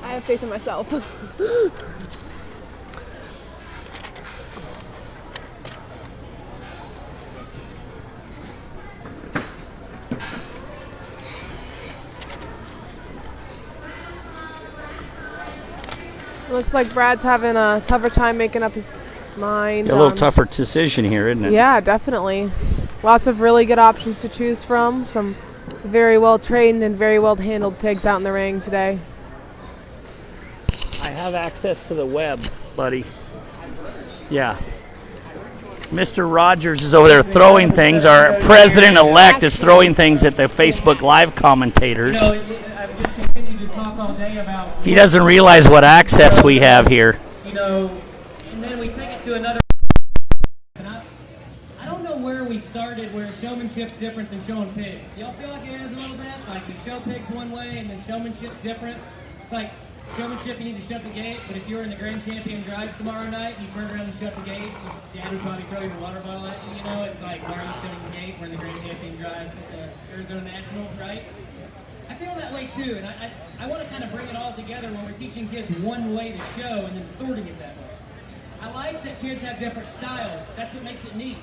I have faith in myself. Looks like Brad's having a tougher time making up his mind. A little tougher decision here, isn't it? Yeah, definitely. Lots of really good options to choose from. Some very well trained and very well handled pigs out in the ring today. I have access to the web, buddy. Yeah. Mr. Rogers is over there throwing things. Our president-elect is throwing things at the Facebook Live commentators. You know, I've just continued to talk all day about. He doesn't realize what access we have here. You know, and then we take it to another. And I don't know where we started, where showmanship's different than showing pigs. Y'all feel like it is a little bit? Like we show pigs one way and then showmanship's different? It's like showmanship, you need to shut the gate, but if you're in the Grand Champion drive tomorrow night and you turn around and shut the gate, Dad would probably throw your water bottle at you, you know? It's like, why are you shutting the gate? We're in the Grand Champion drive at the Arizona National, right? I feel that way too, and I want to kind of bring it all together when we're teaching kids one way to show and then sorting it that way. I like that kids have different styles. That's what makes it neat.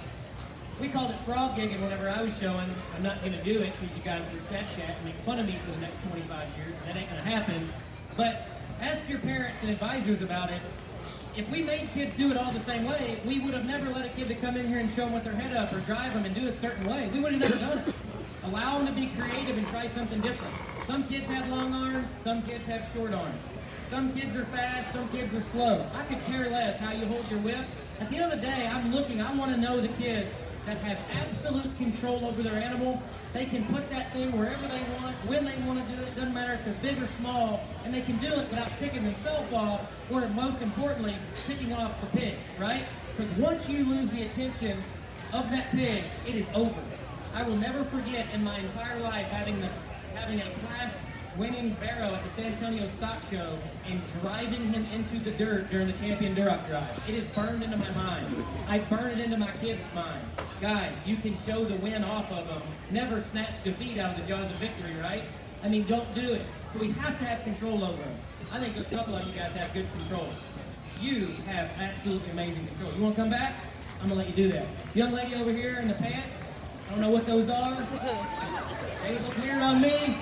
We called it frog gigging whenever I was showing. I'm not going to do it because you guys will Snapchat and make fun of me for the next 25 years. That ain't going to happen. But ask your parents and advisors about it. If we made kids do it all the same way, we would have never let a kid to come in here and show them with their head up or drive them and do it a certain way. We would have never done it. Allow them to be creative and try something different. Some kids have long arms, some kids have short arms. Some kids are fast, some kids are slow. I could care less how you hold your whip. At the end of the day, I want to know the kids that have absolute control over their animal. They can put that thing wherever they want, when they want to do it. Doesn't matter if they're big or small, and they can do it without ticking themselves off, or most importantly, ticking off the pig, right? Because once you lose the attention of that pig, it is over. I will never forget in my entire life having a class-winning barrow at the San Antonio Stock Show and driving him into the dirt during the Champion Duroc Drive. It is burned into my mind. I burn it into my kids' mind. Guys, you can show the win off of them. Never snatch defeat out of the jaws of victory, right? I mean, don't do it. So we have to have control over them. I think a couple of you guys have good control. You have absolutely amazing control. You want to come back? I'm going to let you do that. Young lady over here in the pants, I don't know what those are. They look weird on me.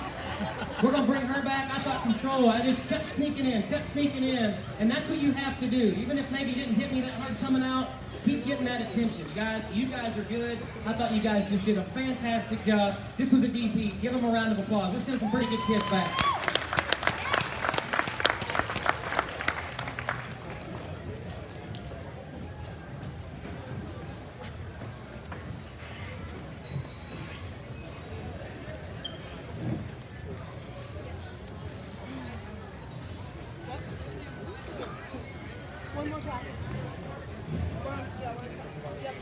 We're going to bring her back. I thought control. I just kept sneaking in. And that's what you have to do. Even if maybe you didn't hit me that hard coming out, keep getting that attention. Guys, you guys are good. I thought you guys just did a fantastic job. This was a DP. Give them a round of applause. We're sending some pretty good kids back. One more class. Yep.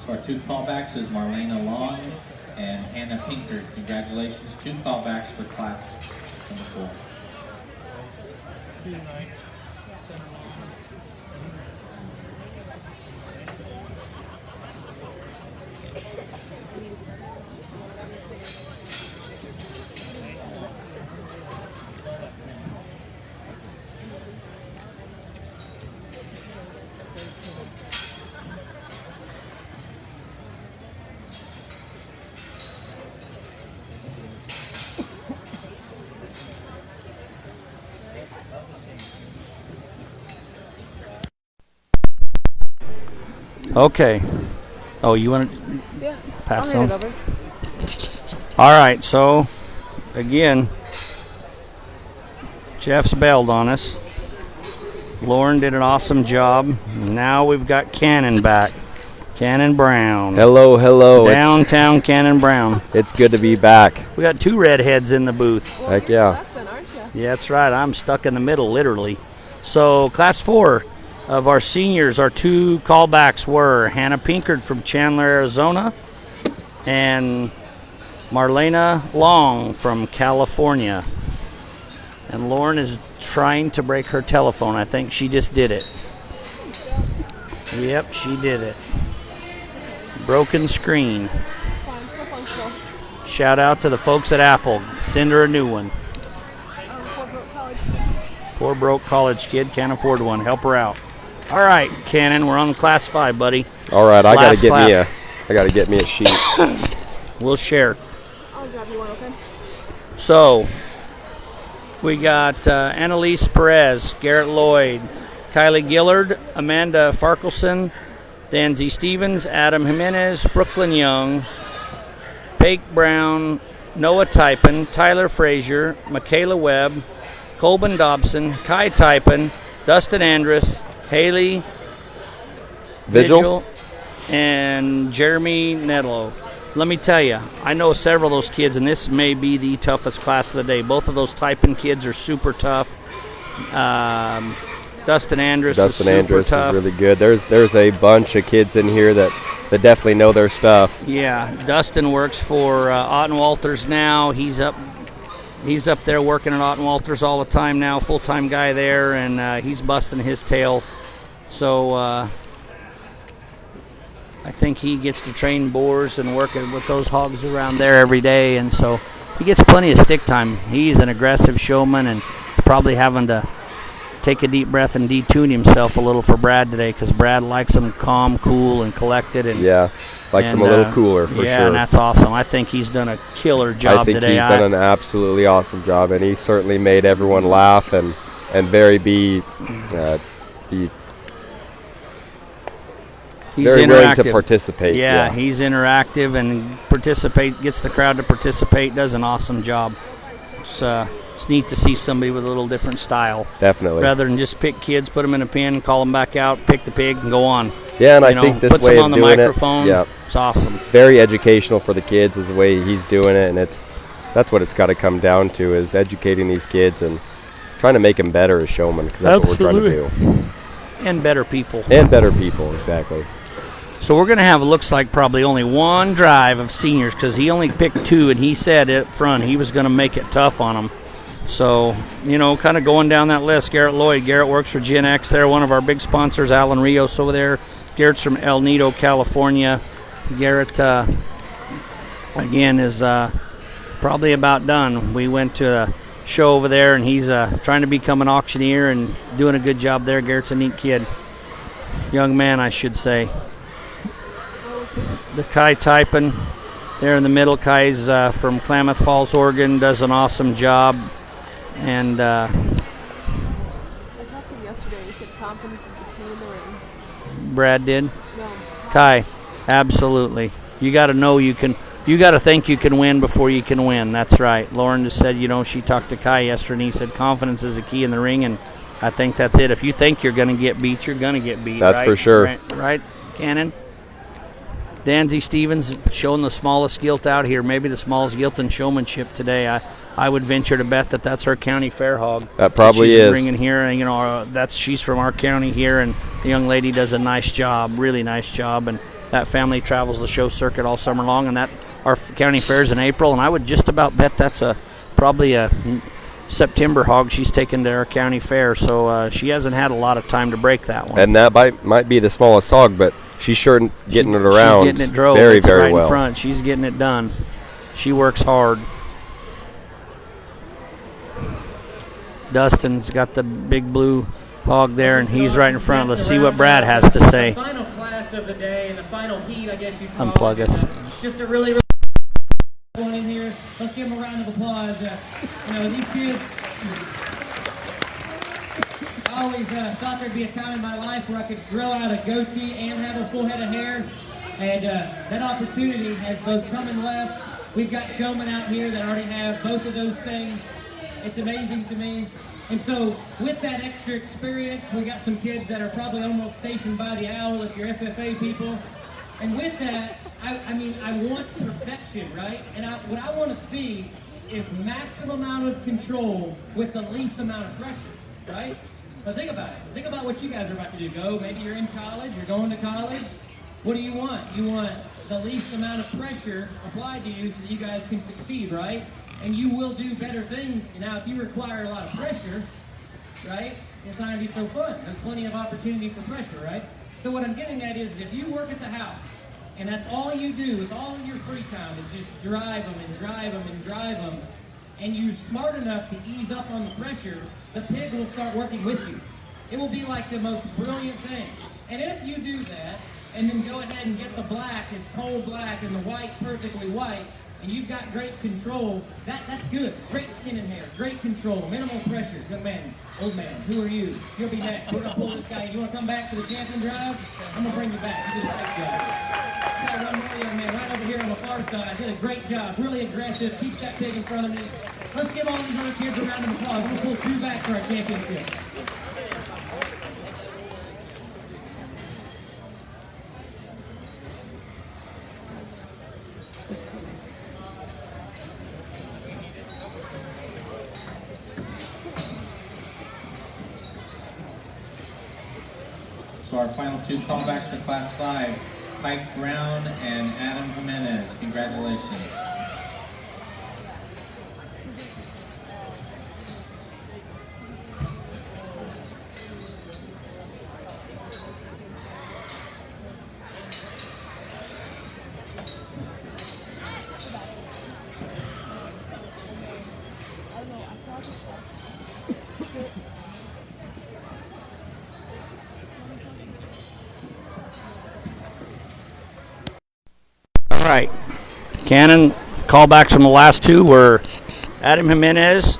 So our two callbacks is Marlena Long and Hannah Pinker. Congratulations, two callbacks for class number 4. Okay. Oh, you want to Yeah. pass I'll on? hand it over. All right. So, again, Jeff's bailed on us. Lauren did an awesome job. Now we've got Cannon back. Cannon Brown. Hello. Downtown Cannon Brown. It's good to be back. We got two redheads in the booth. Well, Heck you're yeah. stuck then, aren't you? Yeah, that's right. I'm stuck in the middle, literally. So, class 4 of our seniors, our two callbacks were Hannah Pinkard from Chandler, Arizona, and Marlena Long from California. And Lauren is trying to break her telephone. I think she just did it. Yep, she did it. Broken screen. Fine, still functional. Shout out to the folks at Apple. Send her a new one. Corporate college. Poor broke college kid, can't afford one. Help her out. All right, Cannon, we're on class 5, buddy. All right, I Last gotta class. get me a sheet. We'll share. I'll grab you one, okay? So, we got Annalise Perez, Garrett Lloyd, Kylie Gillard, Amanda Farkelson, Danzy Stevens, Adam Jimenez, Brooklyn Young, Paige Brown, Noah Typin, Tyler Frazier, Michaela Webb, Colbin Dobson, Kai Typin, Dustin Andrus, Haley Vigil, and Jeremy Nedlow. Let me tell you, I know several of those kids, and this may be the toughest class of the day. Both of those Typin kids are super tough. Dustin Andrus is super tough. Is really good. There's a bunch of kids in here that definitely know their stuff. Yeah, Dustin works for Otten Walters now. He's up there working at Otten Walters all the time now, full-time guy there, and he's busting his tail. So I think he gets to train boars and working with those hogs around there every day, and so he gets plenty of stick time. He's an aggressive showman and probably having to take a deep breath and detune himself a little for Brad today, because Brad likes him calm, cool, and collected. And likes him a little cooler for sure. Yeah, and that's awesome. I think he's done a killer job I think today. He's done an absolutely awesome job, and he certainly made everyone laugh and be he's very willing to interactive. participate. Yeah, he's interactive and gets the crowd to participate, does an awesome job. It's neat to see somebody with a little different style. Definitely. Rather than just pick kids, put them in a pen, call them back out, pick the pig, and go on. Yeah, and I think this puts way them of on the doing microphone. It's awesome. Very educational for the kids is the way he's doing it, and that's what it's got to come down to, is educating these kids and trying to make them better as showmen, because that's what we're trying to do. And better people. Exactly. So we're going to have, it looks like, probably only one drive of seniors, because he only picked 2, and he said up front he was going to make it tough on them. So, kind of going down that list, Garrett Lloyd. Garrett works for Gen X there, one of our big sponsors, Alan Rios over there. Garrett's from El Nido, California. Garrett, again, is probably about done. We went to a show over there, and he's trying to become an auctioneer and doing a good job there. Garrett's a neat kid. Young man, I should say. The Kai Typin there in the middle. Kai's from Klamath Falls, Oregon, does an awesome job. And I talked to him yesterday. He said confidence is the key in the ring. Brad did? No. Kai, absolutely. You got to know you can. You got to think you can win before you can win. That's right. Lauren just said, she talked to Kai yesterday, and he said confidence is the key in the ring, and I think that's it. If you think you're going to get beat, you're going to get beat. That's right? for sure. Right, Cannon? Danzy Stevens showing the smallest gilt out here, maybe the smallest gilt in showmanship today. I would venture to bet that that's her county fair hog. That probably she's is. Bringing here, and she's from our county here, and the young lady does a nice job, really nice job, and that family travels the show circuit all summer long, and that our county fair is in April, and I would just about bet that's probably a September hog she's taken to our county fair, so she hasn't had a lot of time to break that one. And that might be the smallest hog, but she's sure getting it around. She's getting it drove. Very, it's very right well. in front. She's getting it done. She works hard. Dustin's got the big blue hog there, and he's right in front. Let's see what Brad has to say. The final class of the day, and the final heat, I guess you'd call Unplug it. us. Just a really one in here. Let's give them a round of applause. These kids. I always thought there'd be a time in my life where I could grow out a goatee and have a full head of hair, and that opportunity has both come and left. We've got showmen out here that already have both of those things. It's amazing to me. And so with that extra experience, we got some kids that are probably almost stationed by the hour if you're FFA people. And with that, I want perfection, right? And what I want to see is maximum amount of control with the least amount of pressure, right? But think about it. Think about what you guys are about to do. Maybe you're in college, you're going to college. What do you want? You want the least amount of pressure applied to you so that you guys can succeed, right? And you will do better things. Now, if you require a lot of pressure, right, it's not going to be so fun. There's plenty of opportunity for pressure, right? So what I'm getting at is if you work at the house, and that's all you do with all of your free time is just drive them and drive them and drive them, and you're smart enough to ease up on the pressure, the pig will start working with you. It will be like the most brilliant thing. And if you do that, and then go ahead and get the black as coal black and the white perfectly white, and you've got great control, that's good. Great skin and hair, great control, minimal pressure. Good man, old man, who are you? You'll be next. We're gonna pull this guy. You wanna come back to the champion drive? I'm gonna bring you back. You did a great job. Got one more young man right over here on the far side. Did a great job, really aggressive, keeps that pig in front of me. Let's give all these other kids a round of applause. I'm gonna pull 2 back for our championship. So our final 2 callbacks for Class 5, Mike Brown and Adam Jimenez. Congratulations. All right. Cannon callbacks from the last 2 were Adam Jimenez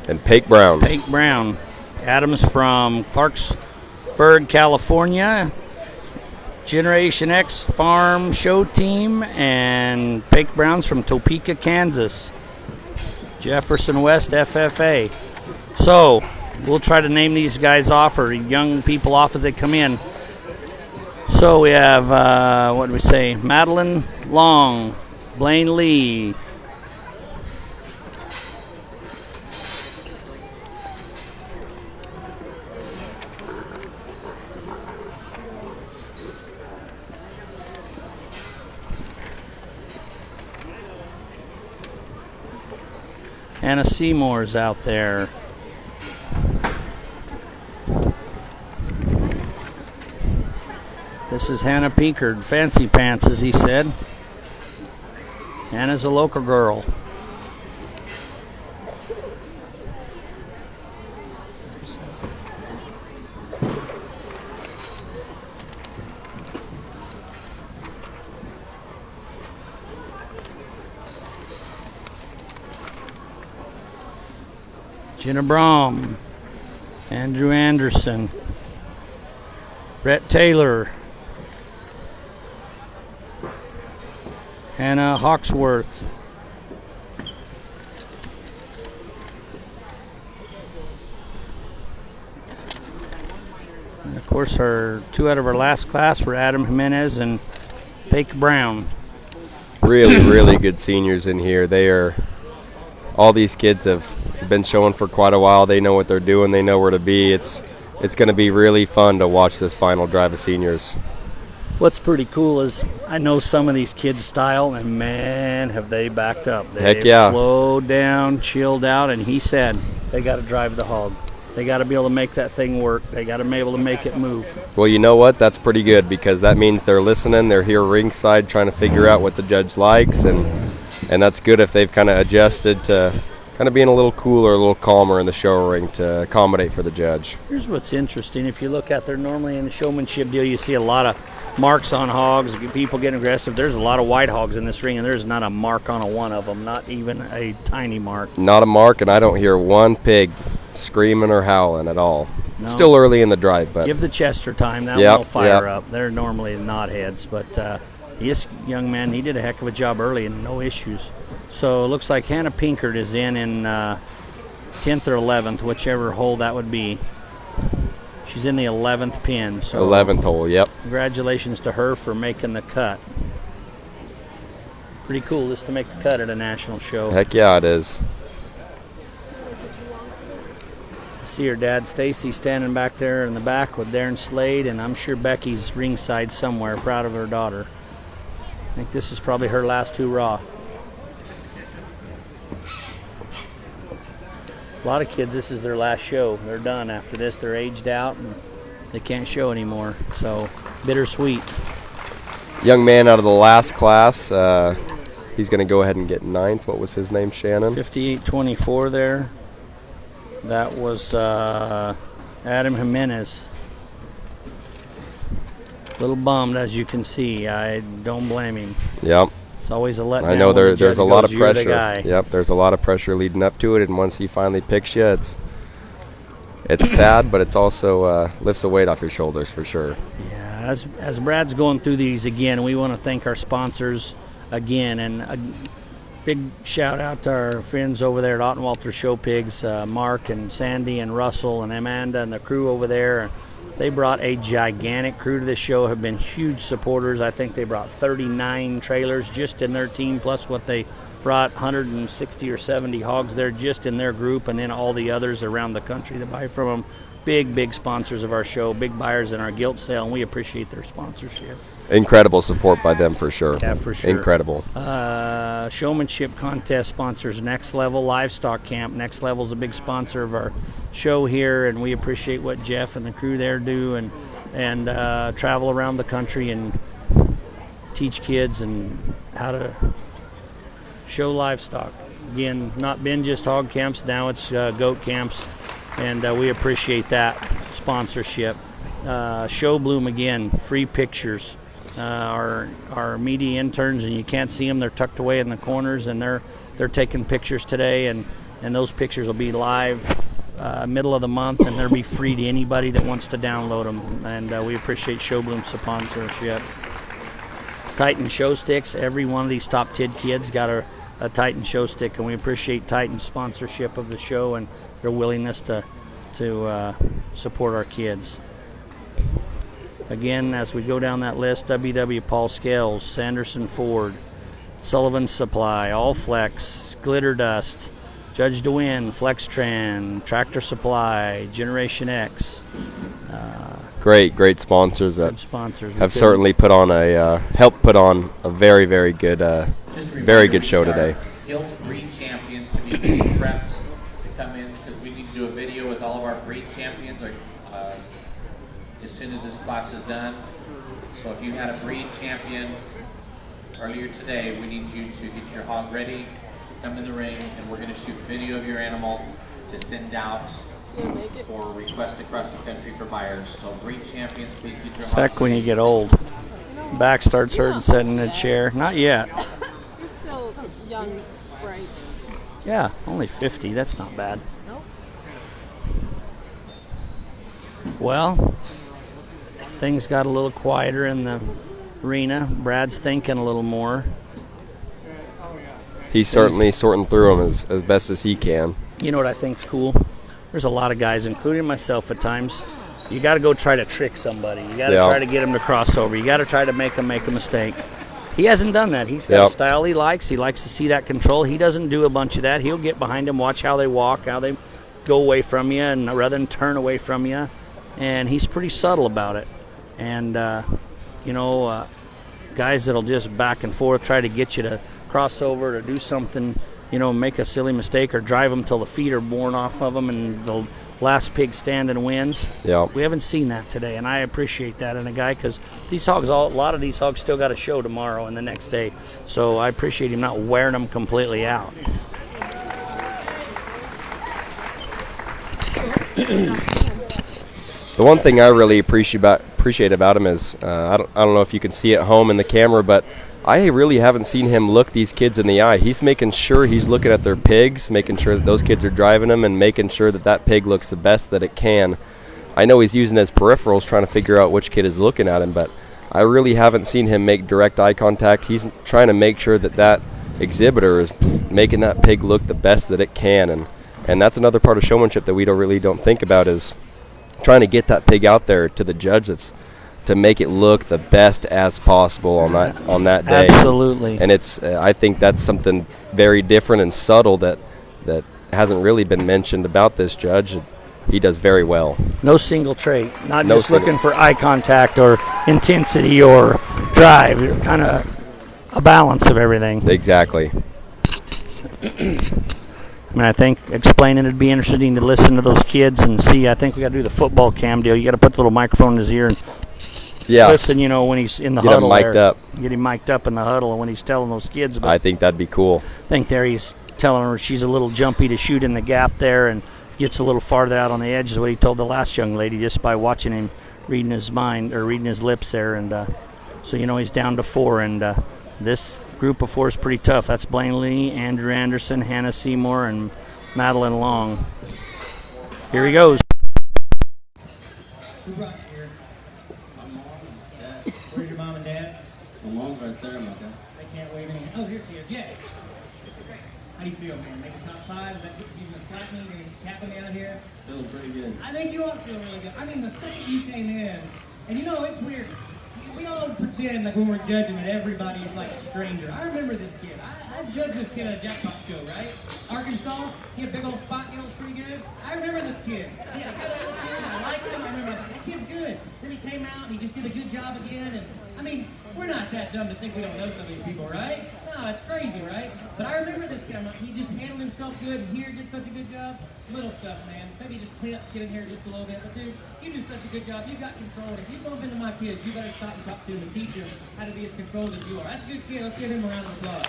And Pake Brown. Pake Brown. Adam's from Clarksburg, California. Generation X Farm Show Team. And Pake Brown's from Topeka, Kansas. Jefferson West FFA. So we'll try to name these guys off, or young people off, as they come in. So we have, what do we say? Madeline Long, Blaine Lee, Anna Seymour's out there. This is Hannah Pinkard, Fancy Pants, as he said. Hannah's a local girl. Jenna Brom, Andrew Anderson, Brett Taylor, Hannah Hawksworth, and of course our 2 out of our last class were Adam Jimenez and Pake Brown. Really good seniors in here. All these kids have been showing for quite a while. They know what they're doing. They know where to be. It's going to be really fun to watch this final drive of seniors. What's pretty cool is I know some of these kids' style, and man, have they backed up. They've slowed down, chilled out, and he said they got to drive the hog. They got to be able to make that thing work. They got to be able to make it move. Well, you know what? That's pretty good, because that means they're listening. They're here ringside trying to figure out what the judge likes, and that's good if they've kind of adjusted to kind of being a little cooler, a little calmer in the show ring to accommodate for the judge. Here's what's interesting. If you look out there, normally in the showmanship deal, you see a lot of marks on hogs, people getting aggressive. There's a lot of white hogs in this ring, and there's not a mark on one of them, not even a tiny mark. Not a mark, and I don't hear one pig screaming or howling at all. No. Still early in the drive, but give the Chester time. That one will fire up. They're normally knotheads, but this young man, he did a heck of a job early and no issues. So it looks like Hannah Pinkard is in 10th or 11th, whichever hole that would be. She's in the 11th pin. So 11th hole, yep. Congratulations to her for making the cut. Pretty cool just to make the cut at a national show. Heck yeah, it is. I see her dad, Stacy, standing back there in the back with Darren Slade, and I'm sure Becky's ringside somewhere, proud of her daughter. I think this is probably her last hurrah. A lot of kids, this is their last show. They're done after this. They're aged out and they can't show anymore. So bittersweet. Young man out of the last class. He's going to go ahead and get 9th. What was his name, Shannon? 58-24 there. That was Adam Jimenez. Little bummed, as you can see. I don't blame him. Yep. It's always a letdown. I know when the there's judge a lot goes, of "You're the pressure. guy." Yep, there's a lot of pressure leading up to it, and once he finally picks you, it's sad, but it's also lifts a weight off your shoulders for sure. Yeah, as Brad's going through these again, we want to thank our sponsors again, and a big shout out to our friends over there at Ottenwalter Show Pigs, Mark and Sandy and Russell and Amanda and the crew over there. They brought a gigantic crew to the show, have been huge supporters. I think they brought 39 trailers just in their team, plus what they brought 160 or 70 hogs there just in their group, and then all the others around the country that buy from them. Big sponsors of our show, big buyers in our gilt sale, and we appreciate their sponsorship. Incredible support by them for sure. Yeah, for sure. Incredible. Showmanship contest sponsors Next Level Livestock Camp. Next Level is a big sponsor of our show here, and we appreciate what Jeff and the crew there do, and travel around the country and teach kids and how to show livestock. Again, not been just hog camps, now it's goat camps, and we appreciate that sponsorship. Show Bloom again, free pictures. Our media interns, and you can't see them, they're tucked away in the corners, and they're taking pictures today, and those pictures will be live middle of the month, and they'll be free to anybody that wants to download them, and we appreciate Show Bloom's sponsorship. Titan Show Sticks, every one of these top 10 kids got a Titan Show Stick, and we appreciate Titan's sponsorship of the show and their willingness to support our kids. Again, as we go down that list, WW Paul Scales, Sanderson Ford, Sullivan Supply, All Flex, Glitter Dust, Judge DeWin, Flextran, Tractor Supply, Generation X. Great sponsors that Good sponsors. have certainly put on helped put on a very good show today. Gilt breed champions to be prepped to come in, because we need to do a video with all of our breed champions as soon as this class is done. So if you had a breed champion earlier today, we need you to get your hog ready to come in the ring, and we're going to shoot video of your animal to send out for request across the country for buyers. So breed champions, please get your Sec when you get old. Back starts hurting sitting in a chair. Not yet. You're still young, right? Yeah, only 50. That's not bad. Nope. Well, things got a little quieter in the arena. Brad's thinking a little more. He's certainly sorting through them as best as he can. You know what I think's cool? There's a lot of guys, including myself at times, you got to go try to trick somebody. You got to try to get them to cross over. You got to try to make them make a mistake. He hasn't done that. He's got a style he likes. He likes to see that control. He doesn't do a bunch of that. He'll get behind them, watch how they walk, how they go away from you, and rather than turn away from you. And he's pretty subtle about it. And, guys that'll just back and forth, try to get you to cross over, to do something, make a silly mistake, or drive them till the feet are worn off of them and the last pig standing wins. Yeah. We haven't seen that today, and I appreciate that in a guy, because these hogs, a lot of these hogs still got a show tomorrow and the next day. So I appreciate him not wearing them completely out. The one thing I really appreciate about him is I don't know if you can see it at home in the camera, but I really haven't seen him look these kids in the eye. He's making sure he's looking at their pigs, making sure that those kids are driving them, and making sure that pig looks the best that it can. I know he's using his peripherals trying to figure out which kid is looking at him, but I really haven't seen him make direct eye contact. He's trying to make sure that exhibitor is making that pig look the best that it can, and that's another part of showmanship that we don't think about, is trying to get that pig out there to the judge to make it look the best as possible on that day. Absolutely. And it's I think that's something very different and subtle that hasn't really been mentioned about this judge. He does very well. No single trait. Not just looking for eye contact or intensity or drive. Kind of a balance of everything. Exactly. I think explaining it'd be interesting to listen to those kids and see. I think we got to do the football cam deal. You got to put the little microphone in his ear and listen. When he's in the huddle, get him mic'd up. Get him mic'd up in the huddle, and when he's telling those kids about. I think that'd be cool. I think there he's telling her she's a little jumpy to shoot in the gap there, and gets a little farther out on the edge is what he told the last young lady just by watching him reading his mind or reading his lips there. And so, you know, he's down to 4. And this group of 4 is pretty tough. That's Blaine Lee, Andrew Anderson, Hannah Seymour, and Madeline Long. Here he goes. Who brought you here? My mom and dad. Where's your mom and dad? My mom's right there, my dad. They can't wave any. Oh, here she is. Yes. How do you feel, man? Make a top 5? Is that you gonna slap me? You're gonna tap me out here? Feels pretty good. I think you ought to feel really good. I mean, the second you came in, and you know, it's weird. We all pretend like when we're judging that everybody is like a stranger. I remember this kid. I judged this kid at a jackpot show, right? Arkansas. He had a big old spot deal, was pretty good. I remember this kid. He had a good attitude. I liked him. I remember that kid's good. Then he came out and he just did a good job again. And I mean, we're not that dumb to think we don't know some of these people, right? No, it's crazy, right? But I remember this guy. He just handled himself good. And here did such a good job. Little stuff, man. Maybe just clean up skin in here just a little bit. But dude, you do such a good job. You got control. If you bump into my kids, you better stop and talk to them and teach them how to be as controlled as you are. That's a good kid. Let's give him a round of applause.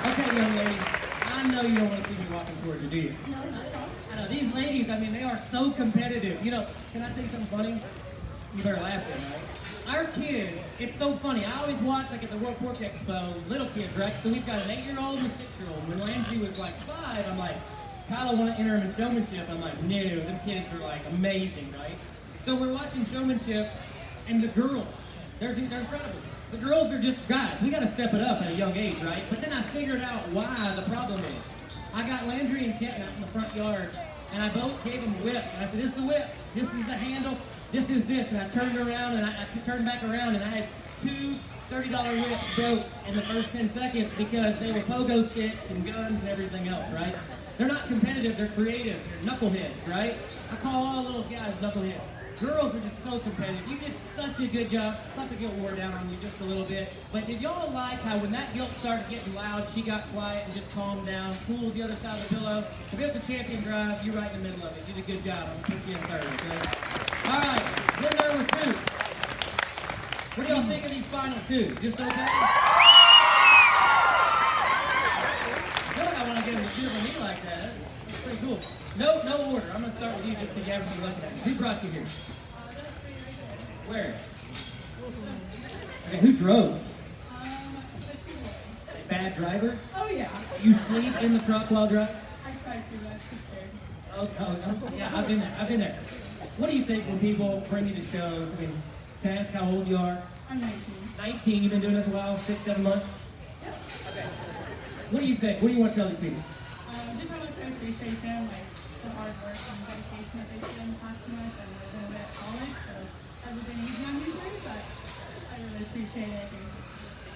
Okay, young lady. I know you don't want to see me walking towards you, do you? No, not at all. I know these ladies. I mean, they are so competitive. You know, can I tell you something funny? You better laugh then, right? Our kids, it's so funny. I always watch, like at the World Pork Expo, little kids, right? So we've got an 8-year-old and a 6-year-old. When Landry was like 5, I'm like, Kyle, I want to enter him in showmanship. I'm like, no, them kids are like amazing, right? So we're watching showmanship, and the girls, they're incredible. The girls are just, guys, we got to step it up at a young age, right? But then I figured out why the problem is. I got Landry and Kenton out in the front yard, and I both gave them a whip. And I said, this is the whip, this is the handle, this is this. And I turned around, and I turned back around, and I had 2 $30 whips broke in the first 10 seconds because they were pogo sticks and guns and everything else, right? They're not competitive, they're creative, they're knuckleheads, right? I call all little guys knuckleheads. Girls are just so competitive. You did such a good job. Let the guilt wore down on you just a little bit. But did y'all like how when that guilt started getting loud, she got quiet and just calmed down, pulls the other side of the pillow? If it's a champion drive, you're right in the middle of it. You did a good job. I'm going to put you in third, okay? All right, then there were 2. What do y'all think of these final 2? Just okay? I feel like I want to get them to cheer for me like that. That's pretty cool. No order. I'm going to start with you just because you haven't been looking at me. Who brought you here? Where? Okay, who drove? Bad driver? Oh, yeah. You sleep in the truck while driving? I tried to, that's too scared. Oh, yeah, I've been there. What do you think when people bring you to shows? I mean, can I ask how old you are? I'm 19. 19, you've been doing this a while, 6, 7 months? Yep. Okay. What do you think? What do you want to tell these people? Just how much I appreciate them, like the hard work and dedication that they put in the past 2 months. I'm a little bit at college, so it hasn't been easy on these days, but I really appreciate it.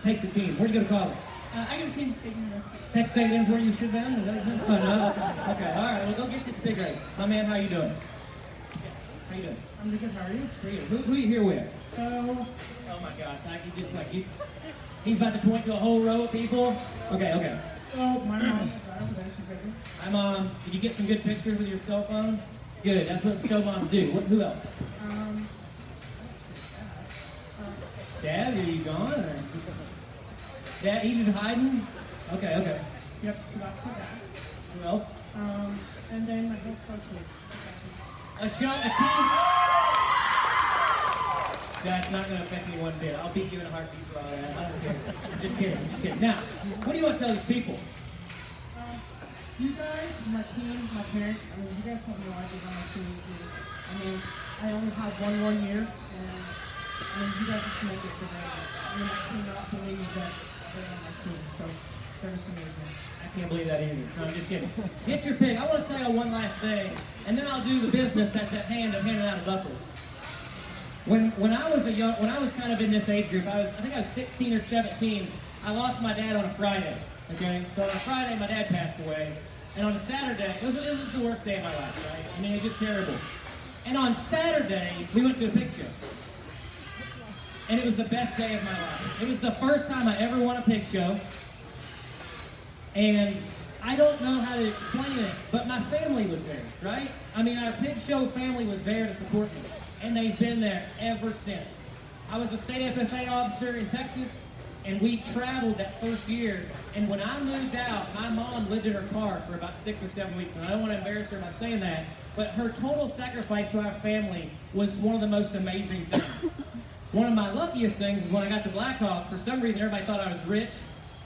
Takes a team. Where'd you go to college? I go to Kansas State University. Texas State is where you should have been? Is that good? Oh, no? Okay, all right. Well, go get this big race. My man, how you doing? How you doing? I'm good. How are you? Pretty good. Who are you here with? So, Oh my gosh, I can just like you. He's about to point to a whole row of people. Okay. my mom drives there. She's ready. Hi, Mom. Did you get some good pictures with your cell phone? Good. That's what show moms do. Who else? Dad, are you gone? Or? Dad, he's just hiding? Okay. Yep, so that's my dad. Who else? And then my whole coach. A team. That's not going to affect me one bit. I'll beat you in a heartbeat for all that. I don't care. Just kidding. Now, what do you want to tell these people? You guys, my team, my parents, I mean, you guys helped me a lot on my team. I mean, I only have one more year, and I mean, you guys just make it for them. I mean, I cannot believe that they're on my team, so they're just amazing. I can't believe that either. No, I'm just kidding. Get your pick. I want to tell you one last thing, and then I'll do the business that's at hand of handing out a buckle. When I was kind of in this age group, I think I was 16 or 17. I lost my dad on a Friday. Okay, so on a Friday my dad passed away, and on a Saturday, this was the worst day of my life, right? I mean, it's just terrible. And on Saturday we went to a pig show, and it was the best day of my life. It was the first time I ever won a pig show, and I don't know how to explain it, but my family was there, right? I mean, our pig show family was there to support me, and they've been there ever since. I was a state FFA officer in Texas, And we traveled that first year. And when I moved out, my mom lived in her car for about 6 or 7 weeks. And I don't want to embarrass her by saying that, but her total sacrifice to our family was one of the most amazing things. One of my luckiest things is when I got to Blackhawk, for some reason everybody thought I was rich.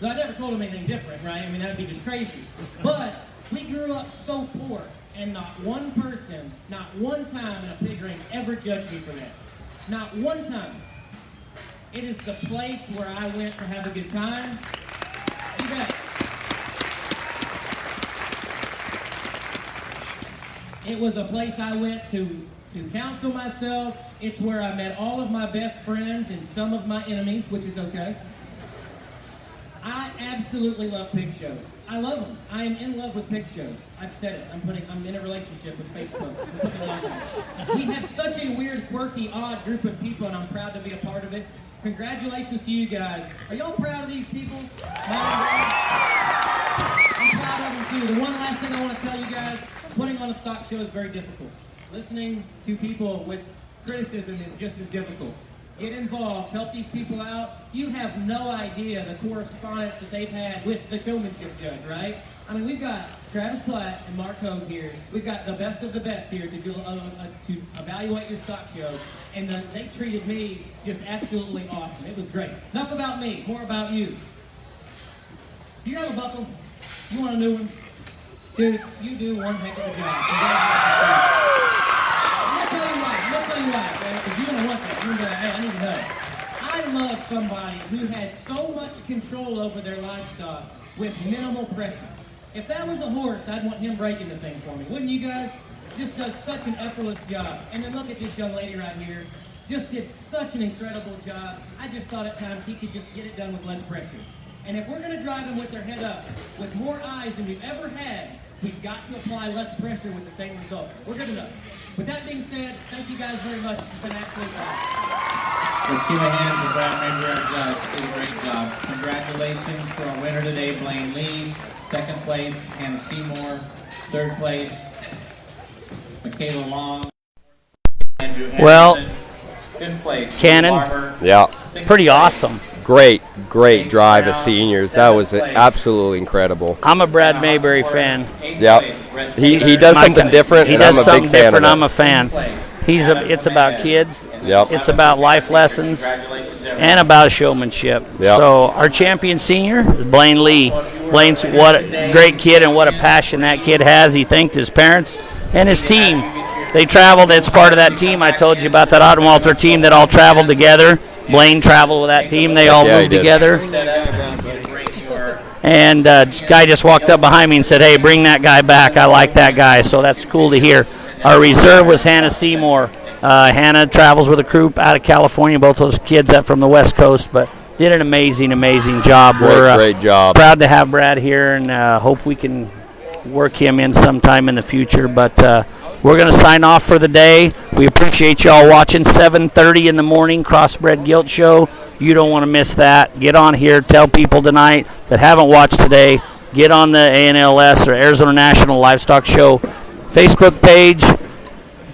So I never told them anything different, right? I mean, that would be just crazy. But we grew up so poor, and not one person, not one time in a pig ring ever judged me for that. Not one time. It is the place where I went to have a good time. You bet. It was a place I went to counsel myself. It's where I met all of my best friends and some of my enemies, which is okay. I absolutely love pig shows. I love them. I am in love with pig shows. I've said it. I'm in a relationship with Facebook. I'm putting it out there. We have such a weird, quirky, odd group of people, and I'm proud to be a part of it. Congratulations to you guys. Are y'all proud of these people? I'm proud of them too. The one last thing I want to tell you guys, putting on a stock show is very difficult. Listening to people with criticism is just as difficult. Get involved, help these people out. You have no idea the correspondence that they've had with the showmanship judge, right? I mean, we've got Travis Platt and Mark Hogue here. We've got the best of the best here to evaluate your stock show. And they treated me just absolutely awesome. It was great. Enough about me, more about you. Do you have a buckle? You want a new one? Dude, you do one heck of a job. I'm gonna tell you why, because you're gonna want that. You're gonna be like, hey, I need to know. I love somebody who has so much control over their livestock with minimal pressure. If that was a horse, I'd want him breaking the thing for me. Wouldn't you guys? Just does such an effortless job. And then look at this young lady right here. Just did such an incredible job. I just thought at times he could just get it done with less pressure. And if we're going to drive them with their head up, with more eyes than we've ever had, we've got to apply less pressure with the same result. We're good enough. With that being said, thank you guys very much. It's been absolutely fun. Let's give a hand for Brad Mayberry, our judge. Did a great job. Congratulations to our winner today, Blaine Lee. Second place, Hannah Seymour. Third place, Michaela Long. Andrew Anderson. Well, fifth place, Cannon. Barber. Yeah. Pretty awesome. Great drive as seniors. That was absolutely incredible. I'm a Brad Mayberry fan. Yep. He does something different, he and does I'm a something big fan different. of it. I'm a fan. It's about kids. Yep. It's about life lessons and about showmanship. Yep. So our champion senior is Blaine Lee. Blaine's what a great kid and what a passion that kid has. He thanked his parents and his team. They traveled. It's part of that team. I told you about that Ottenwalter team that all traveled together. Blaine traveled with that team. They all moved together. And this guy just walked up behind me and said, hey, bring that guy back. I like that guy. So that's cool to hear. Our reserve was Hannah Seymour. Hannah travels with a crew out of California, both those kids up from the West Coast, but did an amazing job. Great job. Proud to have Brad here and hope we can work him in sometime in the future. But we're going to sign off for the day. We appreciate y'all watching 7:30 in the morning, Crossbred Guilt Show. You don't want to miss that. Get on here. Tell people tonight that haven't watched today, get on the ANLS or Arizona National Livestock Show Facebook page.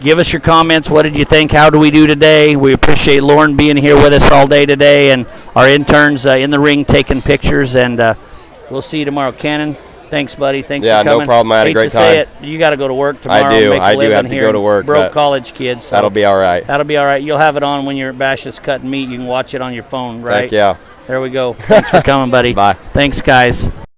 Give us your comments. What did you think? How do we do today? We appreciate Lauren being here with us all day today and our interns in the ring taking pictures. And we'll see you tomorrow. Cannon, thanks, buddy. Thanks for coming. Yeah, no problem. I had a great time. Say it. You got to go to work tomorrow. I do. Make a I do living have to here. go to work. Broke college kids. So that'll be all right. That'll be all right. You'll have it on when you're at Bash's cutting meat. You can watch it on your phone, right? Heck yeah. There we go. Thanks for coming, buddy. Bye. Thanks, guys.